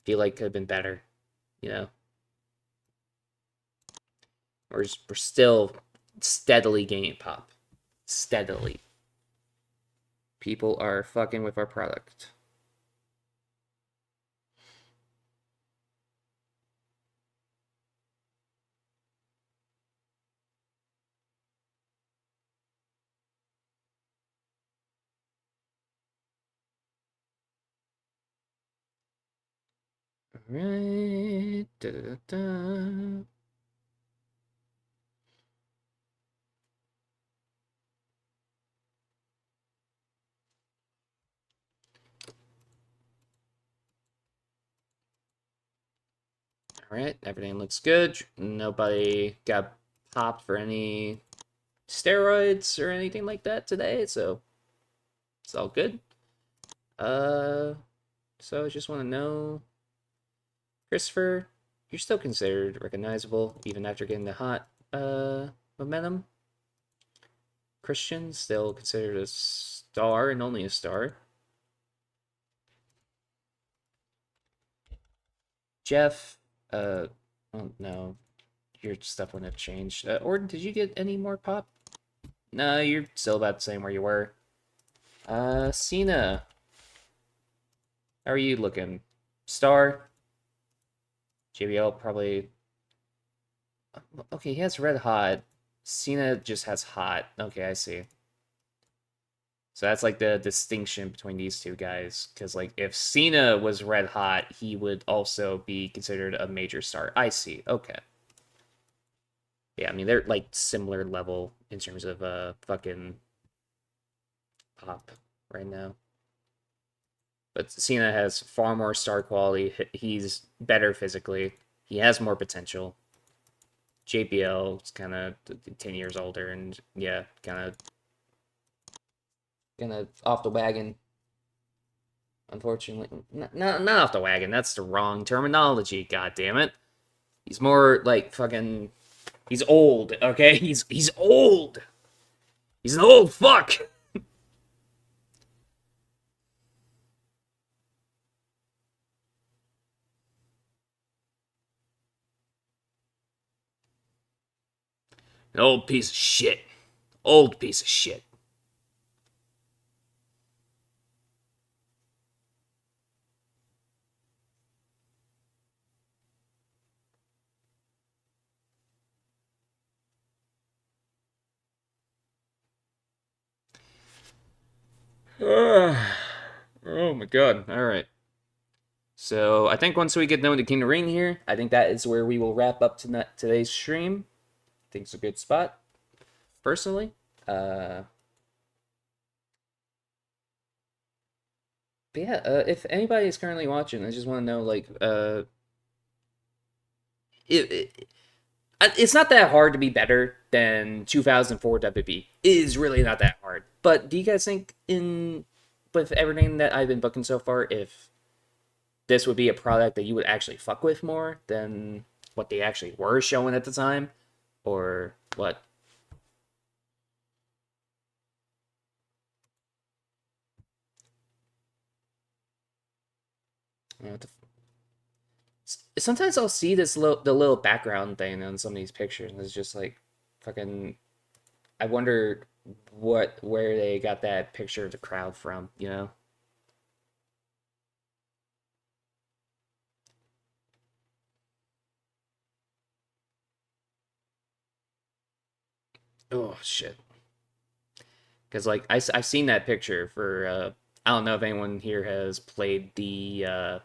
feel like could have been better. We're still steadily gaining pop. Steadily. People are fucking with our product. Alright. Da-da-da-da. Alright, everything looks good. Nobody got popped for any steroids or anything like that today, so it's all good. So I just want to know, Christopher, you're still considered recognizable even after getting the hot momentum. Christian still considered a star and only a star. Jeff, oh no, your stuff wouldn't have changed. Orton, did you get any more pop? No, you're still about the same where you were. Cena, how are you looking? Star? JBL probably. Okay, he has red hot. Cena just has hot. Okay, I see. So that's like the distinction between these two guys. Because like if Cena was red hot, he would also be considered a major star. I see. Okay. Yeah, I mean they're like similar level in terms of fucking pop right now. But Cena has far more star quality. He's better physically. He has more potential. JBL is kind of 10 years older and yeah, kind of off the wagon. Unfortunately, not off the wagon. That's the wrong terminology. God damn it. He's more like fucking. He's old. Okay, he's old. He's an old fuck. An old piece of shit. Old piece of shit. Oh my god. All right. So I think once we get done with the King of the Ring here, I think that is where we will wrap up today's stream. I think it's a good spot, personally. But yeah, if anybody is currently watching, I just want to know, like, it's not that hard to be better than 2004 WB. It is really not that hard. But do you guys think, with everything that I've been booking so far, if this would be a product that you would actually fuck with more than what they actually were showing at the time, or what? What the Sometimes I'll see the little background thing on some of these pictures, and it's just like fucking. I wonder where they got that picture of the crowd from. Oh shit. Because like I've seen that picture for. I don't know if anyone here has played the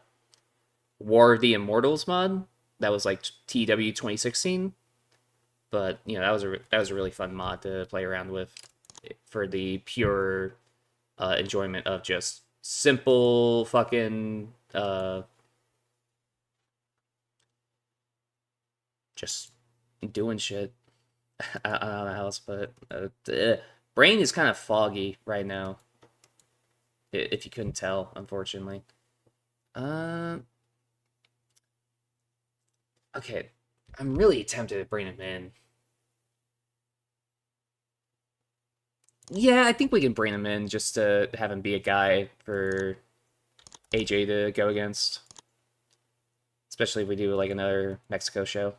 War of the Immortals mod. That was like TEW 2016. But you know, that was a really fun mod to play around with for the pure enjoyment of just simple fucking just doing shit. I don't know how else, but brain is kind of foggy right now. If you couldn't tell, unfortunately. Uh, okay, I'm really tempted to bring him in. Yeah, I think we can bring him in just to have him be a guy for AJ to go against. Especially if we do like another Mexico show.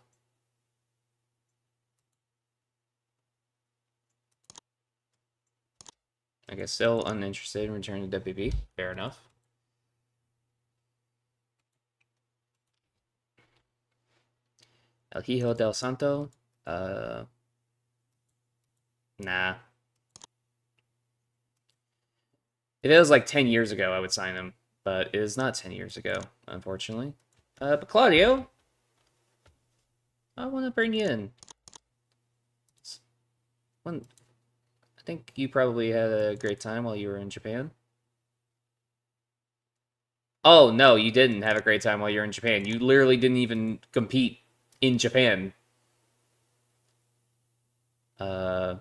I guess still uninterested in returning to WB. Fair enough. El Hijo del Santo. Nah. If it was like 10 years ago, I would sign him. But it is not 10 years ago, unfortunately. But Claudio, I want to bring you in. One, I think you probably had a great time while you were in Japan. Oh, no, you didn't have a great time while you were in Japan. You literally didn't even compete in Japan. Uh,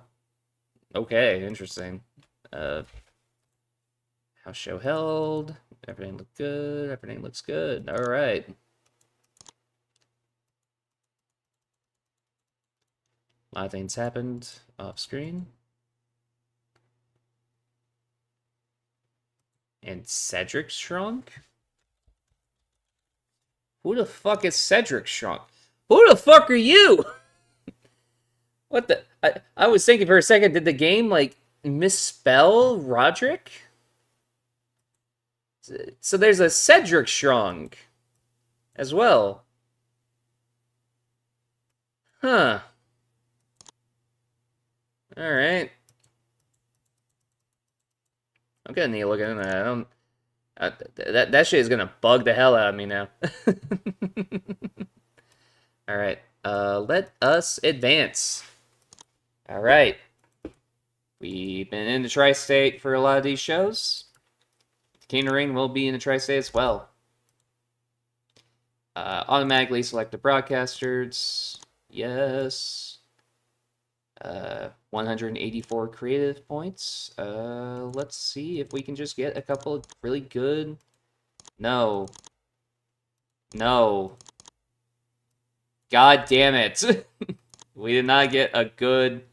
okay, interesting. House show held. Everything looked good. Everything looks good. All right. A lot of things happened off screen. And Cedric shrunk? Who the fuck is Cedric shrunk? Who the fuck are you? What the? I was thinking for a second, did the game, like, misspell Roderick? So there's a Cedric shrunk as well. Huh. Alright. I'm gonna need to look into that. I don't... that shit is gonna bug the hell out of me now. Alright. Let us advance. Alright. We've been in the tri-state for a lot of these shows. King of the Ring will be in the tri-state as well. Automatically select the broadcasters. Yes. 184 creative points. Let's see if we can just get a couple of really good... No. No. God damn it. We did not get a good...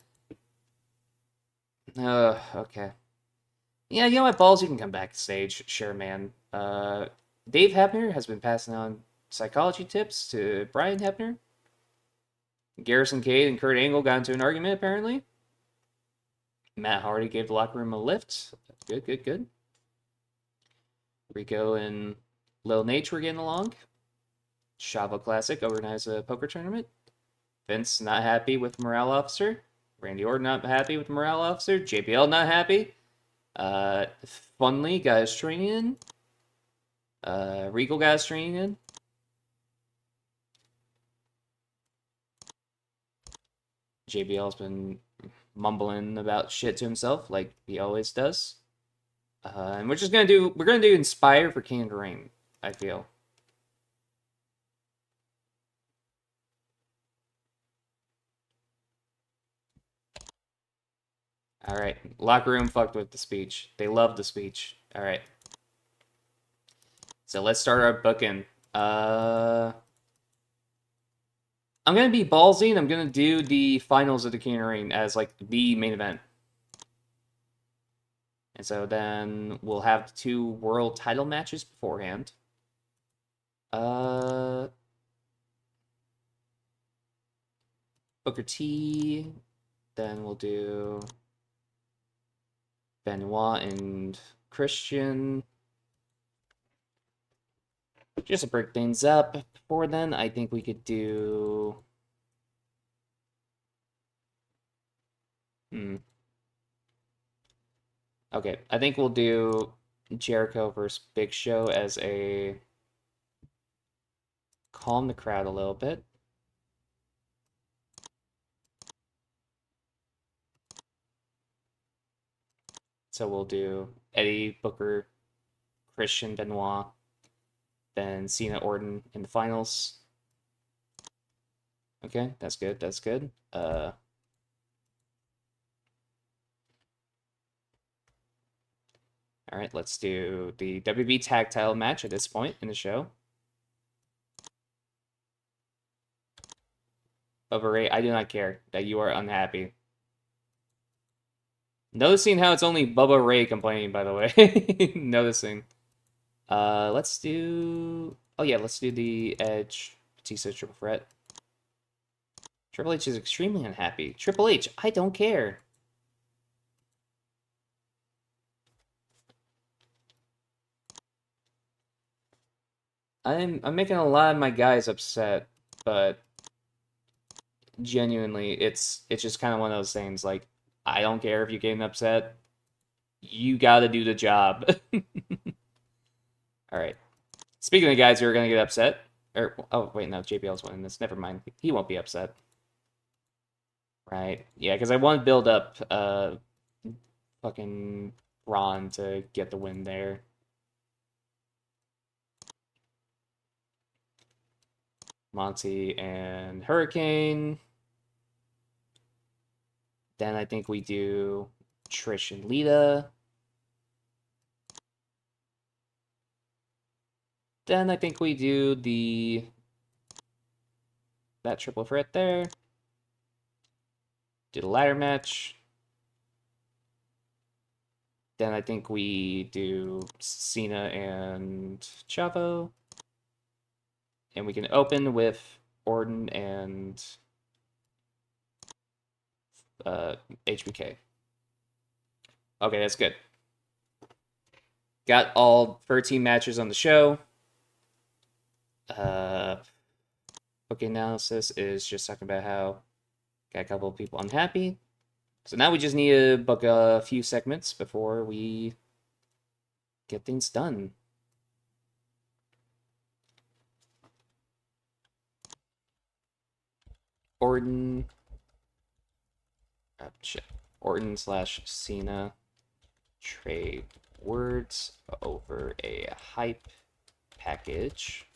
okay. Yeah, you know what, Balls, you can come backstage. Sure, man. Dave Hebner has been passing on psychology tips to Brian Hebner. Garrison Cade and Kurt Angle got into an argument, apparently. Matt Hardy gave the locker room a lift. Good, good, good. Rico and Lil Nate were getting along. Chavo Classic organized a poker tournament. Vince not happy with morale officer. Randy Orton not happy with morale officer. JBL not happy. Funly got his training in. Regal got his training in. JBL's been mumbling about shit to himself like he always does. And we're gonna do Inspire for King of the Ring, I feel. Alright. Locker room fucked with the speech. They love the speech. Alright. So let's start our booking. I'm gonna be ballsy and I'm gonna do the finals of the King of the Ring as like the main event. And so then we'll have 2 world title matches beforehand. Booker T. Then we'll do Benoit and Christian. Just to break things up before then, I think we could do... Okay, I think we'll do Jericho versus Big Show as a... calm the crowd a little bit. So we'll do Eddie, Booker, Christian, Benoit, then Cena, Orton in the finals. Okay, that's good. That's good. All right, let's do the WB tag title match at this point in the show. Bubba Ray, I do not care that you are unhappy. Noticing how it's only Bubba Ray complaining, by the way. Noticing. Let's do... Oh yeah, let's do the Edge Batista triple threat. Triple H is extremely unhappy. Triple H, I don't care. I'm making a lot of my guys upset, but genuinely, it's just kind of one of those things. Like, I don't care if you're getting upset. You got to do the job. All right. Speaking of guys who are gonna get upset, or oh wait, no, JBL's winning this. Never mind. He won't be upset. Right? Yeah, because I want to build up fucking Ron to get the win there. Monty and Hurricane. Then I think we do Trish and Lita. Then I think we do that triple threat there. Do the ladder match. Then I think we do Cena and Chavo. And we can open with Orton and HBK. Okay, that's good. Got all 13 matches on the show. Okay, analysis is just talking about how got a couple of people unhappy. So now we just need to book a few segments before we get things done. Orton. Shit. Orton / Cena trade words over a hype package.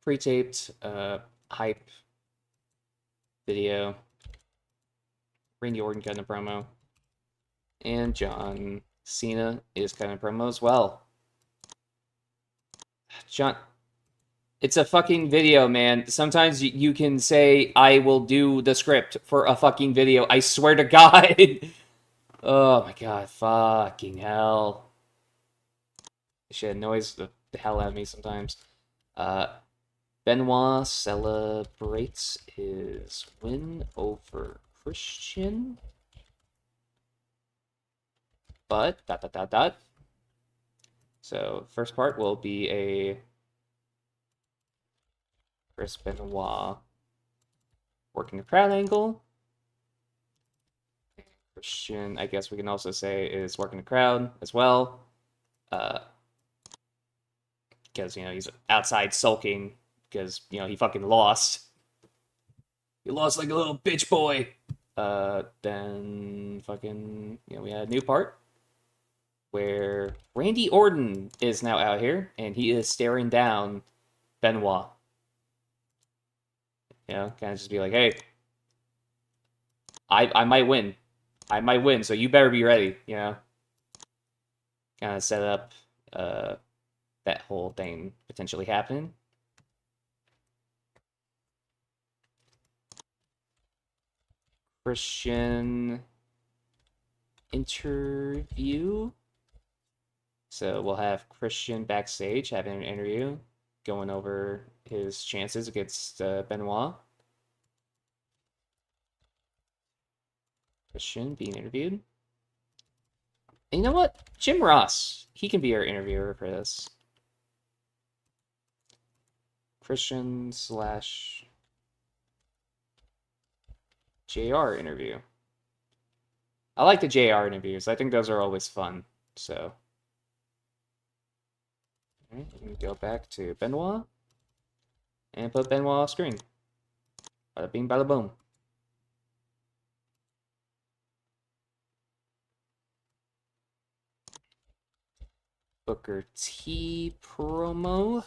Pre-taped hype video. Randy Orton cutting a promo. And John Cena is cutting a promo as well. John, it's a fucking video, man. Sometimes you can say, I will do the script for a fucking video. I swear to God. Oh my God, fucking hell. This shit annoys the hell out of me sometimes. Benoit celebrates his win over Christian. But, ... So, first part will be a Chris Benoit working the crowd angle. Christian, I guess we can also say, is working the crowd as well. Because, he's outside sulking because, he fucking lost. He lost like a little bitch boy. Then fucking, we had a new part where Randy Orton is now out here and he is staring down Benoit. Kind of just be like, hey, I might win. I might win, so you better be ready, Kind of set up that whole thing potentially happening. Christian interview. So we'll have Christian backstage having an interview, going over his chances against Benoit. Christian being interviewed. And you know what? Jim Ross, he can be our interviewer for this. Christian / JR interview. I like the JR interviews. I think those are always fun. So, we can go back to Benoit and put Benoit off screen. Bada bing, bada boom. Booker T promo.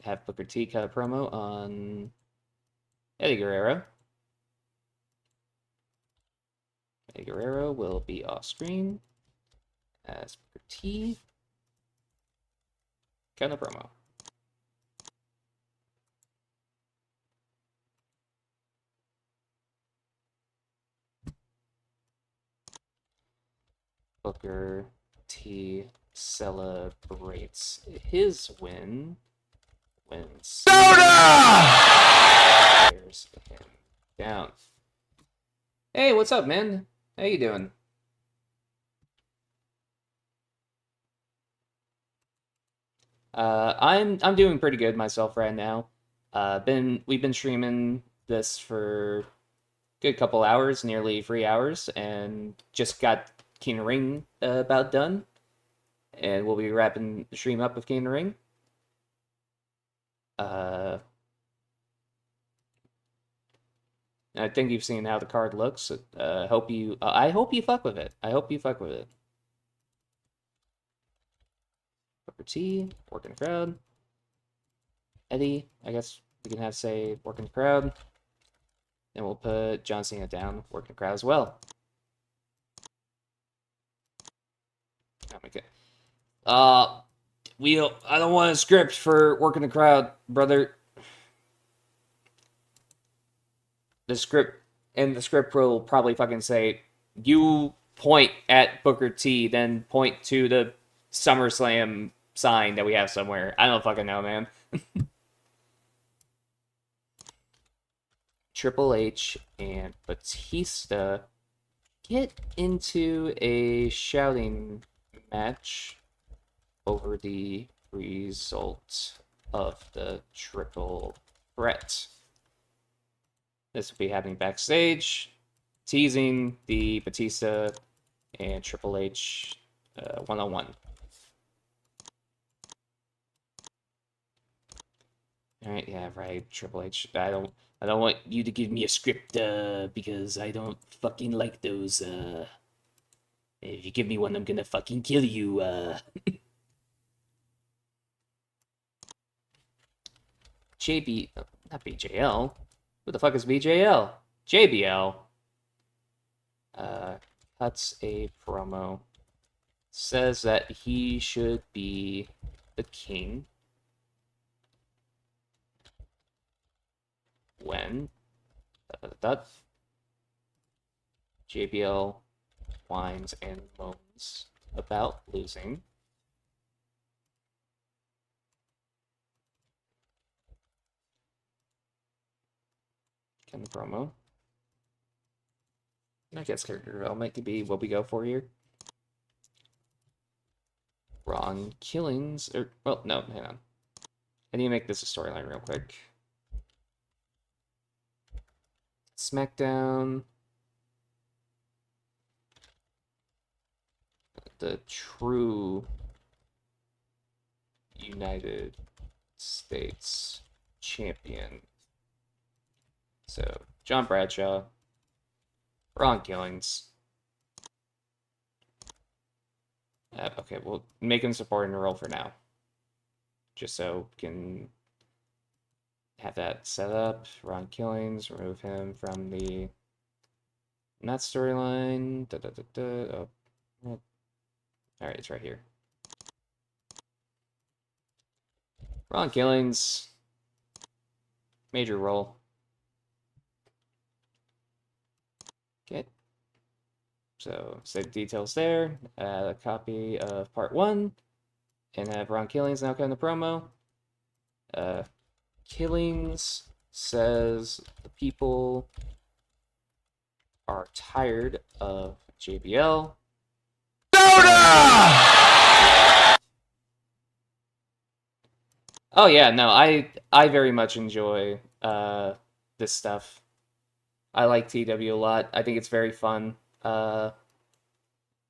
Have Booker T cut a promo on Eddie Guerrero. Eddie Guerrero will be off screen as Booker T. Cut a promo. Booker T celebrates his win when tears him down. Hey, what's up, man? How you doing? I'm doing pretty good myself right now. We've been streaming this for a good couple hours, nearly 3 hours, and just got King of Ring about done, and we'll be wrapping the stream up with King of Ring. I think you've seen how the card looks. I hope you fuck with it. I hope you fuck with it. Booker T, working the crowd. Eddie, I guess we can have say working the crowd. Then we'll put John Cena down, working the crowd as well. Okay. I don't want a script for working the crowd, brother. The script will probably fucking say, you point at Booker T, then point to the Summerslam sign that we have somewhere. I don't fucking know, man. Triple H and Batista get into a shouting match over the result of the triple threat. This will be happening backstage, teasing the Batista and Triple H one-on-one. All right, yeah, right, Triple H. I don't want you to give me a script because I don't fucking like those. If you give me one, I'm gonna fucking kill you. Not BJL. Who the fuck is BJL? JBL. Cuts a promo. Says that he should be the king when JBL whines and moans about losing. Kind of promo. I guess character development could be what we go for here. Wrong killings, or well, no, hang on. I need to make this a storyline real quick. SmackDown. The true United States champion. So, John Bradshaw, Ron Killings. Okay, we'll make him supporting role for now. Just so we can have that set up. Ron Killings, remove him from the not storyline. Oh. Alright, it's right here. Ron Killings, major role. Okay. So, save details there. Add a copy of part 1. And have Ron Killings now cut in the promo. Killings says the people are tired of JBL. Oh yeah, no, I very much enjoy this stuff. I like TEW a lot. I think it's very fun. I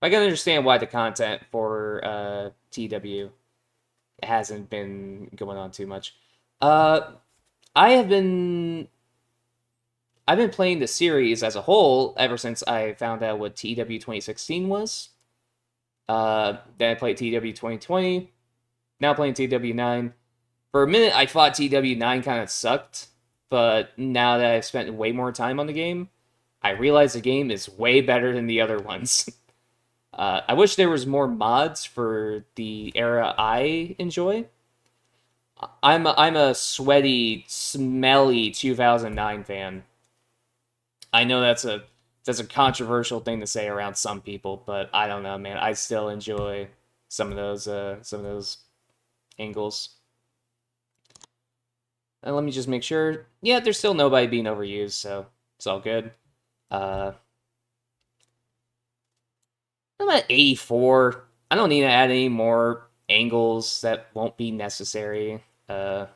can understand why the content for TEW hasn't been going on too much. I've been playing the series as a whole ever since I found out what TEW 2016 was. Then I played TEW 2020. Now playing TW9. For a minute, I thought TW9 kind of sucked, but now that I've spent way more time on the game, I realize the game is way better than the other ones. I wish there was more mods for the era I enjoy. I'm a sweaty, smelly 2009 fan. I know that's a controversial thing to say around some people, but I don't know, man. I still enjoy some of those angles. And let me just make sure. Yeah, there's still nobody being overused, so it's all good. I'm at 84. I don't need to add any more angles that won't be necessary. Okay,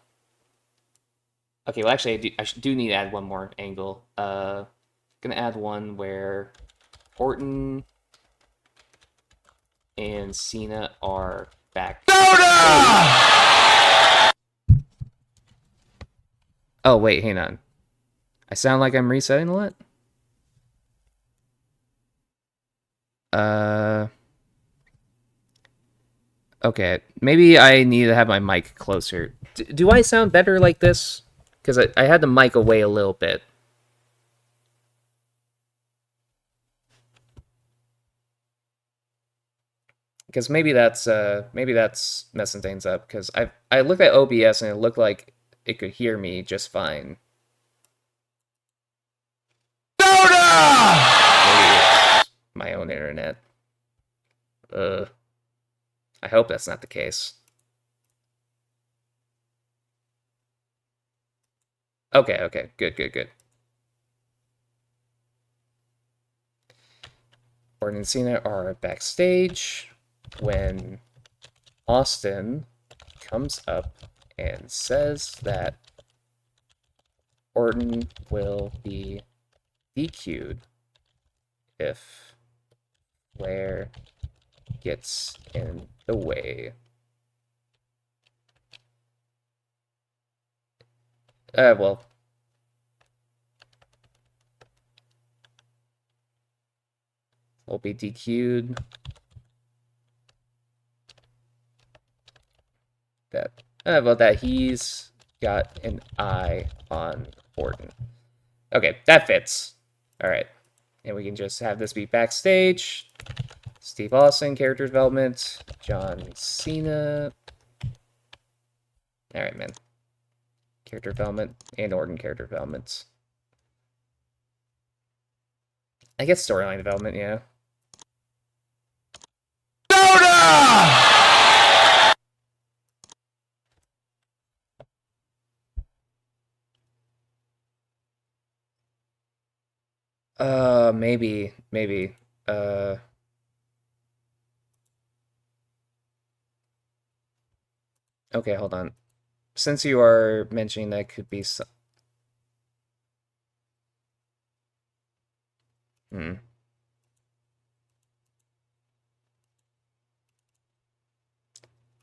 well, actually, I do need to add one more angle. Gonna add one where Orton and Cena are back. Oh, wait, hang on. I sound like I'm resetting a lot? Okay, maybe I need to have my mic closer. Do I sound better like this? Because I had the mic away a little bit. Because maybe that's messing things up. Because I looked at OBS and it looked like it could hear me just fine. Maybe it's my own internet. I hope that's not the case. Okay, good. Orton and Cena are backstage when Austin comes up and says that Orton will be DQ'd if Flair gets in the way. Well, will be DQ'd. That he's got an eye on Orton. Okay, that fits. All right, and we can just have this be backstage. Steve Austin character development. John Cena. All right, man. Character development and Orton character development. I guess storyline development, yeah. Maybe. Okay, hold on. Since you are mentioning that could be some...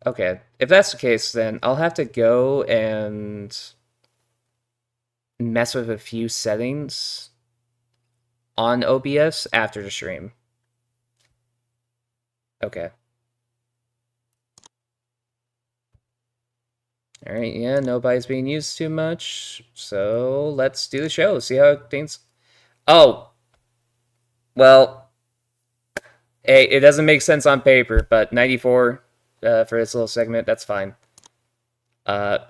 Okay, if that's the case, then I'll have to go and mess with a few settings on OBS after the stream. Okay. Alright, yeah, nobody's being used too much, so let's do the show, see how things... Oh! Well, hey, it doesn't make sense on paper, but 94 for this little segment, that's fine. There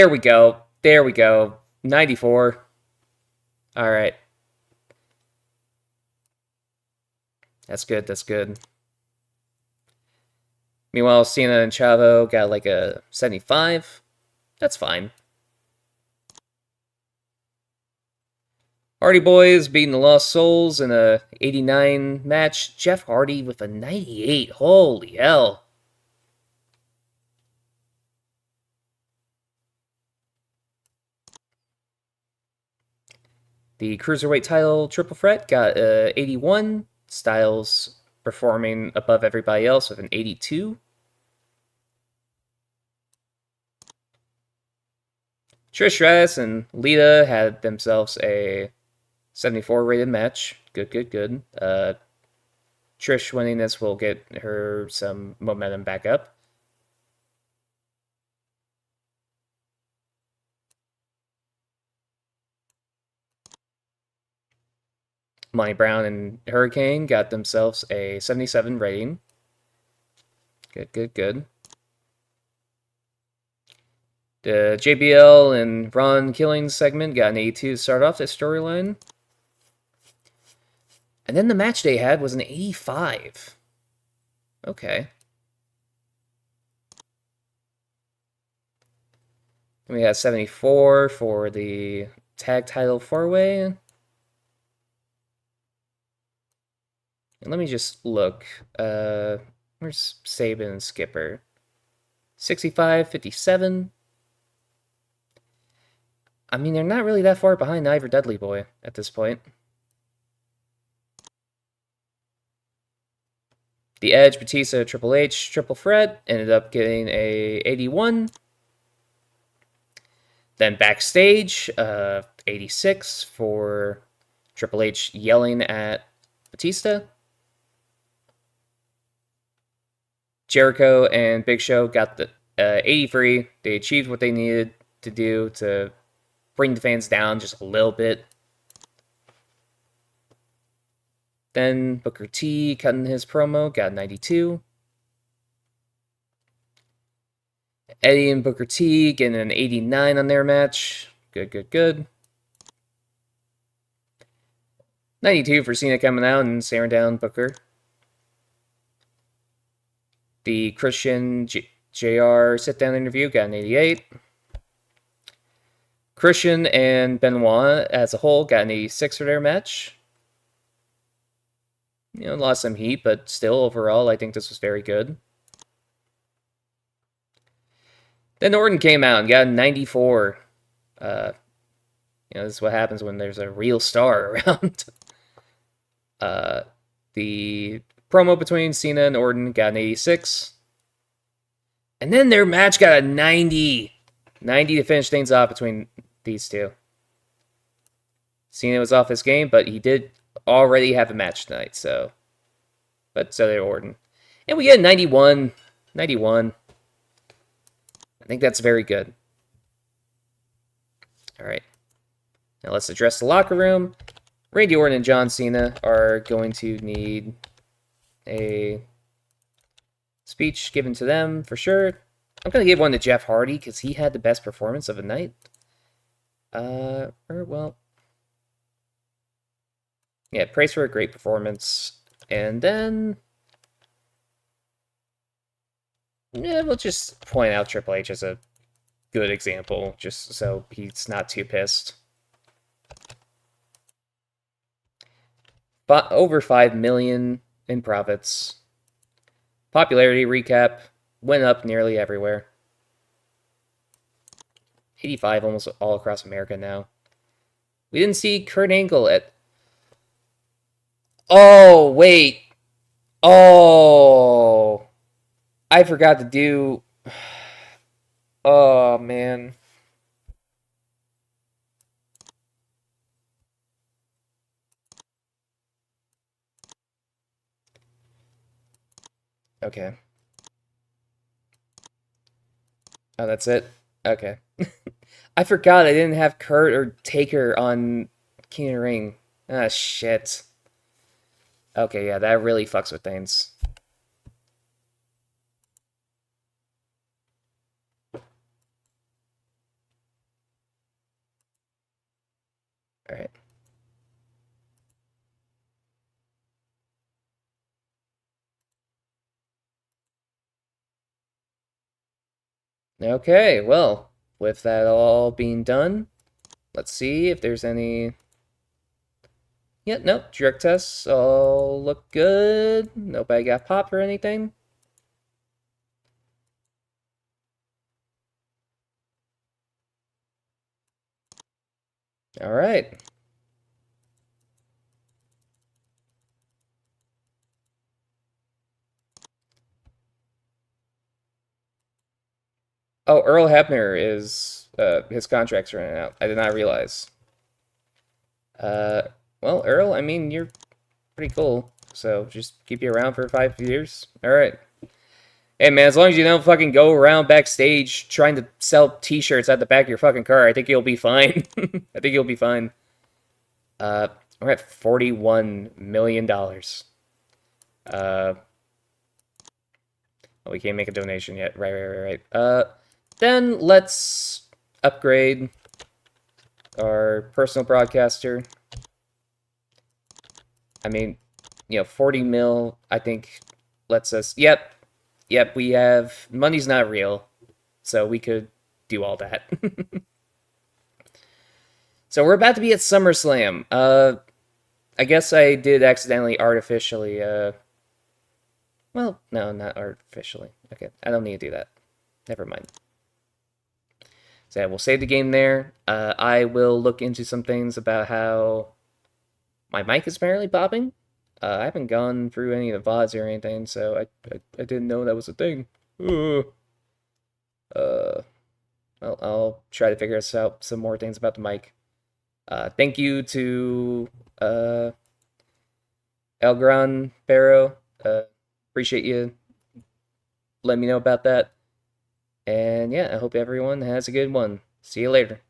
we go. 94. Alright. That's good. Meanwhile, Cena and Chavo got like a 75. That's fine. Hardy Boys beating the Lost Souls in a 89 match. Jeff Hardy with a 98. Holy hell. The Cruiserweight title triple threat got 81. Styles performing above everybody else with an 82. Trish Stratus and Lita had themselves a 74 rated match. Good. Trish winning this will get her some momentum back up. Monty Brown and Hurricane got themselves a 77 rating. Good. The JBL and Ron Killing segment got an 82 to start off this storyline. And then the match they had was an 85. Okay. And we had 74 for the tag title 4-way. And let me just look. Where's Sabin and Skipper? 65, 57. I mean, they're not really that far behind Ivor Dudley Boy at this point. The Edge, Batista, Triple H, Triple Threat ended up getting a 81. Then backstage, 86 for Triple H yelling at Batista. Jericho and Big Show got the 83. They achieved what they needed to do to bring the fans down just a little bit. Then Booker T cutting his promo, got 92. Eddie and Booker T getting an 89 on their match. Good. 92 for Cena coming out and staring down Booker. The Christian JR sit-down interview got an 88. Christian and Benoit as a whole got an 86 for their match. You know, lost some heat, but still, overall, I think this was very good. Then Orton came out and got a 94. You know, this is what happens when there's a real star around. The promo between Cena and Orton got an 86. And then their match got a 90. 90 to finish things off between these two. Cena was off his game, but he did already have a match tonight, so. But so did Orton. And we get a 91. 91. I think that's very good. Alright. Now let's address the locker room. Randy Orton and John Cena are going to need a speech given to them for sure. I'm going to give one to Jeff Hardy because he had the best performance of the night. Well, yeah, praise for a great performance. And then, yeah, we'll just point out Triple H as a good example, just so he's not too pissed. But over 5 million in profits. Popularity recap went up nearly everywhere. 85 almost all across America now. We didn't see Kurt Angle at... Oh, wait. Oh. I forgot to do... Oh, man. Okay. Oh, that's it? Okay. I forgot I didn't have Kurt or Taker on King of the Ring. Ah, shit. Okay, yeah, that really fucks with things. Alright. Okay, well, with that all being done, let's see if there's any... Yeah, nope, drug tests all look good. Nobody got popped or anything. Alright. Oh, Earl Hebner is, his contract's running out. I did not realize. Well, Earl, I mean, you're pretty cool. So just keep you around for 5 years. All right. Hey man, as long as you don't fucking go around backstage trying to sell T-shirts at the back of your fucking car, I think you'll be fine. I think you'll be fine. We're at $41 million. We can't make a donation yet. Right. Then let's upgrade our personal broadcaster. I mean, 40 mil, I think, lets us... Yep, we have... Money's not real, so we could do all that. So we're about to be at SummerSlam. I guess I did accidentally artificially... Well, no, not artificially. Okay, I don't need to do that. Never mind. So yeah, we'll save the game there. I will look into some things about how my mic is apparently popping. I haven't gone through any of the VODs or anything, so I didn't know that was a thing. Well, I'll try to figure out some more things about the mic. Thank you to El Gran Perro. Appreciate you letting me know about that. And yeah, I hope everyone has a good one. See you later.